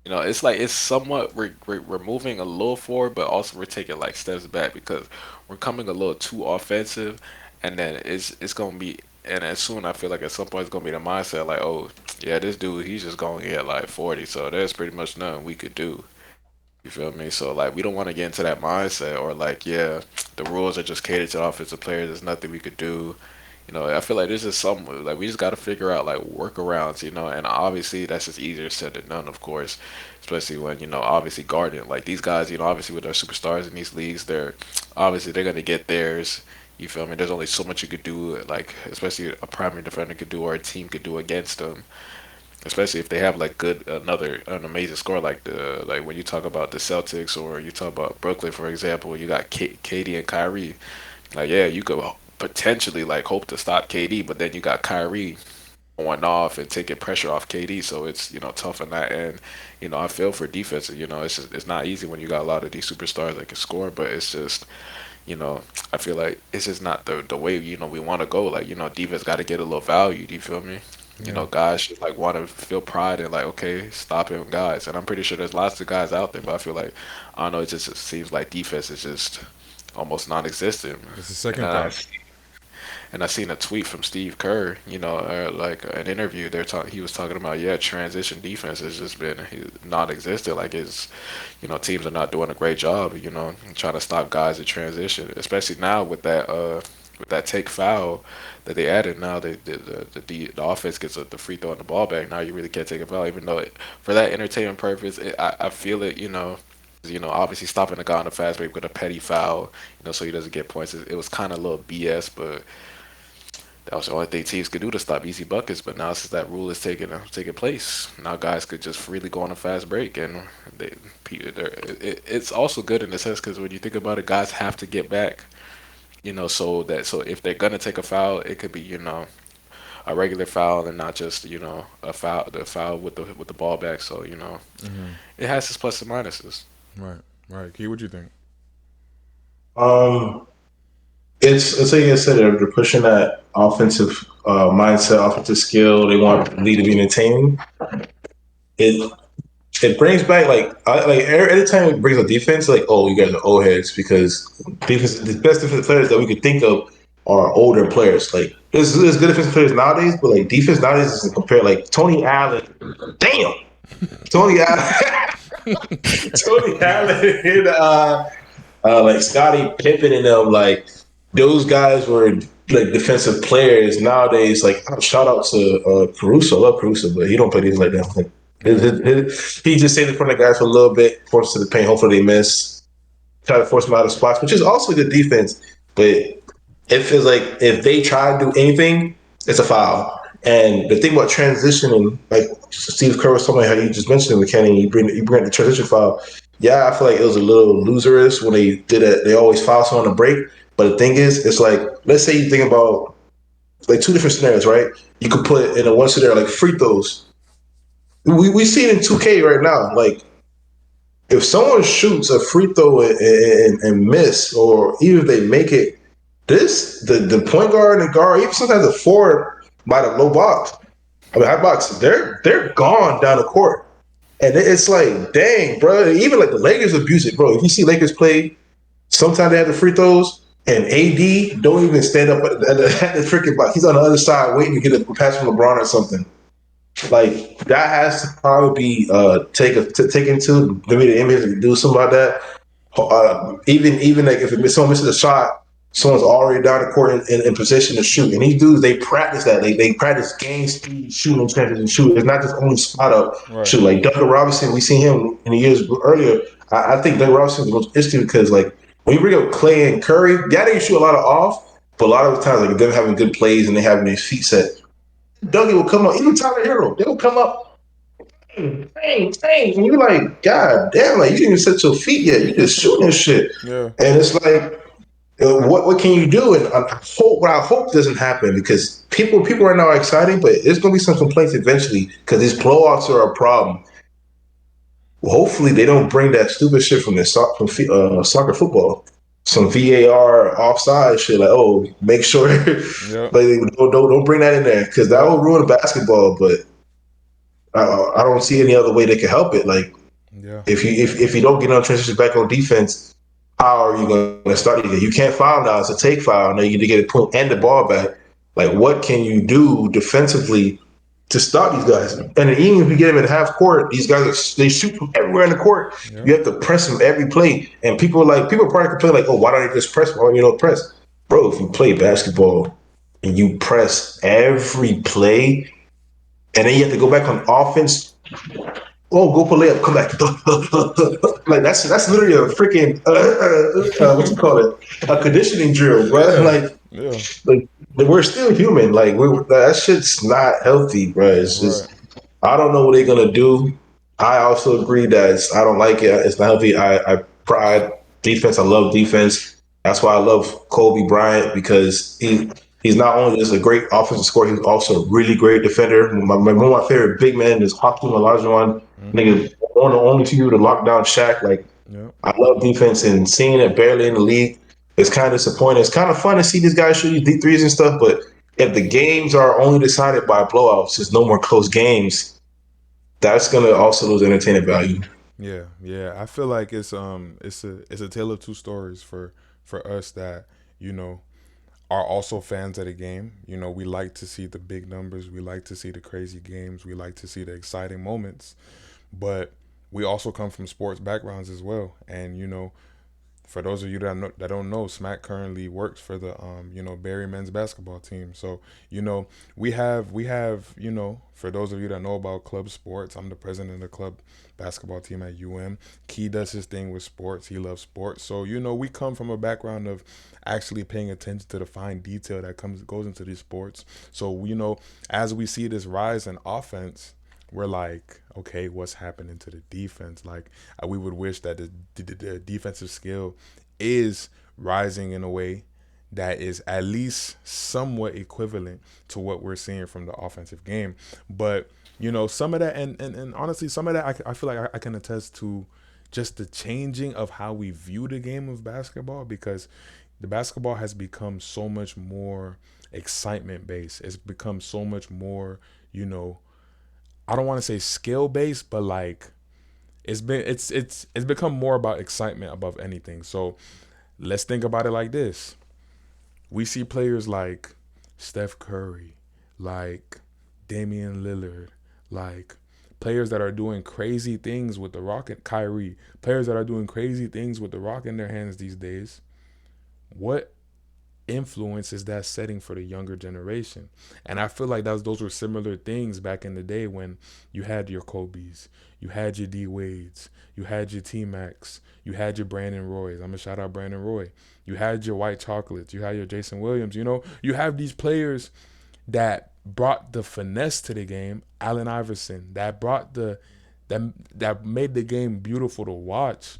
It's like it's somewhat we're moving a little forward, but also we're taking like steps back because we're coming a little too offensive, and then it's gonna be, and as soon I feel like at some point it's gonna be the mindset like, oh yeah, this dude he's just gonna get like 40, so there's pretty much nothing we could do. You feel me? So like we don't want to get into that mindset or like, yeah, the rules are just catered to offensive players. There's nothing we could do. I feel like this is something like we just got to figure out like workarounds, and obviously that's just easier said than done, of course, especially when obviously guarding like these guys, obviously with their superstars in these leagues, they're gonna get theirs. You feel me? There's only so much you could do, like especially a primary defender could do or a team could do against them, especially if they have like an amazing score like when you talk about the Celtics or you talk about Brooklyn, for example, you got KD and Kyrie. Like, yeah, you could potentially like hope to stop KD, but then you got Kyrie going off and taking pressure off KD, so it's tough on that end. I feel for defense. It's not easy when you got a lot of these superstars that can score, but it's just you know, I feel like it's just not the way, we want to go. Like, defense got to get a little value. Do you feel me? Yeah. Guys should like want to feel pride in like, okay, stopping guys. And I'm pretty sure there's lots of guys out there, but I feel like, I don't know, it seems like defense is just almost non-existent. It's the And second I thing. and I seen a tweet from Steve Kerr, like an interview. He was talking about, yeah, transition defense has just been non-existent. Like teams are not doing a great job, trying to stop guys in transition, especially now with that take foul that they added. Now the offense gets the free throw and the ball back. Now you really can't take a foul, even though for that entertainment purpose, I feel it. Obviously stopping a guy on the fast break with a petty foul, so he doesn't get points. It was kind of a little BS, but that was the only thing teams could do to stop easy buckets. But now since that rule is taking place, now guys could just freely go on a fast break, and it's also good in a sense because when you think about it, guys have to get back. So if they're gonna take a foul, it could be a regular foul and not just the foul with the ball back. So Hmm. it has its plus and minuses. Right. Right. Key, what you think? Um, it's like I said, they're pushing that offensive mindset, offensive skill. They want the league to be entertaining. It it brings back like every time it brings a defense, like, oh, you guys are old heads because defense the best defensive players that we could think of are older players. Like there's good defensive players nowadays, but like defense nowadays is compared like Tony Allen. Damn, Tony Allen, Tony Allen, and like Scottie Pippen and them, like those guys were like defensive players. Nowadays, like shout out to Caruso, I love Caruso, but he don't play these like that. Like, Yeah. he just saved in front of the guys for a little bit, forced to the paint. Hopefully they miss. Try to force them out of spots, which is also good defense. But it feels like if they try to do anything, it's a foul. And the thing about transitioning, like Steve Kerr was talking about how you just mentioned it, Kenny, you bring the transition foul. Yeah, I feel like it was a little loserous when they did it. They always foul someone on the break. But the thing is, it's like, let's say you think about like two different scenarios, right? You could put in a one scenario like free throws. We see it in 2K right now. Like if someone shoots a free throw and miss, or even if they make it, the point guard and the guard, even sometimes the forward might have low box. I mean, high box. They're gone down the court, and it's like, dang, bro. Even like the Lakers abuse it, bro. If you see Lakers play, sometimes they have the free throws, and AD don't even stand up at the freaking box. He's on the other side waiting to get a pass from LeBron or something. Like that has to probably be taken to maybe the NBA to do something like that. Even like if someone misses a shot, someone's already down the court in position to shoot. And these dudes, they practice that. They practice game speed shooting, transition shoot. It's not just only spot up Right. shoot. Like Duncan Robinson, we seen him in the years earlier. I think Duncan Robinson is the most interesting because like when you bring up Clay and Curry, yeah, they shoot a lot of off, but a lot of the times like them having good plays and they having their feet set. Dougie will come up, even Tyler Hero, they will come up, bang, bang, bang. And you're like, God damn, like you didn't even set your feet yet. You just shooting this shit. Yeah. And it's like, what can you do? And I hope doesn't happen because people right now are excited, but there's gonna be some complaints eventually because these blowouts are a problem. Well, hopefully they don't bring that stupid shit from soccer football. Some VAR offside shit, like, oh, make sure Yeah. like don't bring that in there because that Yeah. will ruin basketball. But I don't see any other way they can help it. Like Yeah. if you don't get on transition back on defense, how are you going to start again? You can't foul now; it's a take foul. Now you need to get a point and the ball back. Like what can you do defensively to stop these guys? And then even if you get them in half court, these guys they shoot from everywhere in the court. Yeah. You have to press them every play. And people probably complain like, oh, why don't you just press? Why don't you don't press? Bro, if you play basketball and you press every play, and then you have to go back on offense. Oh, go for layup, come back. Like that's literally a freaking what you call it, a conditioning drill, bro. Yeah. Like, Yeah. like we're still human. Like that shit's not healthy, bro. It's Right. just I don't know what they're gonna do. I also agree that I don't like it. It's not healthy. I pride defense. I love defense. That's why I love Kobe Bryant because he's not only just a great offensive scorer, he's also a really great defender. One of my favorite big men is Hakeem Olajuwon. Mm-hmm. Nigga, one of the only two to lock down Shaq. Like Yeah. I love defense and seeing it barely in the league. it's kind of disappointing. It's kind of fun to see these guys shoot these deep threes and stuff, but if the games are only decided by blowouts, there's no more close games. That's gonna also lose entertainment value. Yeah, yeah. I feel like it's a tale of two stories for us that you know are also fans of the game. We like to see the big numbers. We like to see the crazy games. We like to see the exciting moments. But we also come from sports backgrounds as well. And for those of you that don't know, Smack currently works for the Barry men's basketball team. So we have for those of you that know about club sports, I'm the president of the club basketball team at UM. Key does his thing with sports. He loves sports. So we come from a background of actually paying attention to the fine detail that goes into these sports. So as we see this rise in offense, we're like, okay, what's happening to the defense? Like, we would wish that the defensive skill is rising in a way that is at least somewhat equivalent to what we're seeing from the offensive game. But, some of that, and honestly, some of that I feel like I can attest to just the changing of how we view the game of basketball, because the basketball has become so much more excitement based. It's become so much more, I don't want to say skill based, but like it's become more about excitement above anything. So let's think about it like this. We see players like Steph Curry, like Damian Lillard, like players that are doing crazy things with the rock, and Kyrie, players that are doing crazy things with the rock in their hands these days. What influence is that setting for the younger generation? And I feel like those were similar things back in the day when you had your Kobe's, you had your D Wades, you had your T Max, you had your Brandon Roys. I'm gonna shout out Brandon Roy. You had your White Chocolates, you had your Jason Williams. You have these players that brought the finesse to the game. Allen Iverson, that brought that made the game beautiful to watch,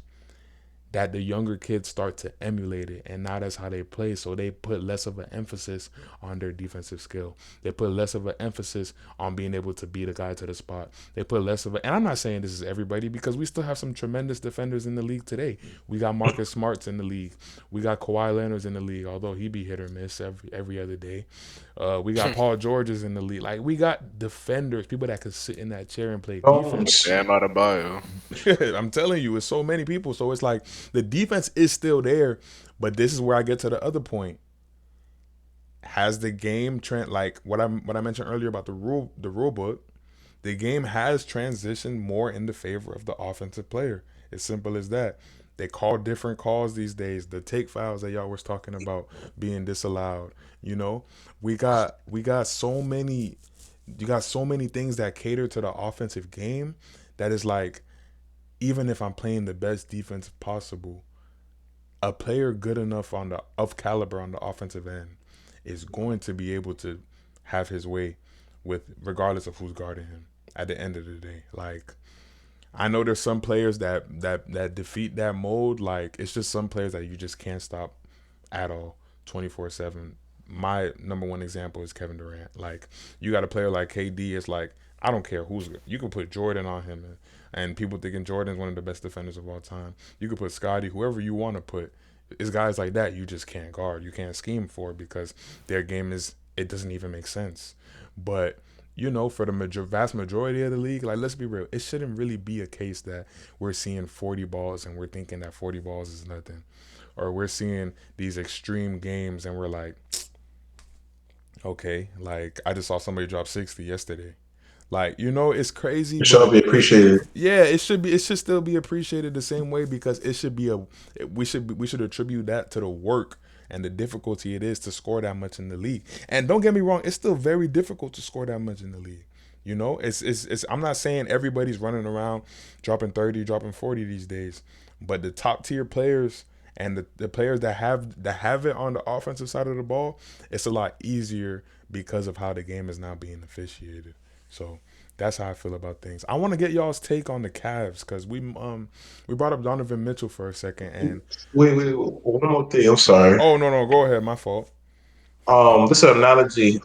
that the younger kids start to emulate it, and now that's how they play. So they put less of an emphasis on their defensive skill. They put less of an emphasis on being able to beat a guy to the spot. They put less of a, and I'm not saying this is everybody, because we still have some tremendous defenders in the league today. We got Marcus Smarts in the league. We got Kawhi Leonard's in the league, although he be hit or miss every other day. We got Paul George's in the league. Like, we got defenders, people that could sit in that chair and play defense. Bam out of bio. I'm telling you, it's so many people. So it's like the defense is still there, but this is where I get to the other point. Has the game trend, like what I mentioned earlier about the rule book, the game has transitioned more in the favor of the offensive player. As simple as that. They call different calls these days. The take fouls that y'all was talking about being disallowed. We got so many. You got so many things that cater to the offensive game that is like, even if I'm playing the best defense possible, a player good enough of caliber on the offensive end is going to be able to have his way with, regardless of who's guarding him at the end of the day. Like, I know there's some players that defeat that mold. Like, it's just some players that you just can't stop at all 24/7. My number one example is Kevin Durant. Like, you got a player like KD, it's like, I don't care who's good. You can put Jordan on him, and people thinking Jordan's one of the best defenders of all time. You could put Scotty, whoever you want to put. It's guys like that you just can't guard. You can't scheme for, because their game it doesn't even make sense. But for the vast majority of the league, like, let's be real, it shouldn't really be a case that we're seeing 40 balls and we're thinking that 40 balls is nothing, or we're seeing these extreme games and we're like, okay, like, I just saw somebody drop 60 yesterday. Like, it's crazy, It shall but be appreciated. yeah, it should still be appreciated the same way, because it should be we should attribute that to the work and the difficulty it is to score that much in the league. And don't get me wrong, it's still very difficult to score that much in the league. It's I'm not saying everybody's running around dropping 30, dropping 40 these days, but the top tier players and the players that have it on the offensive side of the ball, it's a lot easier because of how the game is now being officiated. So that's how I feel about things. I want to get y'all's take on the Cavs, because we brought up Donovan Mitchell for a second, and Wait, one more thing. I'm sorry. oh, no, go ahead, my fault. This is an analogy.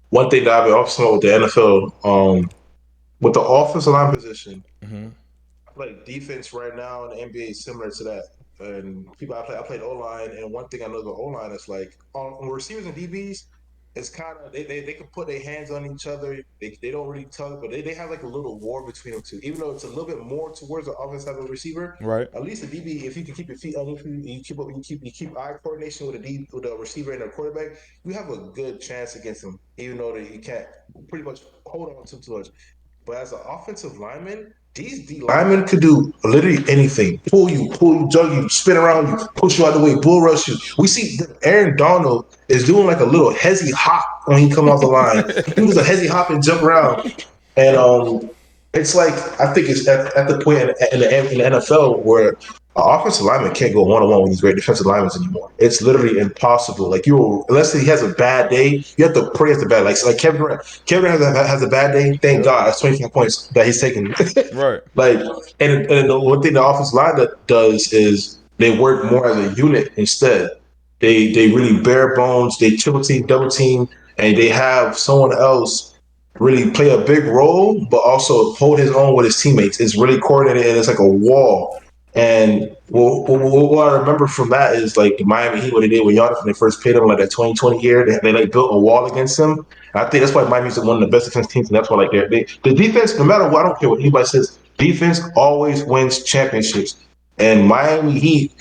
One thing that I've been often with the NFL, with the offensive line position, Hmm. I feel like defense right now in the NBA is similar to that. and people I played O line, and one thing I know about O line is like on receivers and DBs, it's kind of they can put their hands on each other. They don't really tug, but they have like a little war between them two. Even though it's a little bit more towards the offense side of the receiver, Right. at least the DB, if you can keep your feet underneath you, you keep eye coordination with the receiver and the quarterback, you have a good chance against them. Even though you can't pretty much hold on to too much. But as an offensive lineman, these D linemen could do literally anything. Pull you, jug you, spin around you, push you out the way, bull rush you. We see Aaron Donald is doing like a little hezzy hop when he come off the line. He does a hezzy hop and jump around. And it's like I think it's at the point in the NFL where an offensive lineman can't go one on one with these great defensive linemen anymore. It's literally impossible. Like unless he has a bad day, you have to pray it's a bad. Like Kevin Durant. Kevin Durant has a bad day. Thank Yep. God, that's 24 points that he's taking. Right. Like, and the one thing the offensive line that does is they work more as a unit instead. They really bare bones. They triple team, double team, and they have someone else really play a big role, but also hold his own with his teammates. It's really coordinated, and it's like a wall. And what I remember from that is like the Miami Heat, what they did with Giannis when they first played him, like that 2020 year, they like built a wall against him. And I think that's why Miami's one of the best defense teams, and that's why like the defense, no matter what, I don't care what anybody says, defense always wins championships. And Miami Heat,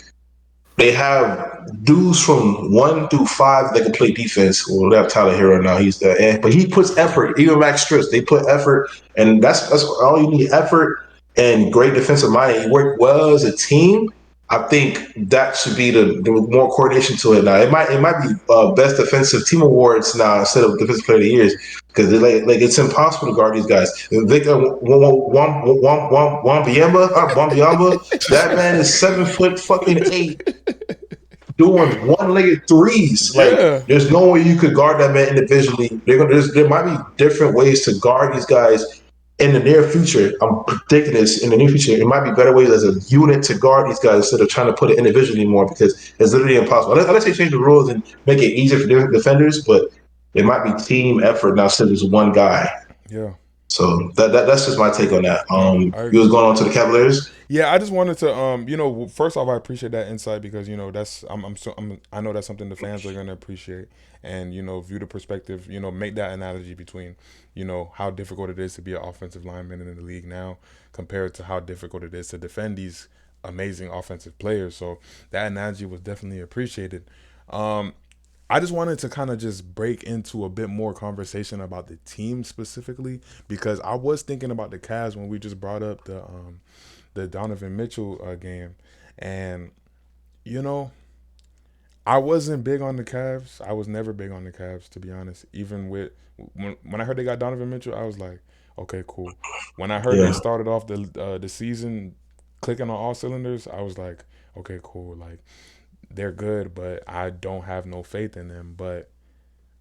they have dudes from 1 through 5 that can play defense. Well, they have Tyler Hero now. He's there, but he puts effort. Even Max Struz, they put effort, and that's all you need: effort and great defensive mind. You work well as a team. I think that should be the more coordination to it now. It might be best defensive team awards now instead of defensive player of the years because like it's impossible to guard these guys. Victor Wambiamba, that man is 7 foot fucking 8 doing one-legged threes. Like, Yeah. there's no way you could guard that man individually. There might be different ways to guard these guys in the near future. I'm predicting this in the near future. It might be better ways as a unit to guard these guys instead of trying to put it individually more because it's literally impossible. Unless they change the rules and make it easier for different defenders, but it might be team effort now instead of just one guy. Yeah. So that's just my take on that. No, I You was agree. going on to the Cavaliers. Yeah, I just wanted to, first off, I appreciate that insight because that's I know that's something the fans are gonna appreciate, and view the perspective, make that analogy between, how difficult it is to be an offensive lineman in the league now compared to how difficult it is to defend these amazing offensive players. So that analogy was definitely appreciated. Um, I just wanted to kind of just break into a bit more conversation about the team specifically because I was thinking about the Cavs when we just brought up the Donovan Mitchell game, and you know I wasn't big on the Cavs. I was never big on the Cavs, to be honest. Even when I heard they got Donovan Mitchell, I was like, okay, cool. When I heard they Yeah. started off the season clicking on all cylinders, I was like, okay, cool. Like they're good, but I don't have no faith in them. But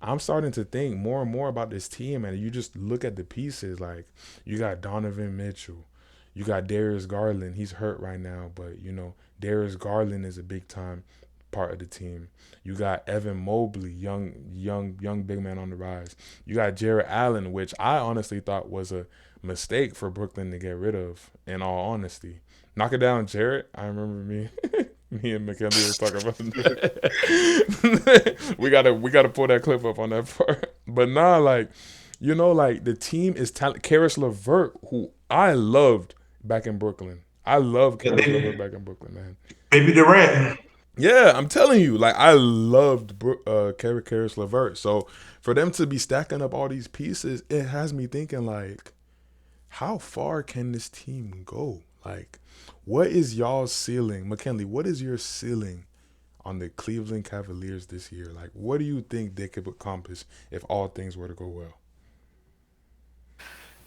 I'm starting to think more and more about this team, and you just look at the pieces. Like you got Donovan Mitchell, you got Darius Garland. He's hurt right now, but Darius Garland is a big time part of the team. You got Evan Mobley, young big man on the rise. You got Jarrett Allen, which I honestly thought was a mistake for Brooklyn to get rid of. In all honesty, knock it down, Jarrett. I remember me. Me and McKenzie was talking about that. we gotta pull that clip up on that part. But nah, like like the team is talent. Karis LeVert, who I loved back in Brooklyn. I love Yeah, Karis LeVert back in Brooklyn, man. Baby Durant. Yeah, I'm telling you, like I loved Karis LeVert. So for them to be stacking up all these pieces, it has me thinking like, how far can this team go? Like, what is y'all's ceiling, McKinley? What is your ceiling on the Cleveland Cavaliers this year? Like, what do you think they could accomplish if all things were to go well?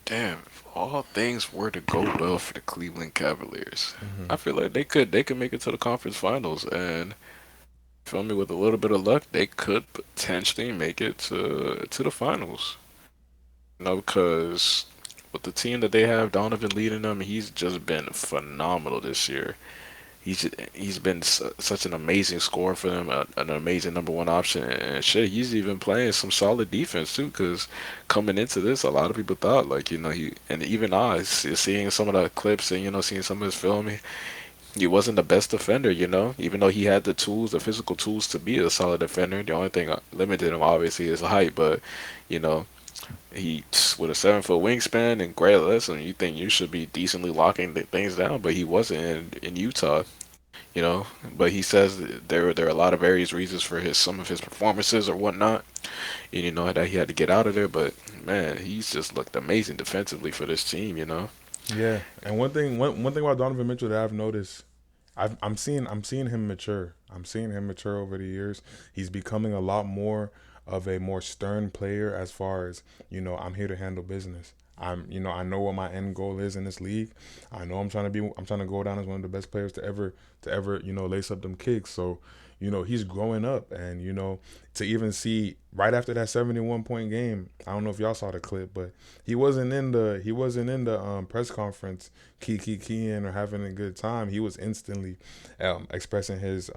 Damn, if all things were to go well for the Cleveland Cavaliers, Mm-hmm. I feel like they could make it to the conference finals, and feel me, with a little bit of luck, they could potentially make it to the finals. Because with the team that they have, Donovan leading them, he's just been phenomenal this year. He's been such an amazing scorer for them, an amazing number one option, and shit, he's even playing some solid defense too. Because coming into this, a lot of people thought like he and even I seeing some of the clips and seeing some of his filming, he wasn't the best defender, even though he had the tools, the physical tools to be a solid defender. The only thing limited him obviously is height, but you know, he with a 7 foot wingspan and great lesson, you think you should be decently locking things down, but he wasn't in Utah. You know, but he says that there are a lot of various reasons for some of his performances or whatnot, and that he had to get out of there. But man, he's just looked amazing defensively for this team. Yeah, and one thing about Donovan Mitchell that I've noticed, I'm seeing him mature. I'm seeing him mature over the years. He's becoming a lot more of a more stern player as far as, I'm here to handle business. I know what my end goal is in this league. I know I'm trying to go down as one of the best players to ever, lace up them kicks. So, he's growing up, and to even see right after that 71-point game, I don't know if y'all saw the clip, but he wasn't in the press conference keying or having a good time. He was instantly expressing his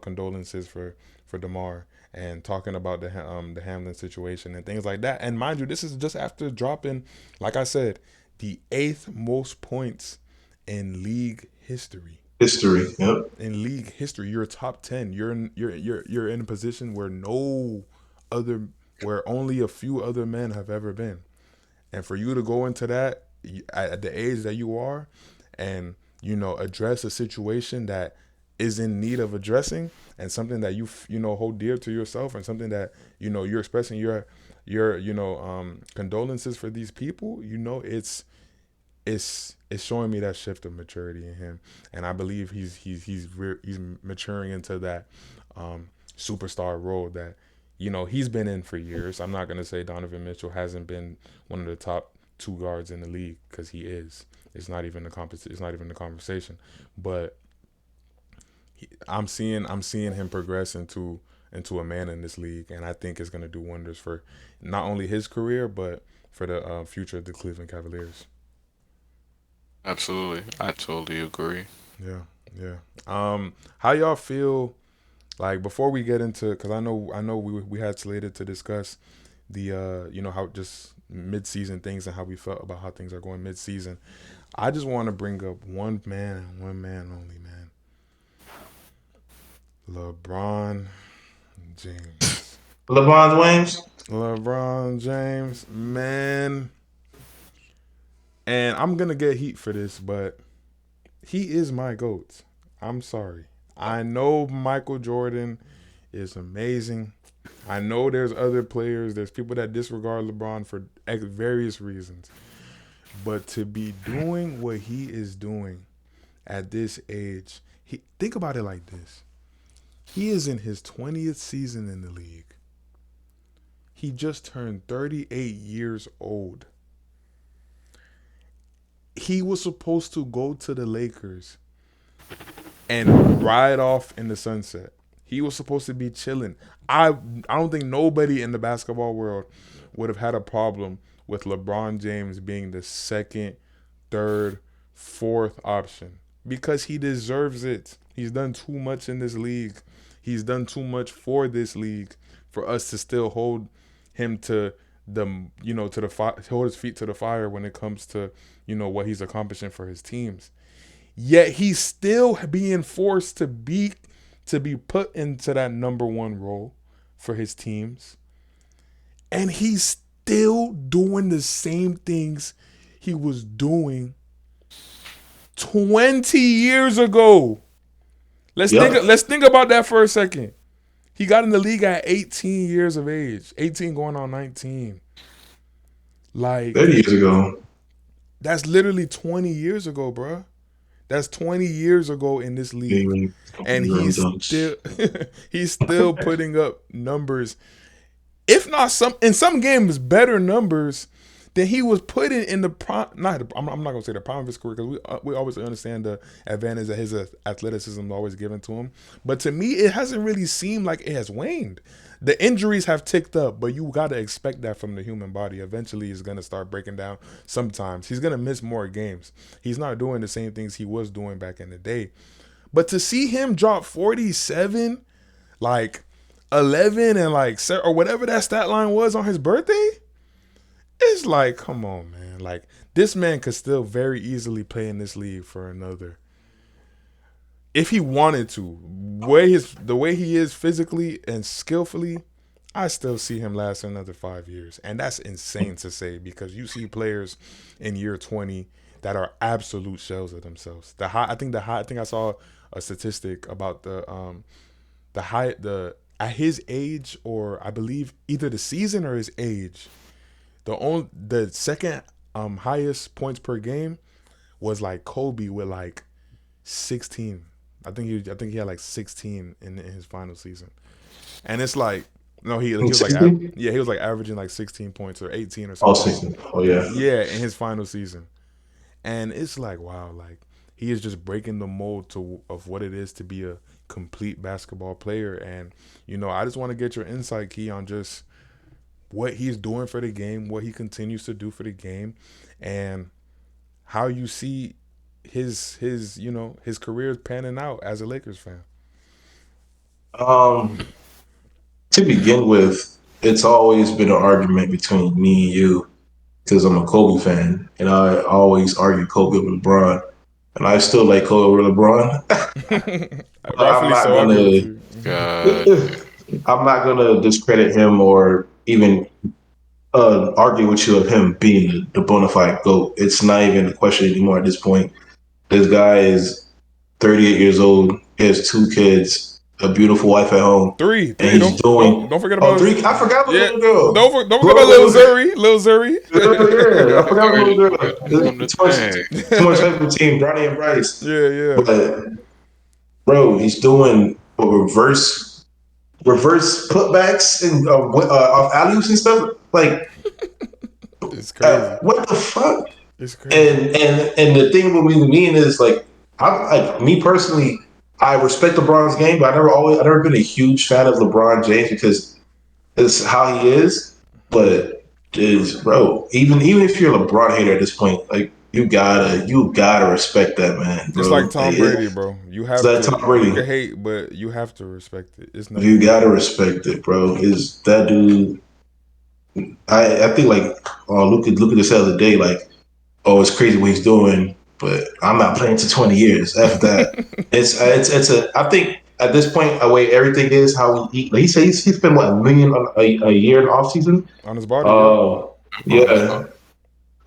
condolences for DeMar, and talking about the Hamlin situation and things like that. And mind you, this is just after dropping, like I said, the 8th most points in league history. History. Yep. In league history, you're top 10. You're in a position where only a few other men have ever been. And for you to go into that at the age that you are, and address a situation that is in need of addressing, and something that you hold dear to yourself, and something that you're expressing your condolences for these people, it's showing me that shift of maturity in him, and I believe he's maturing into that superstar role that he's been in for years. I'm not gonna say Donovan Mitchell hasn't been one of the top 2 guards in the league, because he is. It's not even the conversation, but I'm seeing him progress into a man in this league, and I think it's gonna do wonders for not only his career but for the future of the Cleveland Cavaliers. Absolutely, I totally agree. Yeah, yeah. How y'all feel? Like, before we get into, because I know we had slated to discuss the how just mid-season things and how we felt about how things are going mid-season. I just want to bring up one man and one man only, man. LeBron James. LeBron James. LeBron James, man. And I'm gonna get heat for this, but he is my GOAT. I'm sorry. I know Michael Jordan is amazing. I know there's other players. There's people that disregard LeBron for various reasons. But to be doing what he is doing at this age, think about it like this. He is in his 20th season in the league. He just turned 38 years old. He was supposed to go to the Lakers and ride off in the sunset. He was supposed to be chilling. I don't think nobody in the basketball world would have had a problem with LeBron James being the second, third, fourth option, because he deserves it. He's done too much in this league. He's done too much for this league for us to still hold him to hold his feet to the fire when it comes to what he's accomplishing for his teams. Yet he's still being forced to be put into that number one role for his teams. And he's still doing the same things he was doing 20 years ago. Let's think about that for a second. He got in the league at 18 years of age. 18 going on 19. Like, 30 years ago. That's literally 20 years ago, bro. That's 20 years ago in this league. And he's still putting up numbers, if not in some games, better numbers than he was putting in the prime. I'm not gonna say the prime of his career, because we always understand the advantage that his athleticism is always given to him. But to me, it hasn't really seemed like it has waned. The injuries have ticked up, but you got to expect that from the human body. Eventually, he's going to start breaking down. Sometimes he's going to miss more games. He's not doing the same things he was doing back in the day. But to see him drop 47, like 11, and or whatever that stat line was on his birthday, it's like, come on, man. Like, this man could still very easily play in this league for another if he wanted to, the way he is physically and skillfully, I still see him last another 5 years, and that's insane to say because you see players in year 20 that are absolute shells of themselves. I think I saw a statistic about the at his age, or I believe either the season or his age, the second highest points per game was like Kobe with like 16. I think he had like 16 in his final season, and it's like no he was like 16? yeah he was like averaging like 16 points or 18 or Oh, something. 16. Oh, yeah. Yeah, in his final season, and it's like wow, like he is just breaking the mold of what it is to be a complete basketball player, and I just want to get your insight, Key, on just what he's doing for the game, what he continues to do for the game, and how you see his career panning out as a Lakers fan. Um, to begin with, it's always been an argument between me and you because I'm a Kobe fan, and I always argue Kobe over LeBron, and I still like Kobe over LeBron. But Rightfully so. I agree with you. God, I'm not gonna discredit him or even argue with you of him being the bona fide GOAT. It's not even a question anymore at this point. This guy is 38 years old. He has two kids, a beautiful wife at home, and Three. he's doing. Don't forget Oh, about three! I forgot about the yeah. little girl. Don't forget Bro, about Lil Zuri. yeah, I forgot about the already little girl. doing the thing. Too much hype with team, Bronny and Bryce. Yeah. But bro, he's doing reverse putbacks and off alley-oops and stuff. Like, It's crazy. what the fuck? It's crazy. And the thing with me is like, I'm like me personally, I respect LeBron's game, but I never been a huge fan of LeBron James because it's how he is. But is bro, even if you're a LeBron hater at this point, like you gotta respect that man, It's bro. like Like, Tom Brady, bro. You it's have that to. Tom You Brady. can hate, but you have to respect it. It's You nothing more. gotta respect it, bro. Is that dude? I think like look at this the other day, like, oh, it's crazy what he's doing, but I'm not playing to 20 years. After that, it's a. I think at this point, the way everything is, how we eat. Like he said, he spent what $1 million a year in the off season. On his body, yeah. Uh,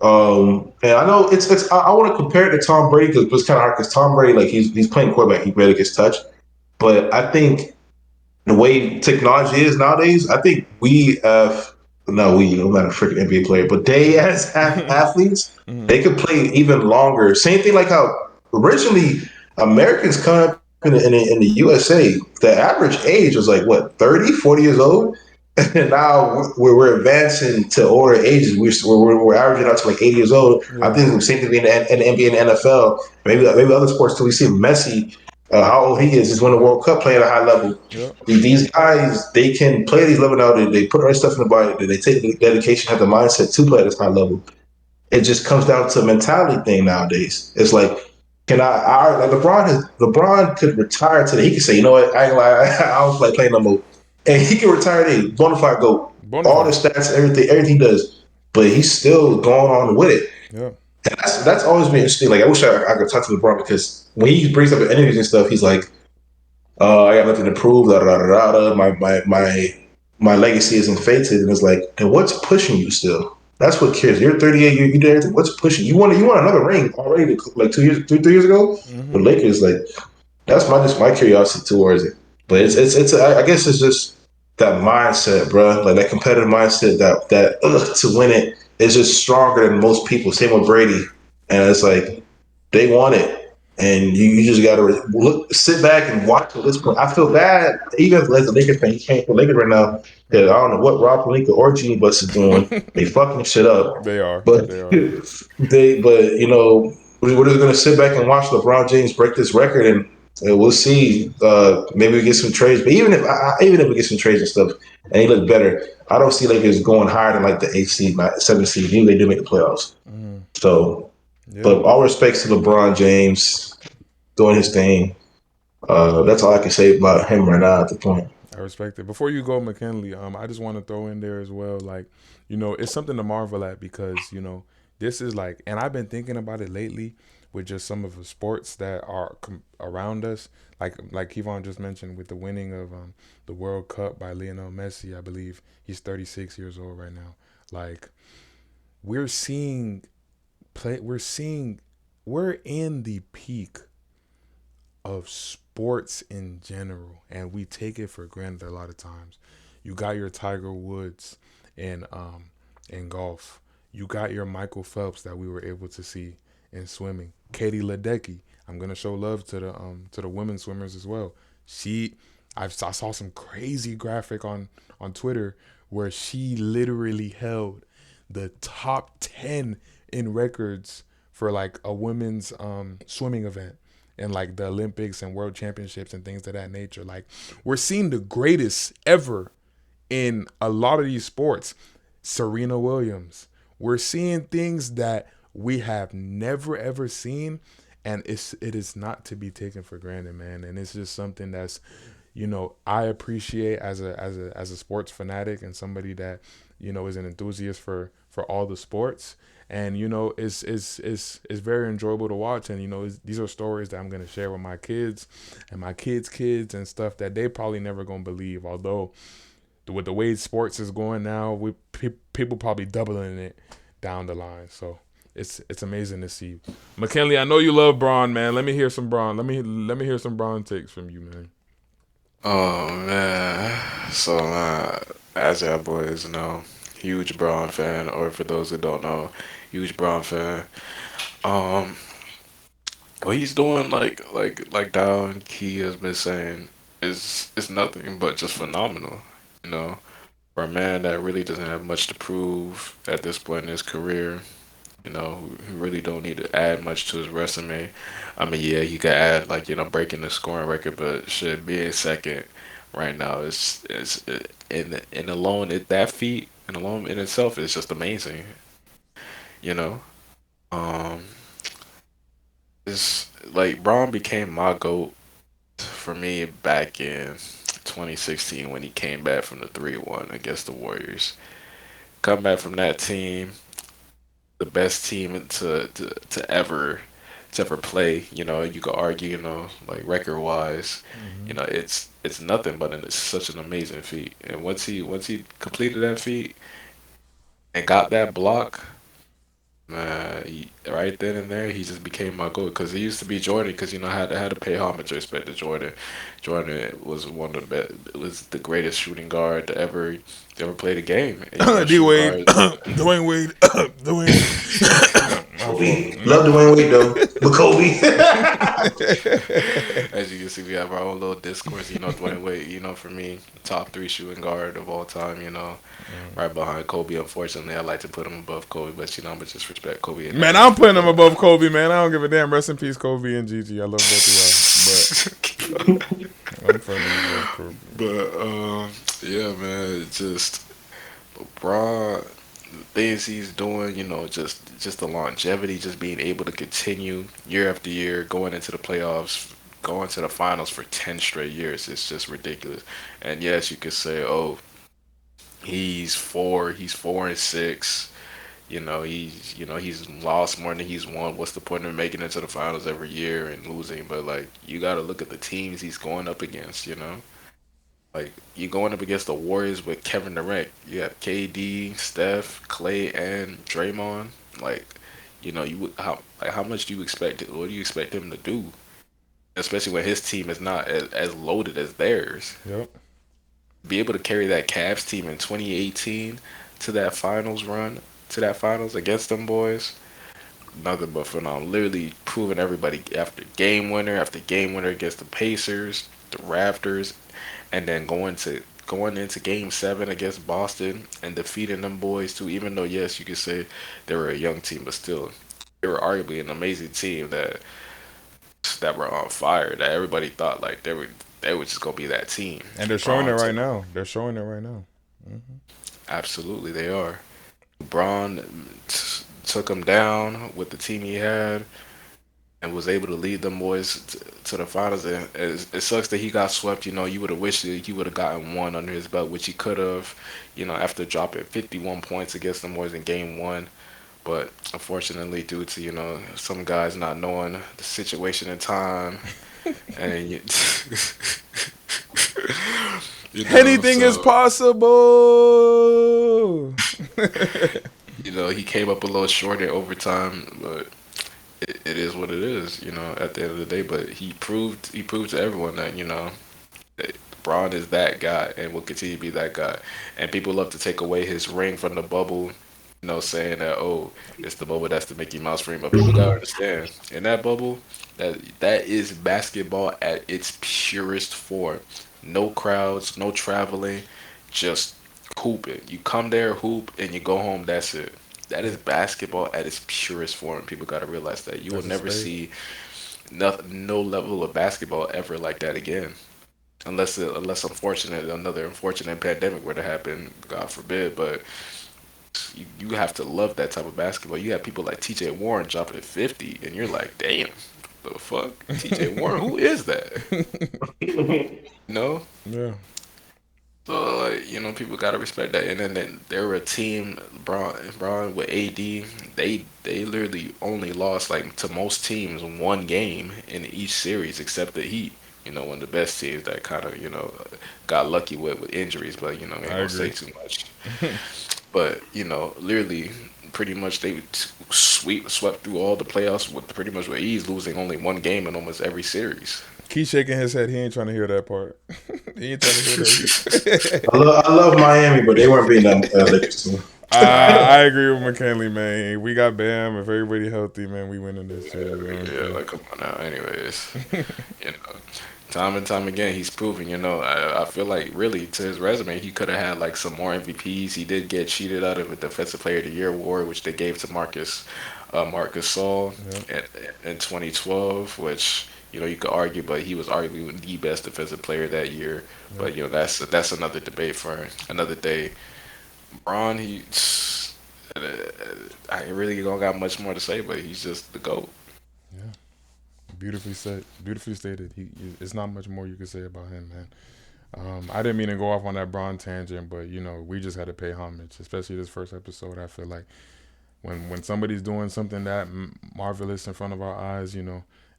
On his yeah. And I know it's. I want to compare it to Tom Brady because it's kind of hard because Tom Brady, like he's playing quarterback, he barely gets touched. But I think the way technology is nowadays, I think we have no, I'm not a freaking NBA player, but they as athletes, Mhm. they could play even longer. Same thing like how originally Americans come up in the USA, the average age was like what 30, 40 years old. And now we're advancing to older ages. We're averaging out to like 80 years old. I Yeah. think the same thing in the NBA and the NFL. Maybe other sports too. We see Messi, how old he is winning the Yep. World Cup playing at a high level. Yep. These guys, they can play at these level now. They put all their stuff in the body. They take the dedication, have the mindset to play at this high level. It just comes down to a mentality thing nowadays. It's like, like LeBron could retire today. He could say, you know what, I ain't lie, I don't like playing no more. And he can retire today, bona fide go. All the Bonafide. stats, everything he does. But he's still going on with it. Yeah. And that's always been interesting. Like I wish I could talk to LeBron because when he brings up interviews and stuff, he's like, I got nothing to prove. Da, da, da, da, da. My legacy isn't fated, and it's like, then what's pushing you still? That's what cares. You're 38. You did everything. What's pushing you? Want another ring already? Like 2 years, 3 years ago, the Mhm. Lakers. Like that's just my curiosity towards it. But I guess it's just that mindset, bro. Like that competitive mindset that to win it is just stronger than most people. Same with Brady, and it's like they want it, and you just got to sit back and watch it. This point, I feel bad, even as a Lakers fan. You can't for Lakers right now because I don't know what Rob Pelinka or Gene Bus is doing. They fucking shit up, They are. but They are. but we're just gonna sit back and watch LeBron James break this record, and we'll see. Maybe we get some trades, but even if we get some trades and stuff, and he look better, I don't see Lakers going higher than like the 8th seed, 7th seed. Even they do make the playoffs. Mhm. So, Yeah. but all respects to LeBron James doing his thing. That's all I can say about him right now at the point. I respect it. Before you go, McKinley, I just want to throw in there as well, like, it's something to marvel at because, this is like, and I've been thinking about it lately. with just some of the sports that are around us. Like Kevon just mentioned with the winning of the World Cup by Lionel Messi. I believe he's 36 years old right now. Like we're seeing we're seeing we're in the peak of sports in general, and we take it for granted a lot of times. You got your Tiger Woods in golf. You got your Michael Phelps that we were able to see in swimming. Katie Ledecky. I'm gonna show love to the women swimmers as well. I saw some crazy graphic on Twitter where she literally held the top 10 in records for like a women's swimming event and like the Olympics and world championships and things of that nature. Like we're seeing the greatest ever in a lot of these sports. Serena Williams. We're seeing things that we have never ever seen, and it is not to be taken for granted, man. And it's just something that's, I appreciate as a sports fanatic and somebody that is an enthusiast for all the sports. And it's very enjoyable to watch. And these are stories that I'm gonna share with my kids and my kids and stuff that they probably never gonna believe. Although with the way sports is going now, people probably doubling it down the line. So it's amazing to see. McKinley, I know you love Braun, man. Let me hear some Braun. Let me hear some Braun takes from you, man. Oh man, so as y'all boys know, huge Braun fan, or for those who don't know, huge Braun fan. Um, what he's doing, like Dow and Key has been saying, is nothing but just phenomenal. You know, for a man that really doesn't have much to prove at this point in his career, who really don't need to add much to his resume. I mean, yeah, he could add like breaking the scoring record, but should be a second right now is in alone that feat and alone in itself is just amazing. You know, um, it's like Braun became my goat for me back in 2016 when he came back from the 3-1 against the Warriors. Come back from that team, the best team to ever play. You could argue, like record wise, Mm-hmm. it's nothing but it's such an amazing feat. And once he completed that feat and got that block, right then and there, he just became my goat. Because he used to be Jordan. Because I had to pay homage and respect to Jordan. Jordan was one of the best. Was the greatest shooting guard to ever play the game. And, D shooting Wade, guard. Dwayne Wade, Dwayne. My fault. Kobe. Love Dwayne Wade though. But Kobe. As you can see, we have our own little discourse. Dwayne Wade. For me, top three shooting guard of all time. Right behind Kobe. Unfortunately, I like to put him above Kobe, but I'm gonna just respect Kobe. Man, I'm putting him above Kobe, man. I don't give a damn. Rest in peace, Kobe and Gigi. I love both of y'all, but I'm putting him above Kobe. But yeah, man, just LeBron, the things he's doing, just the longevity, just being able to continue year after year, going into the playoffs, going to the finals for 10 straight years. It's just ridiculous. And yes, you could say, oh, he's 4 and 6. He's lost more than he's won. What's the point of making it to the finals every year and losing? But like, you got to look at the teams he's going up against. Like you going up against the Warriors with Kevin Durant. You have KD, Steph, Clay, and Draymond. Like, how much do you expect? What do you expect him to do? Especially when his team is not as loaded as theirs. Yep. Be able to carry that Cavs team in 2018 to that finals run, to that finals against them boys, nothing but phenomenal. Literally proving everybody after game winner against the Pacers, the Raptors, and then going into Game 7 against Boston and defeating them boys too. Even though yes, you could say they were a young team, but still they were arguably an amazing team that were on fire. That everybody thought like they were just gonna be that team. And they're showing it right now. They're showing it right now. Mm-hmm. Absolutely, they are. Braun took him down with the team he had and was able to lead them boys to the finals. And it sucks that he got swept. You would have wished that he would have gotten one under his belt, which he could have. After dropping 51 points against them boys in Game 1. But unfortunately, due to some guys not knowing the situation and time, and Anything is so possible. he came up a little short in overtime, but it is what it is. At the end of the day, but he proved to everyone that that Braun is that guy and will continue to be that guy. And people love to take away his ring from the bubble, saying that, oh, it's the bubble that's the Mickey Mouse ring. But people gotta understand, in that bubble, that is basketball at its purest form. No crowds, no traveling, just hooping. You come there, hoop, and you go home. That's it. That is basketball at its purest form. People gotta realize that you will That's a never spade. see no level of basketball ever like that again, unless another unfortunate pandemic were to happen, God forbid. But you have to love that type of basketball. You have people like T.J. Warren dropping at 50, and you're like, damn, the fuck, T.J. Warren, who is that? No. Yeah. So like, people gotta respect that. And then they were a team, Braun with AD. They literally only lost like to most teams one game in each series except the Heat. One of the best teams that kind of got lucky with injuries, but ain't I gonna say agree. too much. But literally, pretty much they swept through all the playoffs with pretty much with ease, losing only one game in almost every series. Keep shaking his head. He ain't trying to hear that part. He ain't trying to hear that. I love Miami, but they weren't being that Lakers team. I agree with McKinley, man. We got Bam. If everybody healthy, man, we winning this series. Yeah, Honestly. like come on now. Anyways, you know, time and time again, he's proven. I feel like really to his resume, he could have had like some more MVPs. He did get cheated out of a Defensive Player of the Year award, which they gave to Marcus Saul Yep. in 2012, which you could argue, but he was arguably the best defensive player that year. Yep. But that's another debate for another day. Braun, uh, I really don't got much more to say, but he's just the GOAT. Yeah. Beautifully said. Beautifully stated. It's not much more you can say about him, man. I didn't mean to go off on that Braun tangent, but we just had to pay homage, especially this first episode. I feel like when somebody's doing something that marvelous in front of our eyes,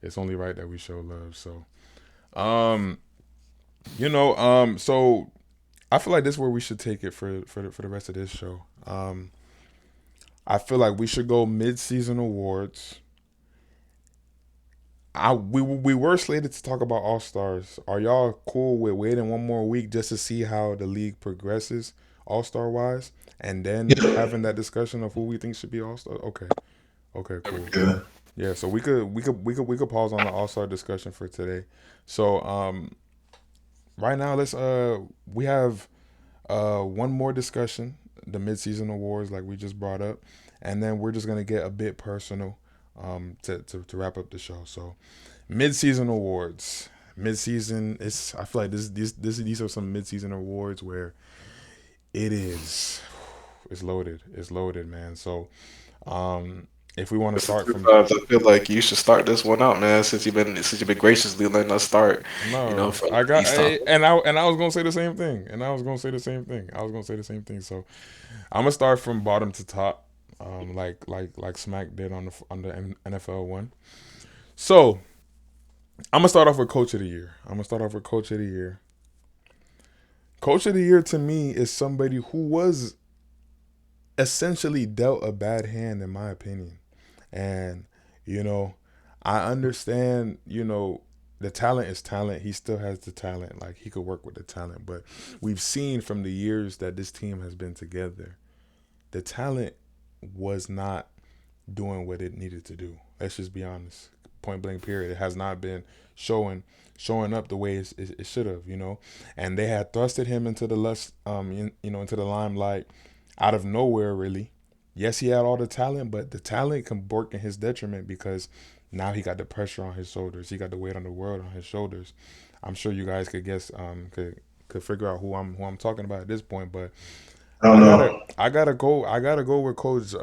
it's only right that we show love. So, um, so I feel like this is where we should take it for the rest of this show. I feel like we should go mid-season awards. We were slated to talk about All Stars. Are y'all cool with waiting one more week just to see how the league progresses All Star wise, and then Yeah. having that discussion of who we think should be All Star? Okay, okay, cool. Yeah. Yeah, so we could pause on the All Star discussion for today. So right now let's we have one more discussion, the mid-season awards like we just brought up, and then we're just gonna get a bit personal to wrap up the show. So mid-season awards. Mid-season is I feel like these are some mid-season awards where it is it's loaded. It's loaded, man. So if we want to start from Sometimes I feel like you should start this one out, man. Since you've been graciously letting us start, no, for I got these topics. and I was gonna say the same thing. So I'm gonna start from bottom to top, like Smack did on the NFL one. So I'm gonna start off with Coach of the Year. Coach of the Year. Coach of the Year to me is somebody who was essentially dealt a bad hand, in my opinion. And you know, I understand. The talent is talent. He still has the talent. Like he could work with the talent, but we've seen from the years that this team has been together, the talent was not doing what it needed to do. Let's just be honest. Point blank. Period. It has not been showing up the way it should have. And they had thrusted him into the into the limelight out of nowhere. Really, yes, he had all the talent, but the talent can work in his detriment because now he got the pressure on his shoulders. He got the weight on the world on his shoulders. I'm sure you guys could guess, could figure out who I'm talking about at this point, but I don't I gotta know. I gotta go with Coach.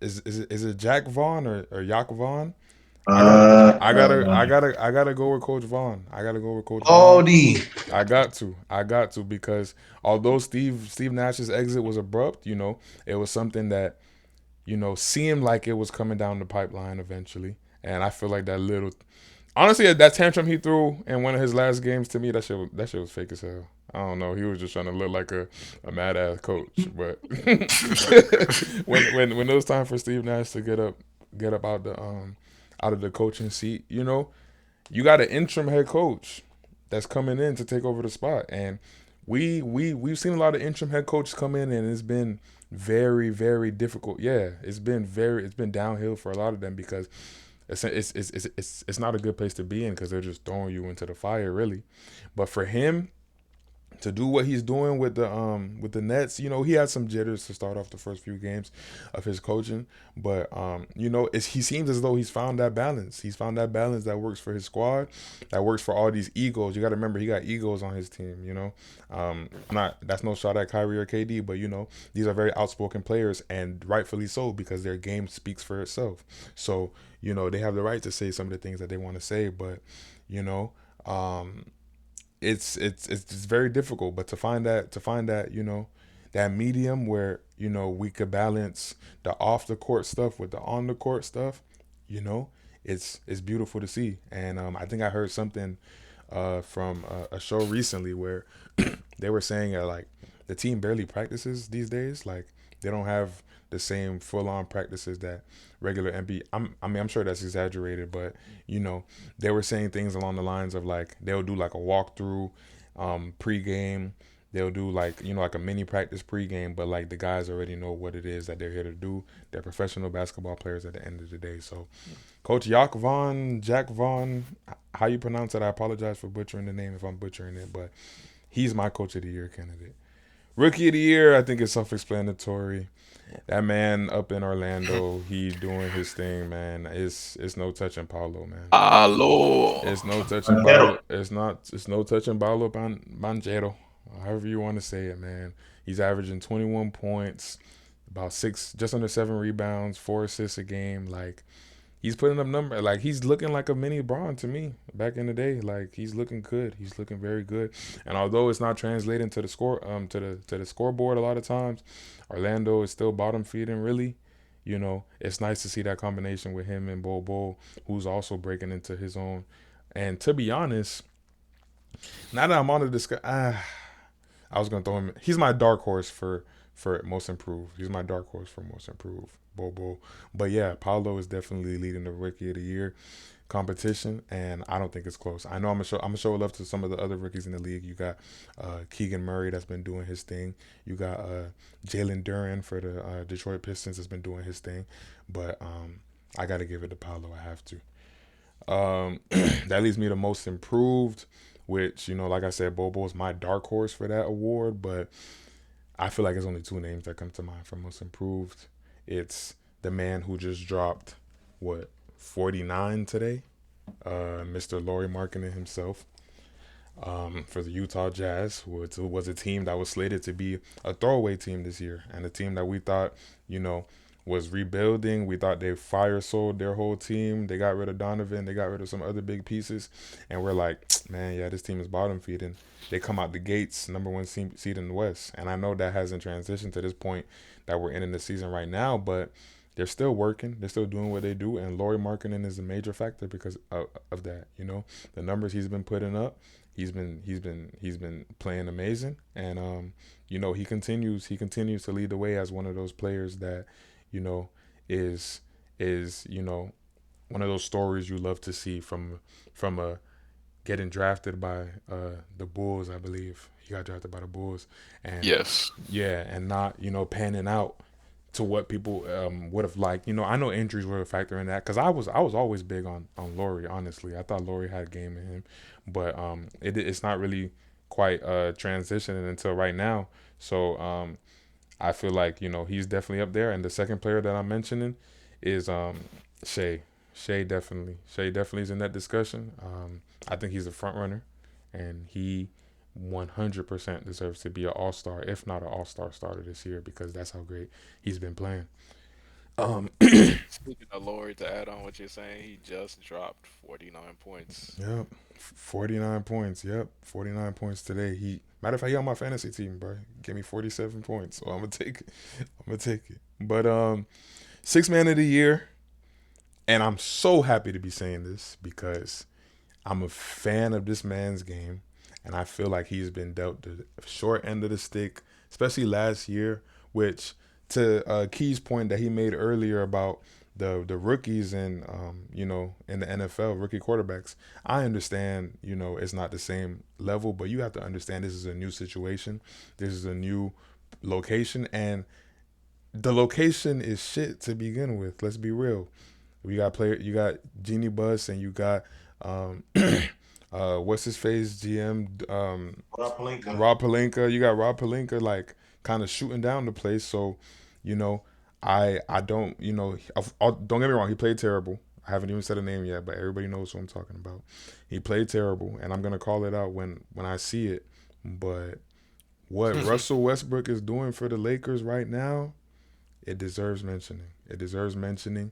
Is it Jack Vaughn or Yak Vaughn? I gotta I gotta I Uh, gotta I gotta go with Coach Vaughn. I gotta go with Coach Vaughn. Baldy. I got to because although Steve Nash's exit was abrupt, it was something that seemed like it was coming down the pipeline eventually. And I feel like that little, honestly, that tantrum he threw in one of his last games, to me, that shit was fake as hell. I don't know. He was just trying to look like a mad ass coach. But when it was time for Steve Nash to get up out of the coaching seat, you got an interim head coach that's coming in to take over the spot. And we've seen a lot of interim head coaches come in, and it's been very, very difficult. Yeah, it's been downhill for a lot of them, because it's not a good place to be in, because they're just throwing you into the fire, really. But for him to do what he's doing with the Nets, he had some jitters to start off the first few games of his coaching, but he seems as though he's found that balance. He's found that balance that works for his squad, that works for all these egos. You got to remember, he got egos on his team. Not that's no shot at Kyrie or KD, but these are very outspoken players, and rightfully so, because their game speaks for itself. So they have the right to say some of the things that they want to say, but it's very difficult. But to find that that medium where we could balance the off the court stuff with the on the court stuff, it's beautiful to see. And I think I heard something from a show recently where they were saying like the team barely practices these days. Like, they don't have the same full on practices that regular NBA. I'm sure that's exaggerated, but they were saying things along the lines of like they'll do like a walkthrough pregame. They'll do like like a mini practice pregame, but like the guys already know what it is that they're here to do. They're professional basketball players at the end of the day. So, Coach Jack Vaughn, how you pronounce it? I apologize for butchering the name if I'm butchering it, but he's my Coach of the Year candidate. Rookie of the Year, I think it's self-explanatory. That man up in Orlando, he doing his thing, man. It's no touching Paulo, man. Hello. It's no touching Paulo. It's no touching Paulo Banchero, however you want to say it, man. He's averaging 21 points, about just under 7 rebounds, 4 assists a game. Like, he's putting up numbers. Like, he's looking like a mini Braun to me back in the day. Like, he's looking good. He's looking very good. And although it's not translating to the score, to the scoreboard a lot of times, Orlando is still bottom feeding. Really, it's nice to see that combination with him and Bol, who's also breaking into his own. And to be honest, now that I'm on the discussion, I was gonna throw him. He's my dark horse for most improved. He's my dark horse for most improved. Bobo. But yeah, Paulo is definitely leading the Rookie of the Year competition, and I don't think it's close. I know I'm gonna show love to some of the other rookies in the league. You got Keegan Murray that's been doing his thing. You got Jalen Duren for the Detroit Pistons that's been doing his thing. But I got to give it to Paulo. I have to. That leaves me to most improved, which like I said, Bobo is my dark horse for that award. But I feel like there's only 2 names that come to mind for most improved. It's the man who just dropped 49 today, Mr. Lauri Markkanen himself, for the Utah Jazz, which was a team that was slated to be a throwaway team this year, and a team that we thought was rebuilding. We thought they fire sold their whole team. They got rid of Donovan. They got rid of some other big pieces, and we're like, man, yeah, this team is bottom feeding. They come out the gates number 1 seed in the West, and I know that hasn't transitioned to this point that we're in the season right now, but they're still working. They're still doing what they do, and Lauri Markkanen is a major factor because of that. The numbers he's been putting up. He's been playing amazing, and he continues to lead the way as one of those players that is one of those stories you love to see from a getting drafted by the Bulls. I believe he got drafted by the Bulls, and Yes. yeah, and not panning out to what people would have liked. I know injuries were a factor in that, because I was always big on Lauri. Honestly, I thought Lauri had a game in him, but it's not really quite transitioning until right now. So I feel like he's definitely up there. And the second player that I'm mentioning is Shea. Shea definitely is in that discussion. I think he's a front runner, and he 100% deserves to be an all-star, if not an all-star starter this year, because that's how great he's been playing. Speaking of Lord, to add on what you're saying, he just dropped 49 points. Yep, 49 points. Yep, 49 points today. Matter of fact, he on my fantasy team, bro. Give me 47 points, so I'm gonna take it. But Sixth man of the year. And I'm so happy to be saying this because I'm a fan of this man's game. And I feel like he's been dealt the short end of the stick, especially last year, which to Key's point that he made earlier about the rookies and in the NFL, rookie quarterbacks. I understand, it's not the same level, but you have to understand this is a new situation. This is a new location, and the location is shit to begin with. Let's be real. You got Genie Bus, and you got what's his face GM Rob Pelinka. You got Rob Pelinka like kind of shooting down the place. So, I don't don't get me wrong. He played terrible. I haven't even said a name yet, but everybody knows who I'm talking about. He played terrible, and I'm gonna call it out when I see it. But what Russell Westbrook is doing for the Lakers right now, it deserves mentioning. It deserves mentioning.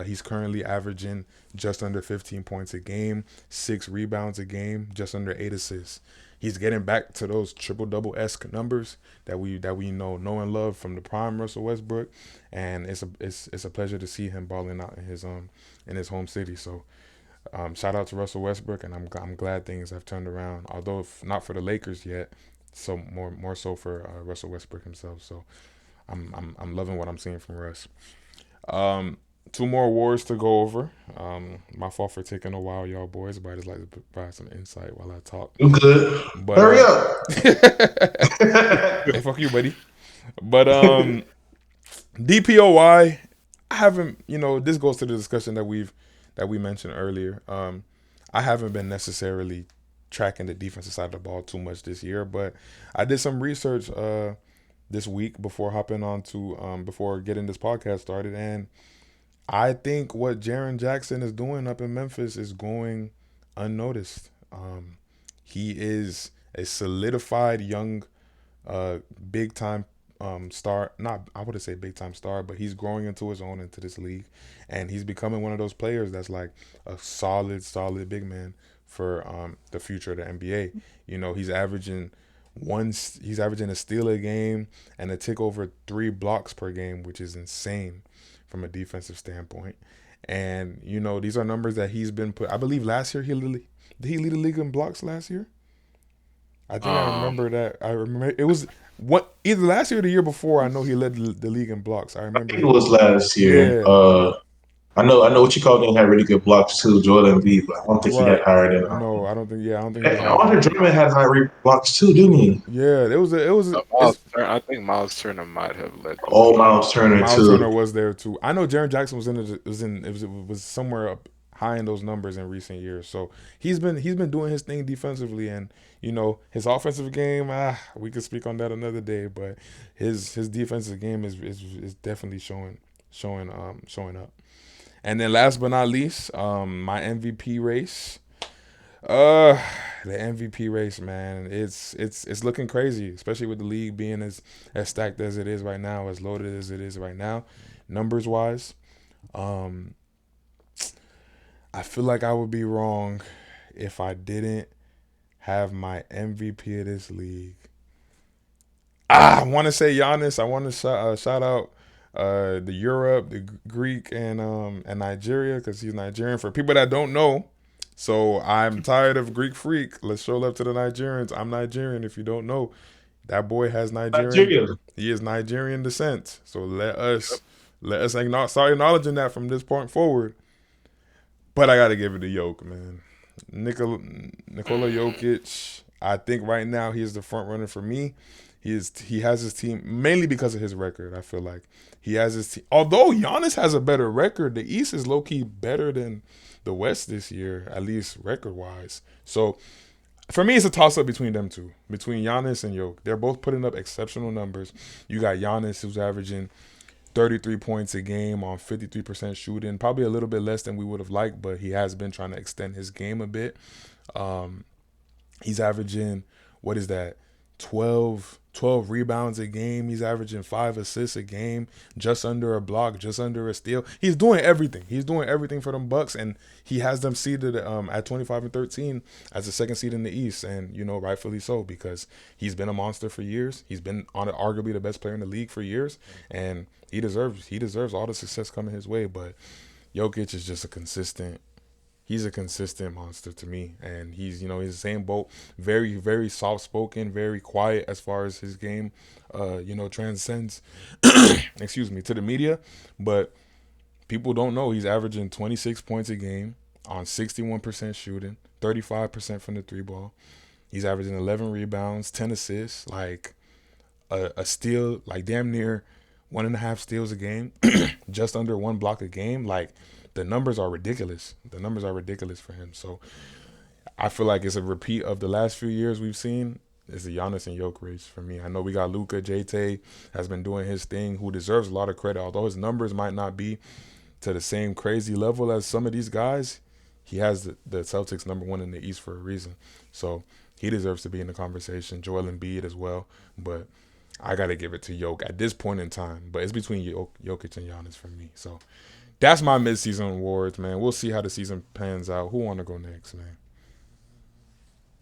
He's currently averaging just under 15 points a game, 6 rebounds a game, just under 8 assists. He's getting back to those triple-double-esque numbers that we know and love from the prime Russell Westbrook, and it's a pleasure to see him balling out in his home city. So shout out to Russell Westbrook, and I'm glad things have turned around. Although not for the Lakers yet, so more so for Russell Westbrook himself. So I'm loving what I'm seeing from Russ. 2 more awards to go over. My fault for taking a while, y'all boys, but I just like to provide some insight while I talk. You good? But Hurry up. Hey, fuck you, buddy. But DPOY, I haven't. This goes to the discussion that we mentioned earlier. I haven't been necessarily tracking the defensive side of the ball too much this year, but I did some research this week before hopping on to before getting this podcast started, and I think what Jaren Jackson is doing up in Memphis is going unnoticed. He is a solidified young, big time star. Not, I wouldn't say big time star, but he's growing into his own into this league, and he's becoming one of those players that's like a solid big man for the future of the NBA. He's averaging a steal a game and a tick over 3 blocks per game, which is insane from a defensive standpoint. And these are numbers that he's been put. I believe last year did he lead the league in blocks last year? I think I remember that. I remember it was either last year or the year before. I know he led the league in blocks. I remember I think it was last year. Yeah. I know what you called him had really good blocks too, Jordan B, but I don't think he had Right. higher than No, I don't think. Yeah, I don't think he was higher. Andre Drummond had high rate blocks too, didn't he? Yeah, it was. I think Miles Turner might have led. Oh, Miles Turner Miles too. Turner was there too. I know Jaren Jackson was somewhere up high in those numbers in recent years. So he's been doing his thing defensively, and his offensive game. We could speak on that another day, but his defensive game is definitely showing up. And then last but not least, my MVP race. The MVP race, man, it's looking crazy, especially with the league being as stacked as it is right now, as loaded as it is right now, numbers wise. I feel like I would be wrong if I didn't have my MVP of this league. I want to say Giannis. I want to shout out the Europe, the Greek, and Nigeria, because he's Nigerian. For people that don't know, so I'm tired of Greek freak. Let's show love to the Nigerians. I'm Nigerian. If you don't know, that boy has Nigerian. He is Nigerian descent. So let us start acknowledging that from this point forward. But I got to give it to Jokic, man. Nikola Jokic. I think right now he is the front runner for me. He has his team mainly because of his record. I feel like he has his team. Although Giannis has a better record, the East is low key better than the West this year, at least record wise. So for me, it's a toss up between them two, between Giannis and Jokic. They're both putting up exceptional numbers. You got Giannis, who's averaging 33 points a game on 53% shooting, probably a little bit less than we would have liked, but he has been trying to extend his game a bit. He's averaging, what is that, 12 12 rebounds a game. He's averaging 5 assists a game, just under a block, just under a steal. He's doing everything. He's doing everything for them Bucks, and he has them seeded at 25-13 as the second seed in the East, and rightfully so, because he's been a monster for years. He's been on arguably the best player in the league for years, and he deserves all the success coming his way. But Jokic is just he's a consistent monster to me, and he's the same boat. Very, very soft spoken, very quiet as far as his game, transcends. excuse me, to the media, but people don't know he's averaging 26 points a game on 61% shooting, 35% from the three ball. He's averaging 11 rebounds, 10 assists, like a steal, like damn near 1.5 steals a game, just under 1 block a game, like. The numbers are ridiculous. The numbers are ridiculous for him. So I feel like it's a repeat of the last few years we've seen. It's a Giannis and Jokic race for me. I know we got Luka. J-Tay has been doing his thing, who deserves a lot of credit. Although his numbers might not be to the same crazy level as some of these guys, he has the Celtics #1 in the East for a reason. So he deserves to be in the conversation. Joel Embiid as well. But I got to give it to Jokic at this point in time. But it's between Jokic and Giannis for me. So that's my midseason awards, man. We'll see how the season pans out. Who want to go next, man?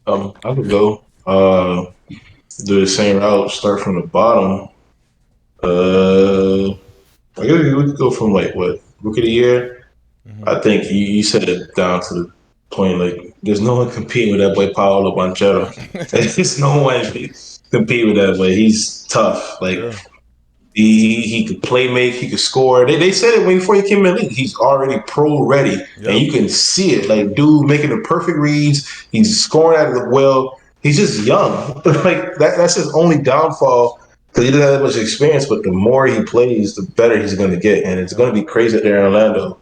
I could go. Do the same route. Start from the bottom. I guess we could go from what rookie of the year. Mm-hmm. I think you said it down to the point. Like, there's no one competing with that boy Paolo Banchero. There's no one competing with that boy. He's tough. Like. Yeah. He could play make, he could score. They said it before he came in the league. He's already pro ready. Yep. And you can see it. Like, dude making the perfect reads. He's scoring out of the well. He's just young. Like that's his only downfall because he doesn't have that much experience. But the more he plays, the better he's going to get. And it's going to be crazy there in Orlando.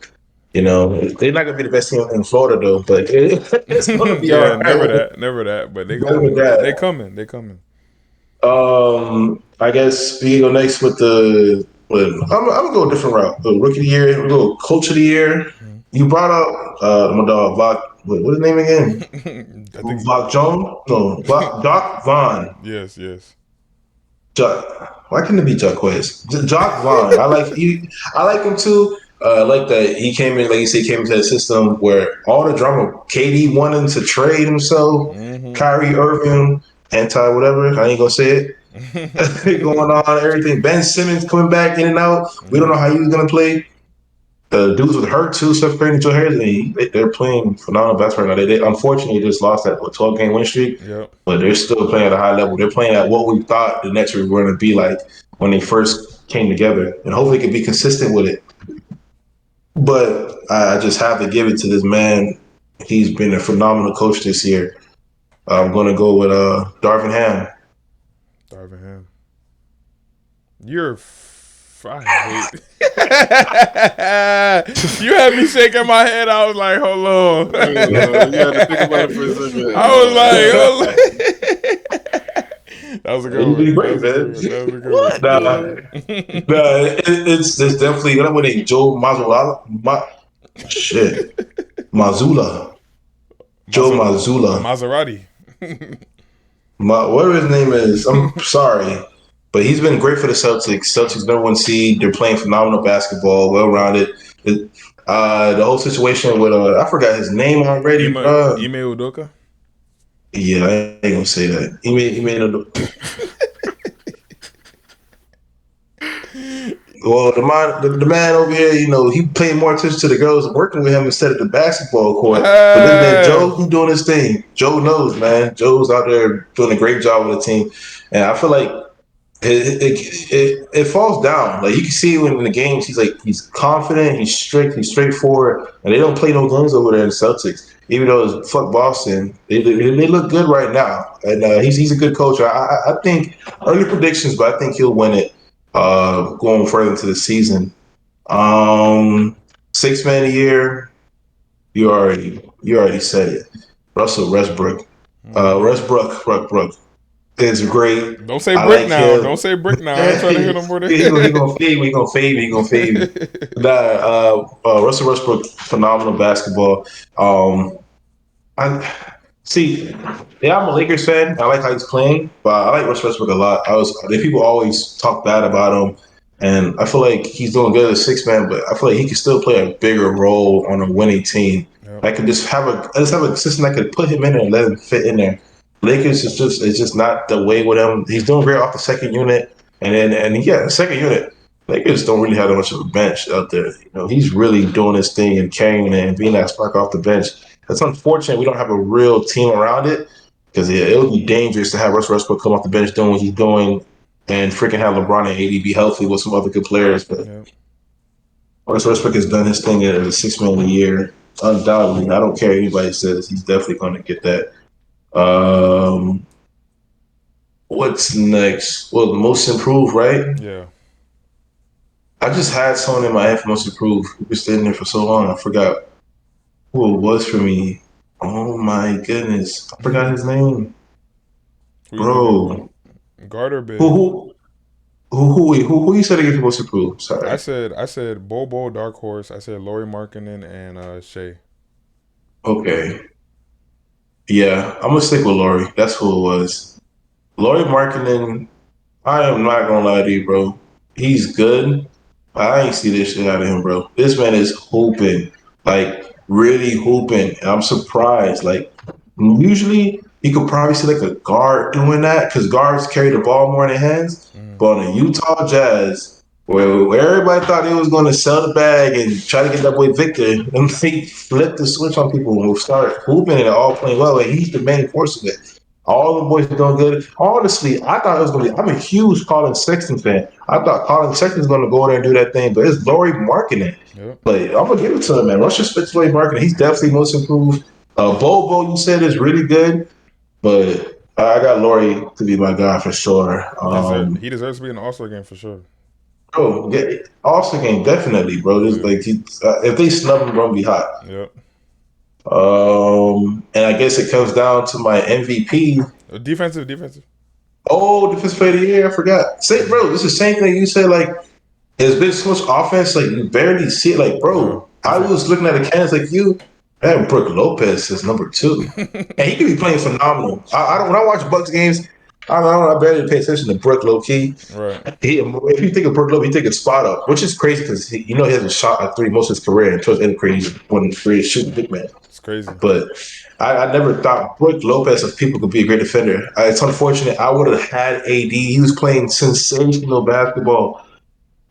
They're not going to be the best team in Florida though. But it's going to be all right. Never that. But they coming. I guess we go next with I'm gonna go a different route. The rookie of the year, we go coach of the year. Mm-hmm. You brought up my dog Vaughn. What's his name again? Vaughn Jones? No, Doc Vaughn. Yes. Why couldn't it be Jacquez? Jock Vaughn. I like him too. I like that he came in, like you said, he came into that system where all the drama, KD wanting to trade himself, Kyrie Irving, whatever, I ain't gonna say it. Going on, everything. Ben Simmons coming back in and out. We don't know how he was gonna play. The dudes with hurt too, Steph Curry and Joe Harris, they're playing phenomenal basketball right now. They unfortunately just lost that 12-game win streak, but they're still playing at a high level. They're playing at what we thought the Nets were going to be like when they first came together, and hopefully can be consistent with it. But I just have to give it to this man. He's been a phenomenal coach this year. I'm going to go with Darvin Ham. Darvin Ham. You're I hate you had me shaking my head. I was like, hold on. You had to think about it for a second. I was like, that was a good one. That was a good one. It's definitely what name? Joe Mazzulla. Mazzulla. Joe Mazzulla. Maserati. Whatever his name is, I'm sorry. But he's been great for the Celtics. Celtics #1 seed. They're playing phenomenal basketball, well-rounded. The whole situation with I forgot his name already. Ime Udoka? Yeah, I ain't gonna say that. Ime Udoka. Well, the man over here, he paid more attention to the girls working with him instead of the basketball court. But look at Joe, he's doing his thing. Joe knows, man. Joe's out there doing a great job with the team. And I feel like it falls down. Like, you can see when in the games, he's confident, he's strict, he's straightforward, and they don't play no games over there in the Celtics. Even though it's fuck Boston, they look good right now, and he's a good coach. I think early predictions, but I think he'll win it going further into the season. 6th man of the year, you already said it. Russell Westbrook. Westbrook. It's great. Don't say brick now. Him. Don't say brick now. I'm trying to hear no more than He gonna fade me. Russell Westbrook, phenomenal basketball. See, yeah, I'm a Lakers fan. I like how he's playing, but I like Russell Westbrook a lot. People always talk bad about him, and I feel like he's doing good as a six man, but I feel like he can still play a bigger role on a winning team. Yep. I could just have a system that could put him in there and let him fit in there. Lakers is just it's just not the way with him. He's doing great off the second unit, and yeah, second unit. Lakers don't really have that much of a bench out there. He's really doing his thing and carrying it and being that spark off the bench. It's unfortunate we don't have a real team around it because it would be dangerous to have Russell Westbrook come off the bench doing what he's doing and freaking have LeBron and AD be healthy with some other good players. But Yep. Russell Westbrook has done his thing as a six-man a year. Undoubtedly. I don't care what anybody says. He's definitely going to get that. Um, what's next? Well, the most improved, right? Yeah. I just had someone in my head for most improved who was sitting there for so long. I forgot who it was for me. Oh my goodness. I forgot his name. Who you thinking? Bro. Guard or Who big? who who you said against most improved? I Sorry. said I said Bobo Dark Horse. I said Laurie Markkinen and Shea. Okay. Yeah, I'm gonna stick with Laurie. That's who it was. Laurie Markkinen, I am not gonna lie to you, bro. He's good. I ain't see this shit out of him, bro. This man is hooping, like really hooping. And I'm surprised. Like usually you could probably see like a guard doing that because guards carry the ball more in their hands. Mm. But on the Utah Jazz, where everybody thought they was going to sell the bag and try to get that boy Victor, and they flipped the switch on people and will start hooping and all playing well. And he's the main force of it. All the boys are doing good. Honestly, I thought it was going to be. I'm a huge Colin Sexton fan. I thought Colin Sexton's going to go there and do that thing, but it's Laurie marketing. Yep. But I'm gonna give it to him, man. Rush respect to Laurie marketing. He's definitely most improved. Bobo, you said is really good, but I got Laurie to be my guy for sure. He deserves to be in the All Star game for sure. Bro, also game definitely, bro. Just Yeah. like if they snub him, bro, be hot. Yep. And I guess it comes down to my MVP. Defensive. Oh, defensive player of the year. I forgot. Say, bro, this is the same thing you said. Like, there's been so much offense, like you barely see it. Like, Yeah. bro, I was looking at the cans like you. I have Brooke Lopez as number 2, and he could be playing phenomenal. I don't when I watch Bucks games. I barely pay attention to Brooke low key. Right. If you think of Brooke Lopez, you think of spot up, which is crazy because he hasn't shot a three most of his career, and towards the end of his career, he's one of the greatest shooting big man. It's crazy. But I never thought Brooke Lopez of people could be a great defender. It's unfortunate. I would have had AD. He was playing sensational basketball,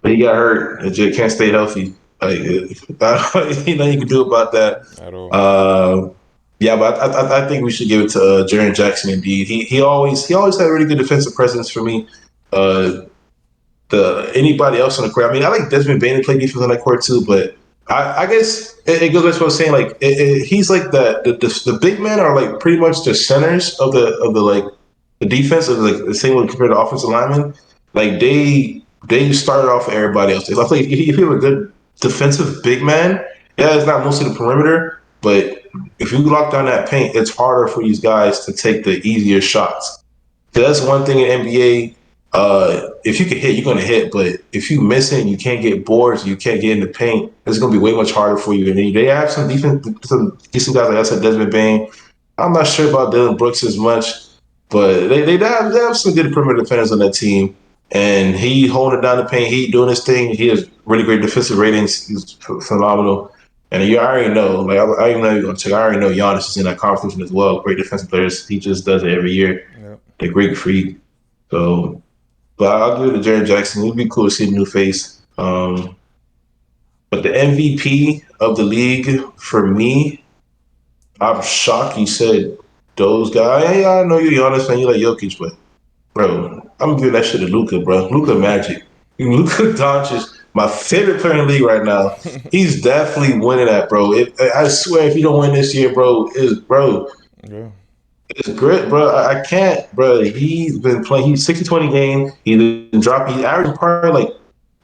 but he got hurt and just can't stay healthy. Like, you can do about that. At all. Yeah, but I think we should give it to Jaren Jackson. Indeed, he always had a really good defensive presence for me. Uh, the anybody else on the court. I mean, I like Desmond Bain to play defense on that court too, but I guess it goes back to what I was saying. Like he's like the big men are like pretty much the centers of the like the defense of like the same way compared to offensive linemen. Like they started off with everybody else. I think if you have a good defensive big man, yeah, it's not mostly the perimeter, but if you lock down that paint, it's harder for these guys to take the easier shots. That's one thing in NBA. If you can hit, you're gonna hit. But if you miss it, and you can't get boards, you can't get in the paint. It's gonna be way much harder for you. And they have some defense, some decent guys like I said, Desmond Bain. I'm not sure about Dylan Brooks as much, but they have some good perimeter defenders on that team. And he holding down the paint, he doing his thing. He has really great defensive ratings. He's phenomenal. And you already know, like I already know you're gonna check. I already know Giannis is in that conversation as well. Great defensive players. He just does it every year. Yep. The Greek freak. So, but I'll give it to Jaren Jackson. It'd be cool to see a new face. But the MVP of the league for me, I'm shocked you said those guys. Hey, I know you're Giannis fan, you like Jokic, but bro, I'm giving that shit to Luca, bro. Luca Magic. Luca Doncic, my favorite player in the league right now. He's definitely winning that, bro. I swear, if he don't win this year, Yeah. it's grit, bro. I can't, bro. He's been playing. He's 60-20 game. He's been dropping. He's averaging probably like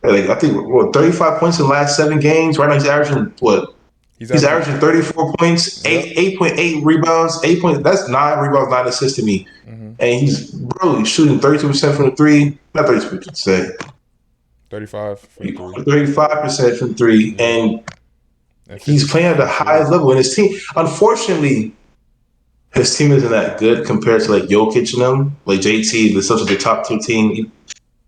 I think 35 points in the last 7 games. Right now he's averaging what? He's He's averaging. averaging 34 points, Yep. 8.8 rebounds, 8 points. That's 9 rebounds, 9 assists to me. Mm-hmm. And he's shooting 32% from the three. Not 32%, say 35 for the 3. 35% from three. Yep. And And he's playing at the highest level in his team. Unfortunately, his team isn't that good compared to like Jokic and them. Like JT, the such a the top two team,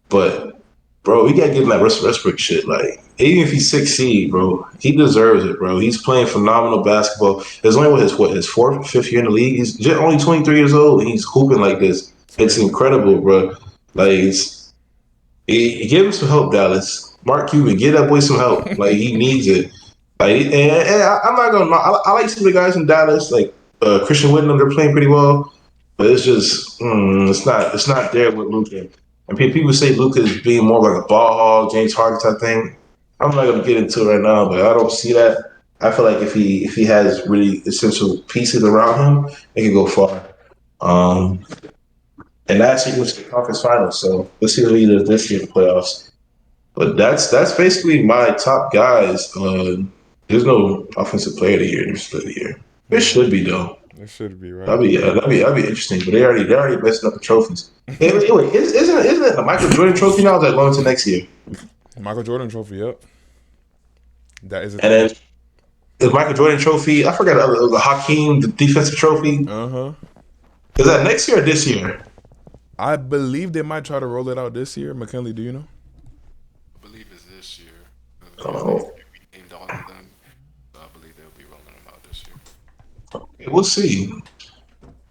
but bro, we gotta give him that Westbrook shit. Like, even if he's 6 seed, bro, he deserves it, bro. He's playing phenomenal basketball. It's only his fourth, fifth year in the league. He's just only 23 years old, and he's hooping like this. It's It's crazy. incredible, bro. Like, give him some help, Dallas. Mark Cuban, give that boy some help. Like, he needs it. Like, and I'm not gonna. I like some of the guys in Dallas, like Christian Whitney. They're playing pretty well. But it's just it's not there with Luka. And people say Luka is being more like a ball hog, James Harden type thing. I'm not gonna get into it right now, but I don't see that. I feel like if he has really essential pieces around him, it can go far. Um, and last year was the conference finals, so let's see what he does this year in the playoffs. But that's basically my top guys. There's no offensive player of the year this of the year. There Yeah, should be though. it should be That'd right. be that'd be interesting. But they're already messing up the trophies. Anyway, isn't it the Michael Jordan trophy now? Or is that going to next year? Michael Jordan Trophy. Yep, that is a And thing. then the Michael Jordan trophy. I forgot the Hakeem the defensive trophy. Uh huh. Is that next year or this year? I believe they might try to roll it out this year. McKinley, do you know? I believe it's this year. They Oh, renamed all of them. So I believe they'll be rolling them out this year. we'll see.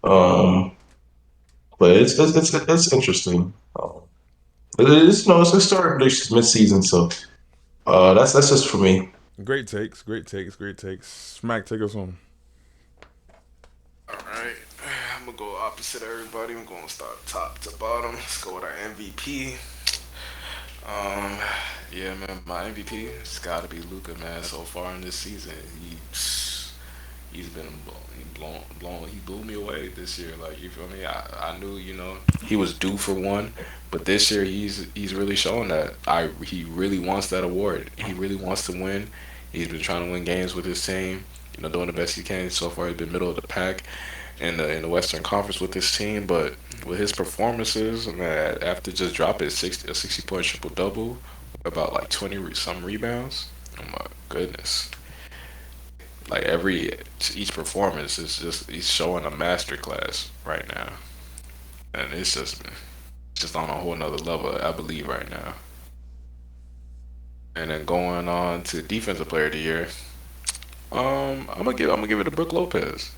Um, but it's interesting. It's no, it's a start this mid season, so that's just for me. Great takes, great takes, great takes. Smack, take us home. All right, I'm gonna go opposite everybody. I'm gonna start top to bottom. Let's go with our MVP. Um, yeah, man, my MVP has got to be Luca, man. So far in this season, he's been he blew me away this year. Like you feel me? I knew he was due for one, but this year he's really showing that he really wants that award. He really wants to win. He's been trying to win games with his team. Doing the best he can. So far, he's been middle of the pack in the Western Conference with his team, but with his performances, man, after just dropping a 60 point triple double, about like 20 some rebounds. Oh my goodness! Like each performance is he's showing a master class right now, and it's just on a whole nother level, I believe, right now. And then going on to defensive player of the year, I'm gonna give it to Brook Lopez.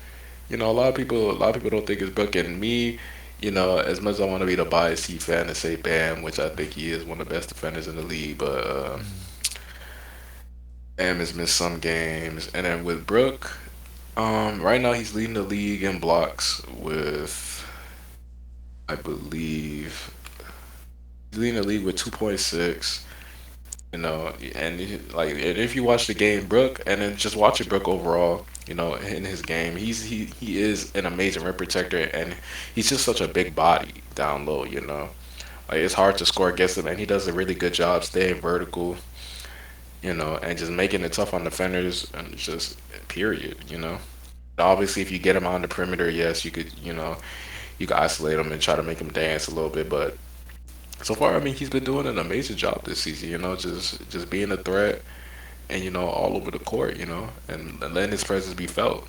A lot of people don't think it's Brook, and me, as much as I want to be the biased Heat fan and say Bam, which I think he is one of the best defenders in the league, but Bam has missed some games. And then with Brook, right now he's leading the league in blocks with, I believe, he's leading the league with 2.6. And if you watch the game, Brook, and then just watching Brook overall, in his game, he is an amazing rim protector, and he's just such a big body down low. Like it's hard to score against him, and he does a really good job staying vertical, and just making it tough on defenders, and just period. Obviously, if you get him on the perimeter, yes, you could isolate him and try to make him dance a little bit, but so far, I mean, he's been doing an amazing job this season. Just being a threat and all over the court. And letting his presence be felt.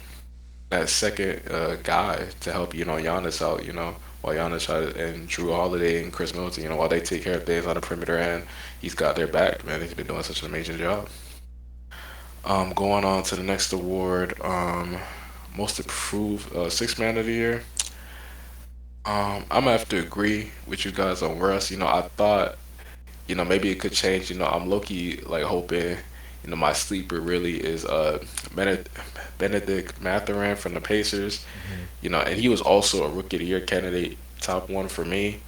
That second guy to help Giannis out. While Giannis and Drew Holiday and Chris Middleton. While they take care of things on the perimeter end, he's got their back. Man, he's been doing such an amazing job. Going on to the next award. Most improved six man of the year. I'm gonna have to agree with you guys on Russ. I thought maybe it could change. I'm low key like hoping. My sleeper really is Benedict Mathurin from the Pacers. Mm-hmm. And he was also a Rookie of the Year candidate, top one for me.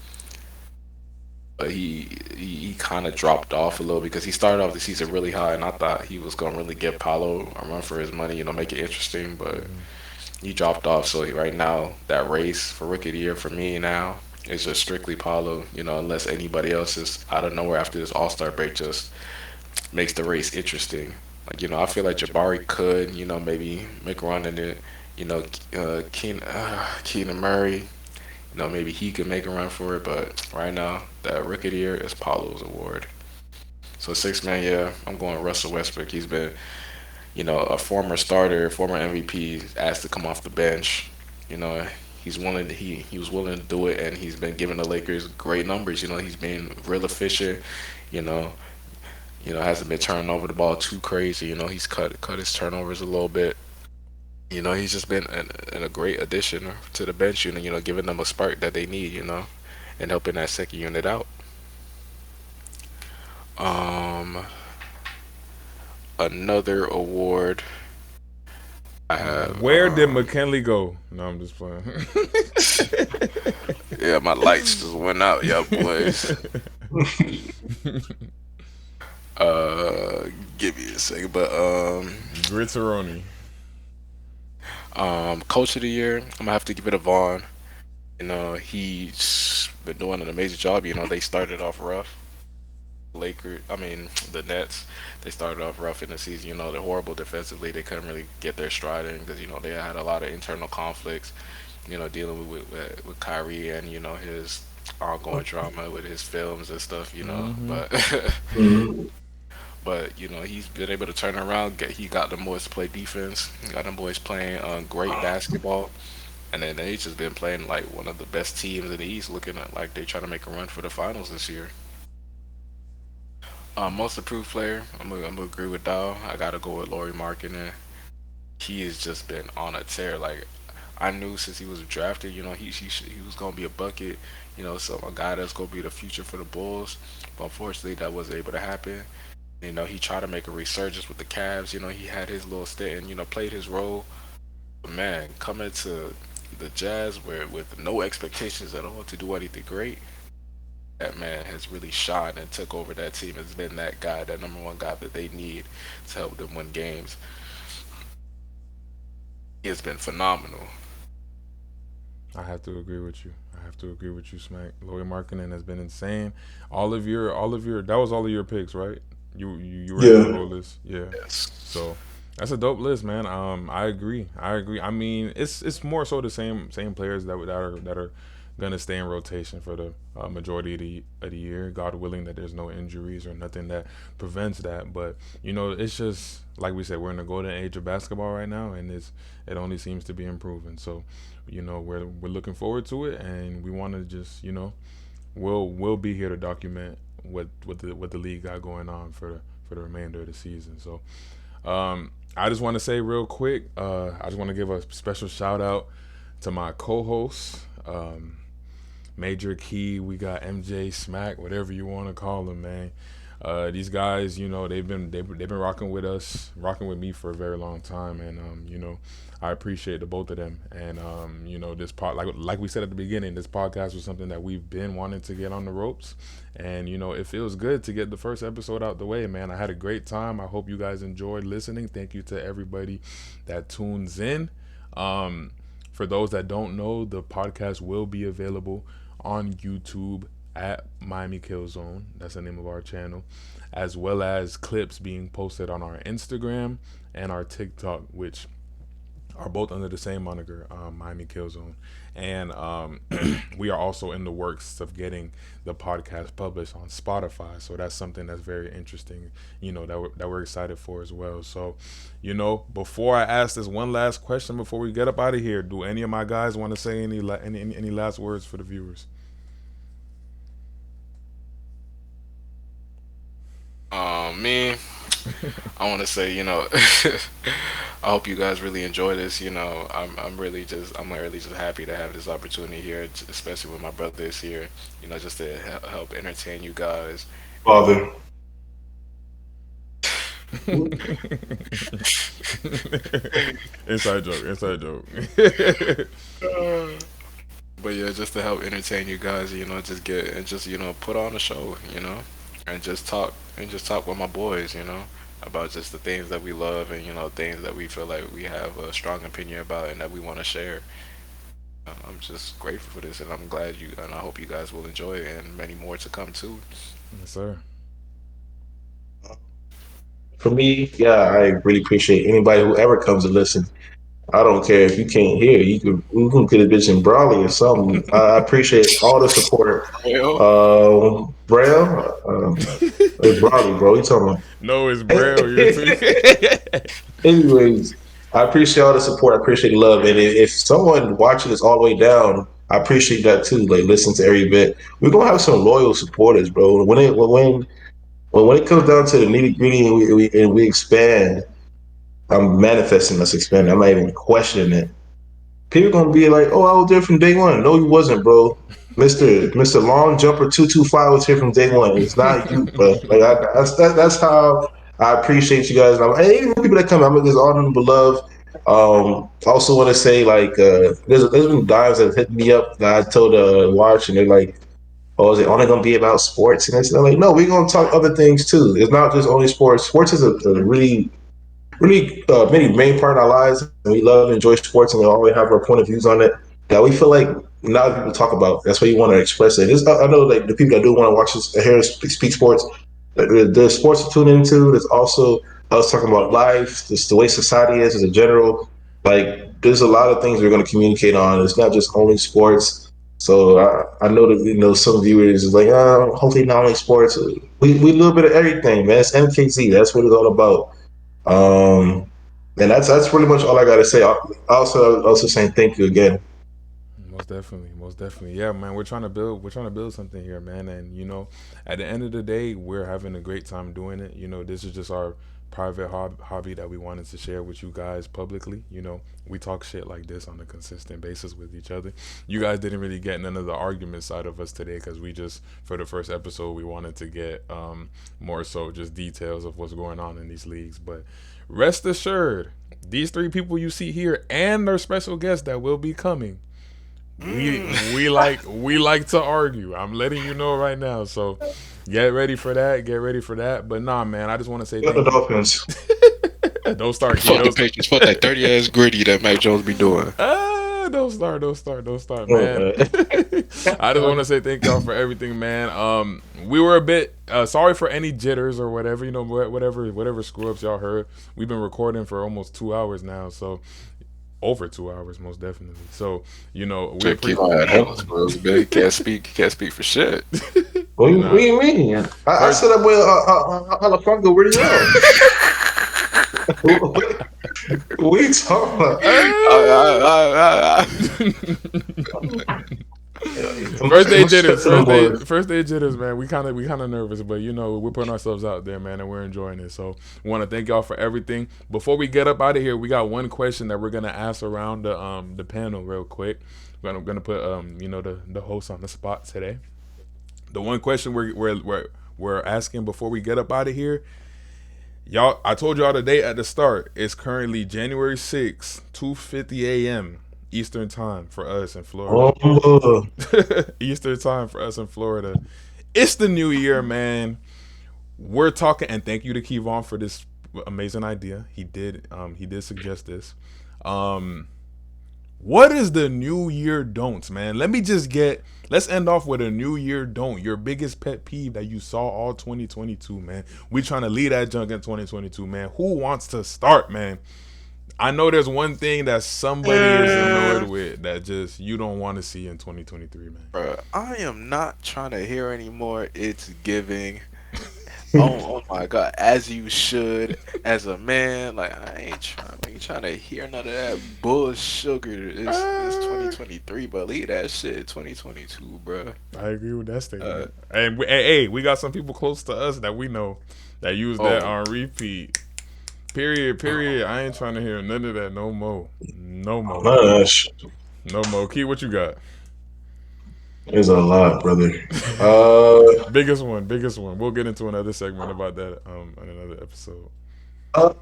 But he kind of dropped off a little because he started off the season really high, and I thought he was gonna really get Paolo a run for his money. Make it interesting, but Mm-hmm. he dropped off. So right now, that race for Rookie of the Year for me now is just strictly Paolo. Unless anybody else is out of nowhere after this All Star break, just makes the race interesting. Like I feel like Jabari could maybe make a run in it. Keenan Murray. Maybe he could make a run for it, but right now that Rookie of the Year is Paolo's award. So six man, yeah, I'm going Russell Westbrook. He's been a former starter, former MVP, asked to come off the bench. You know, he was willing to do it, and he's been giving the Lakers great numbers. You know, he's been real efficient. You know, hasn't been turning over the ball too crazy. You know, he's cut his turnovers a little bit. You know, he's just been a great addition to the bench unit. You know, giving them a spark that they need. You know, and helping that second unit out. Um, Another award I have. Where did McKinley go? No, I'm just playing. Yeah, my lights just went out, y'all boys. Give me a second, but Gritteroni. coach of the year, I'm gonna have to give it to Vaughn. You know, he's been doing an amazing job. You know, they started off rough. The Nets, they started off rough in the season. You know, they're horrible defensively. They couldn't really get their stride in because you know they had a lot of internal conflicts. You know, dealing with Kyrie and you know his ongoing drama with his films and stuff. You know, but Mhm. but you know he's been able to turn around. He got them boys to play defense. He got them boys playing great basketball. And then they just been playing like one of the best teams in the East, looking at like they're trying to make a run for the finals this year. Most improved player, I'm gonna agree with Dow. I gotta go with Laurie Markkinen. He has just been on a tear. Like I knew since he was drafted, you know, he was gonna be a bucket. You know, so a guy that's gonna be the future for the Bulls. But unfortunately, that wasn't able to happen. You know, he tried to make a resurgence with the Cavs. You know, he had his little stint and you know played his role. But man, coming to the Jazz where with no expectations at all to do anything great, that man has really shined and took over that team. Has been that guy, that number one guy that they need to help them win games. He has been phenomenal. I have to agree with you. I have to agree with you, Smack. Laurie Markkinen has been insane. That was all of your picks, right? You read the Yeah. whole list, yeah. Yes. So that's a dope list, man. I agree. I agree. I mean, it's more so the same players that are gonna stay in rotation for the majority of the year. God willing that there's no injuries or nothing that prevents that. But you know, it's just like we said, we're in the golden age of basketball right now, and it only seems to be improving. So, you know, we're looking forward to it, and we want to just we'll be here to document what the league got going on for the remainder of the season. So I just want to say real quick, I just want to give a special shout out to my co-hosts, Major Key. We got MJ Smack, whatever you want to call them, man. These guys, you know, they've been rocking with us, rocking with me for a very long time, and I appreciate the both of them. And this like we said at the beginning, this podcast was something that we've been wanting to get on the ropes, and it feels good to get the first episode out the way, man. I had a great time. I hope you guys enjoyed listening. Thank you to everybody that tunes in. For those that don't know, the podcast will be available on YouTube at Miami KillZone. That's the name of our channel, as well as clips being posted on our Instagram and our TikTok, which are both under the same moniker, Miami KillZone. And we are also in the works of getting the podcast published on Spotify. So that's something that's very interesting, that we're excited for as well. So, before I ask this one last question before we get up out of here, do any of my guys want to say any last words for the viewers? Me, I want to say, I hope you guys really enjoy this. I'm really just happy to have this opportunity here, especially when my brother is here. Just to help entertain you guys. Father. Inside joke, inside joke. But yeah, just to help entertain you guys, just put on a show, and just talk with my boys, about just the things that we love and things that we feel like we have a strong opinion about and that we want to share. I'm just grateful for this, and I'm glad and I hope you guys will enjoy it, and many more to come too. Yes, sir. For me, yeah, I really appreciate anybody who ever comes to listen. I don't care if you can't hear. You can get a bitch in Brawley or something. I appreciate all the support. Well, Braille, it's Brawley, bro. You talking No, it's about? Braille. You're too. Anyways, I appreciate all the support. I appreciate the love. And if someone watching this all the way down, I appreciate that too. Like listen to every bit. We're gonna have some loyal supporters, bro. When it comes down to the nitty gritty and we expand, I'm manifesting us expanding. I'm not even questioning it. People gonna be like, "Oh, I was there from day one." No, you wasn't, bro. Mister Long Jumper 225 was here from day one. It's not you, bro. Like that's how I appreciate you guys. And even the people that come, I'm just all them beloved. I also want to say like there's been guys that hit me up that I told watch and they're like, "Oh, is it only gonna be about sports?" And I'm like, "No, we're gonna talk other things too. It's not just only sports. Sports is a really many main part of our lives, and we love and enjoy sports, and we always have our point of views on it that we feel like not people talk about. That's why you want to express it. I know like the people that do want to watch us, hear us speak sports, the sports to tune into. There's also us talking about life, just the way society is as a general. Like there's a lot of things we're going to communicate on. It's not just only sports. So I know that some viewers is like, hopefully not only sports. We a little bit of everything, man. It's MKZ. That's what it's all about. Um, and that's pretty much all I gotta say. Also saying thank you again. Most definitely. Yeah, man, we're trying to build something here, man. And at the end of the day, we're having a great time doing it. This is just our private hobby that we wanted to share with you guys publicly. We talk shit like this on a consistent basis with each other. You guys didn't really get none of the argument side of us today because we just, for the first episode, we wanted to get more so just details of what's going on in these leagues. But rest assured, these three people you see here and their special guests that will be coming, we like to argue. I'm letting you know right now. So get ready for that. Get ready for that. But nah, man, I just want to say thank the Dolphins. Don't start. Fuck the Patriots. Fuck that 30-ass gritty that Mac Jones be doing. Don't start, man. I just want to say thank y'all for everything, man. We were a bit sorry for any jitters or whatever, whatever screw ups y'all heard. We've been recording for almost 2 hours now, so over 2 hours, most definitely. So we can't speak for shit. What do you mean? I set up with Alafongo. Where do you go? What are you talking about? First day jitters, man. We kind of nervous, but we're putting ourselves out there, man, and we're enjoying it. So we want to thank y'all for everything. Before we get up out of here, we got one question that we're gonna ask around the panel real quick. I'm gonna put the host on the spot today. The one question we're asking before we get up out of here. Y'all, I told y'all the date at the start. It's currently January 6th, 2:50 a.m. Eastern time for us in Florida. Eastern time for us in Florida. It's the new year, man. We're talking, and thank you to Kevon for this amazing idea. He did suggest this. What is the New Year don'ts, man? Let's end off with a New Year don't. Your biggest pet peeve that you saw all 2022, man. We trying to lead that junk in 2022, man. Who wants to start, man? I know there's one thing that somebody is annoyed with that just you don't want to see in 2023, man. Bruh, I am not trying to hear anymore. It's giving. Oh my God! As you should, as a man, like I ain't trying to hear none of that bull sugar. It's 2023, but leave that shit 2022, bro. I agree with that statement. And we got some people close to us that we know that use that on repeat. Period. I ain't trying to hear none of that no more. No more. Key, what you got? There's a lot, brother. Biggest one. We'll get into another segment about that on another episode.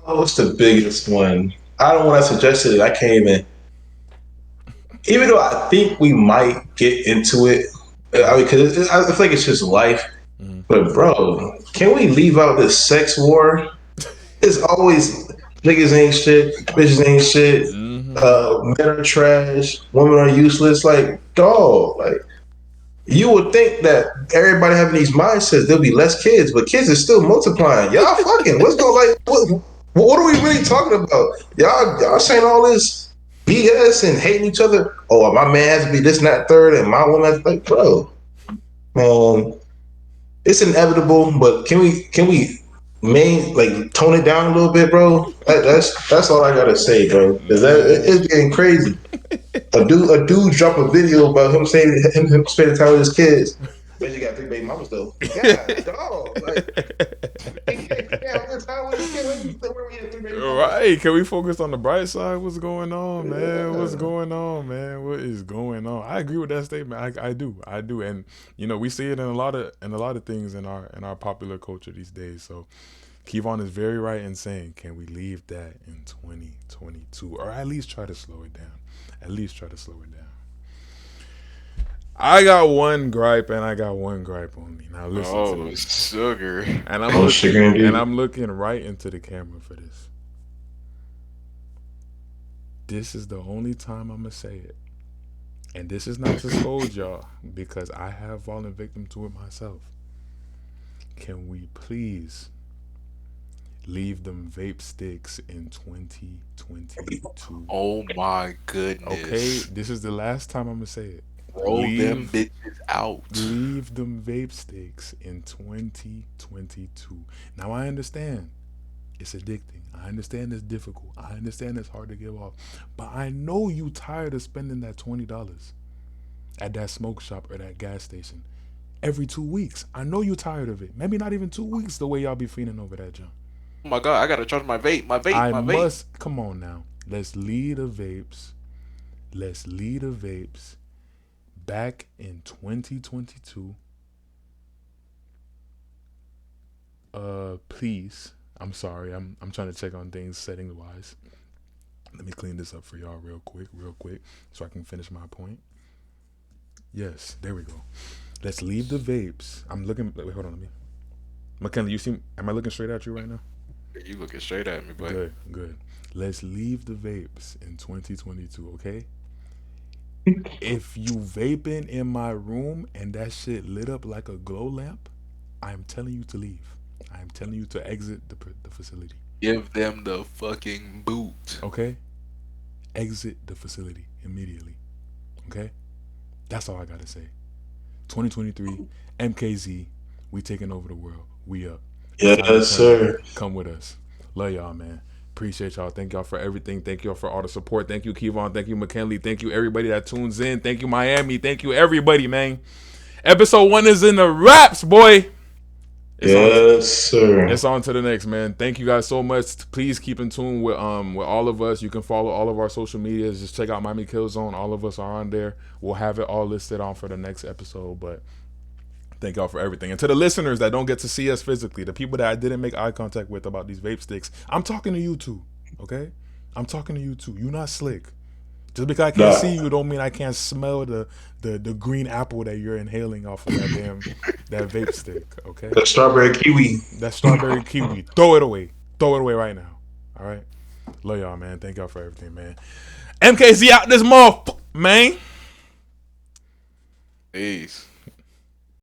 What's the biggest one? I don't want to suggest it. I can't even though I think we might get into it. Because I feel like it's just life. Mm-hmm. But bro, can we leave out this sex war? It's always niggas ain't shit, bitches ain't shit. Mm-hmm. Men are trash, women are useless. Like dog, like. You would think that everybody having these mindsets, there'll be less kids, but kids are still multiplying. Y'all fucking, what's going like? What are we really talking about? Y'all saying all this BS and hating each other. Oh, my man has to be this and that third, and my woman has to, like, bro, man, it's inevitable. But can we like tone it down a little bit, bro. That's all I gotta say, bro. Because Man. it's getting crazy. A dude drop a video about him saying him spending time with his kids. But you got three baby mamas though. God, dog. Like he can't spend time with his kids. Where we had three baby mamas. Right. Can we focus on the bright side? What's going on, man? What's Yeah. going on, man? What is going on? I agree with that statement. I do. I do. And we see it in a lot of things in our popular culture these days. So Kevon is very right in saying, can we leave that in 2022? Or at least try to slow it down. At least try to slow it down. I got one gripe and I got one gripe only. Now listen to Oh, this. sugar. And I'm looking right into the camera for this. This is the only time I'm gonna say it. And this is not to scold y'all because I have fallen victim to it myself. Can we please leave them vape sticks in 2022? Oh my goodness. Okay, this is the last time I'm gonna say it. Roll them bitches out. Leave them vape sticks in 2022. Now I understand it's addicting. I understand it's difficult. I understand it's hard to give off. But I know you tired of spending that $20 at that smoke shop or that gas station every 2 weeks. I know you tired of it. Maybe not even 2 weeks the way y'all be feeling over that junk. Oh my god, I gotta charge my vape. My vape. Come on now. Let's lead the vapes. Back in 2022. Please. I'm sorry. I'm trying to check on things setting wise. Let me clean this up for y'all real quick, so I can finish my point. Yes, there we go. Let's leave the vapes. I'm looking. Wait, hold on. Let me. McKinley, you see? Am I looking straight at you right now? You looking straight at me, but Good. Let's leave the vapes in 2022, okay? If you vaping in my room and that shit lit up like a glow lamp, I'm telling you to leave. I'm telling you to exit the facility. give them the fucking boot. Okay? Exit the facility immediately. Okay? That's all I gotta say. 2023, MKZ, we taking over the world. We up. Yes, sir. Come with us. Love y'all, man. Appreciate y'all. Thank y'all for everything. Thank y'all for all the support. Thank you, Kevon. Thank you, McKinley. Thank you, everybody that tunes in. Thank you, Miami. Thank you, everybody, man. Episode 1 is in the wraps, boy. Yes, sir. It's on to the next, man. Thank you guys so much. Please keep in tune with all of us. You can follow all of our social medias. Just check out Miami KillZone. All of us are on there. We'll have it all listed on for the next episode. But thank y'all for everything. And to the listeners that don't get to see us physically, the people that I didn't make eye contact with about these vape sticks, I'm talking to you too. Okay? I'm talking to you too. You not slick. Just because I can't see you don't mean I can't smell the green apple that you're inhaling off of that vape stick, okay? The strawberry kiwi. That strawberry kiwi. Throw it away. Throw it away right now. All right? Love y'all, man. Thank y'all for everything, man. MKZ out this motherfucker, man. Peace.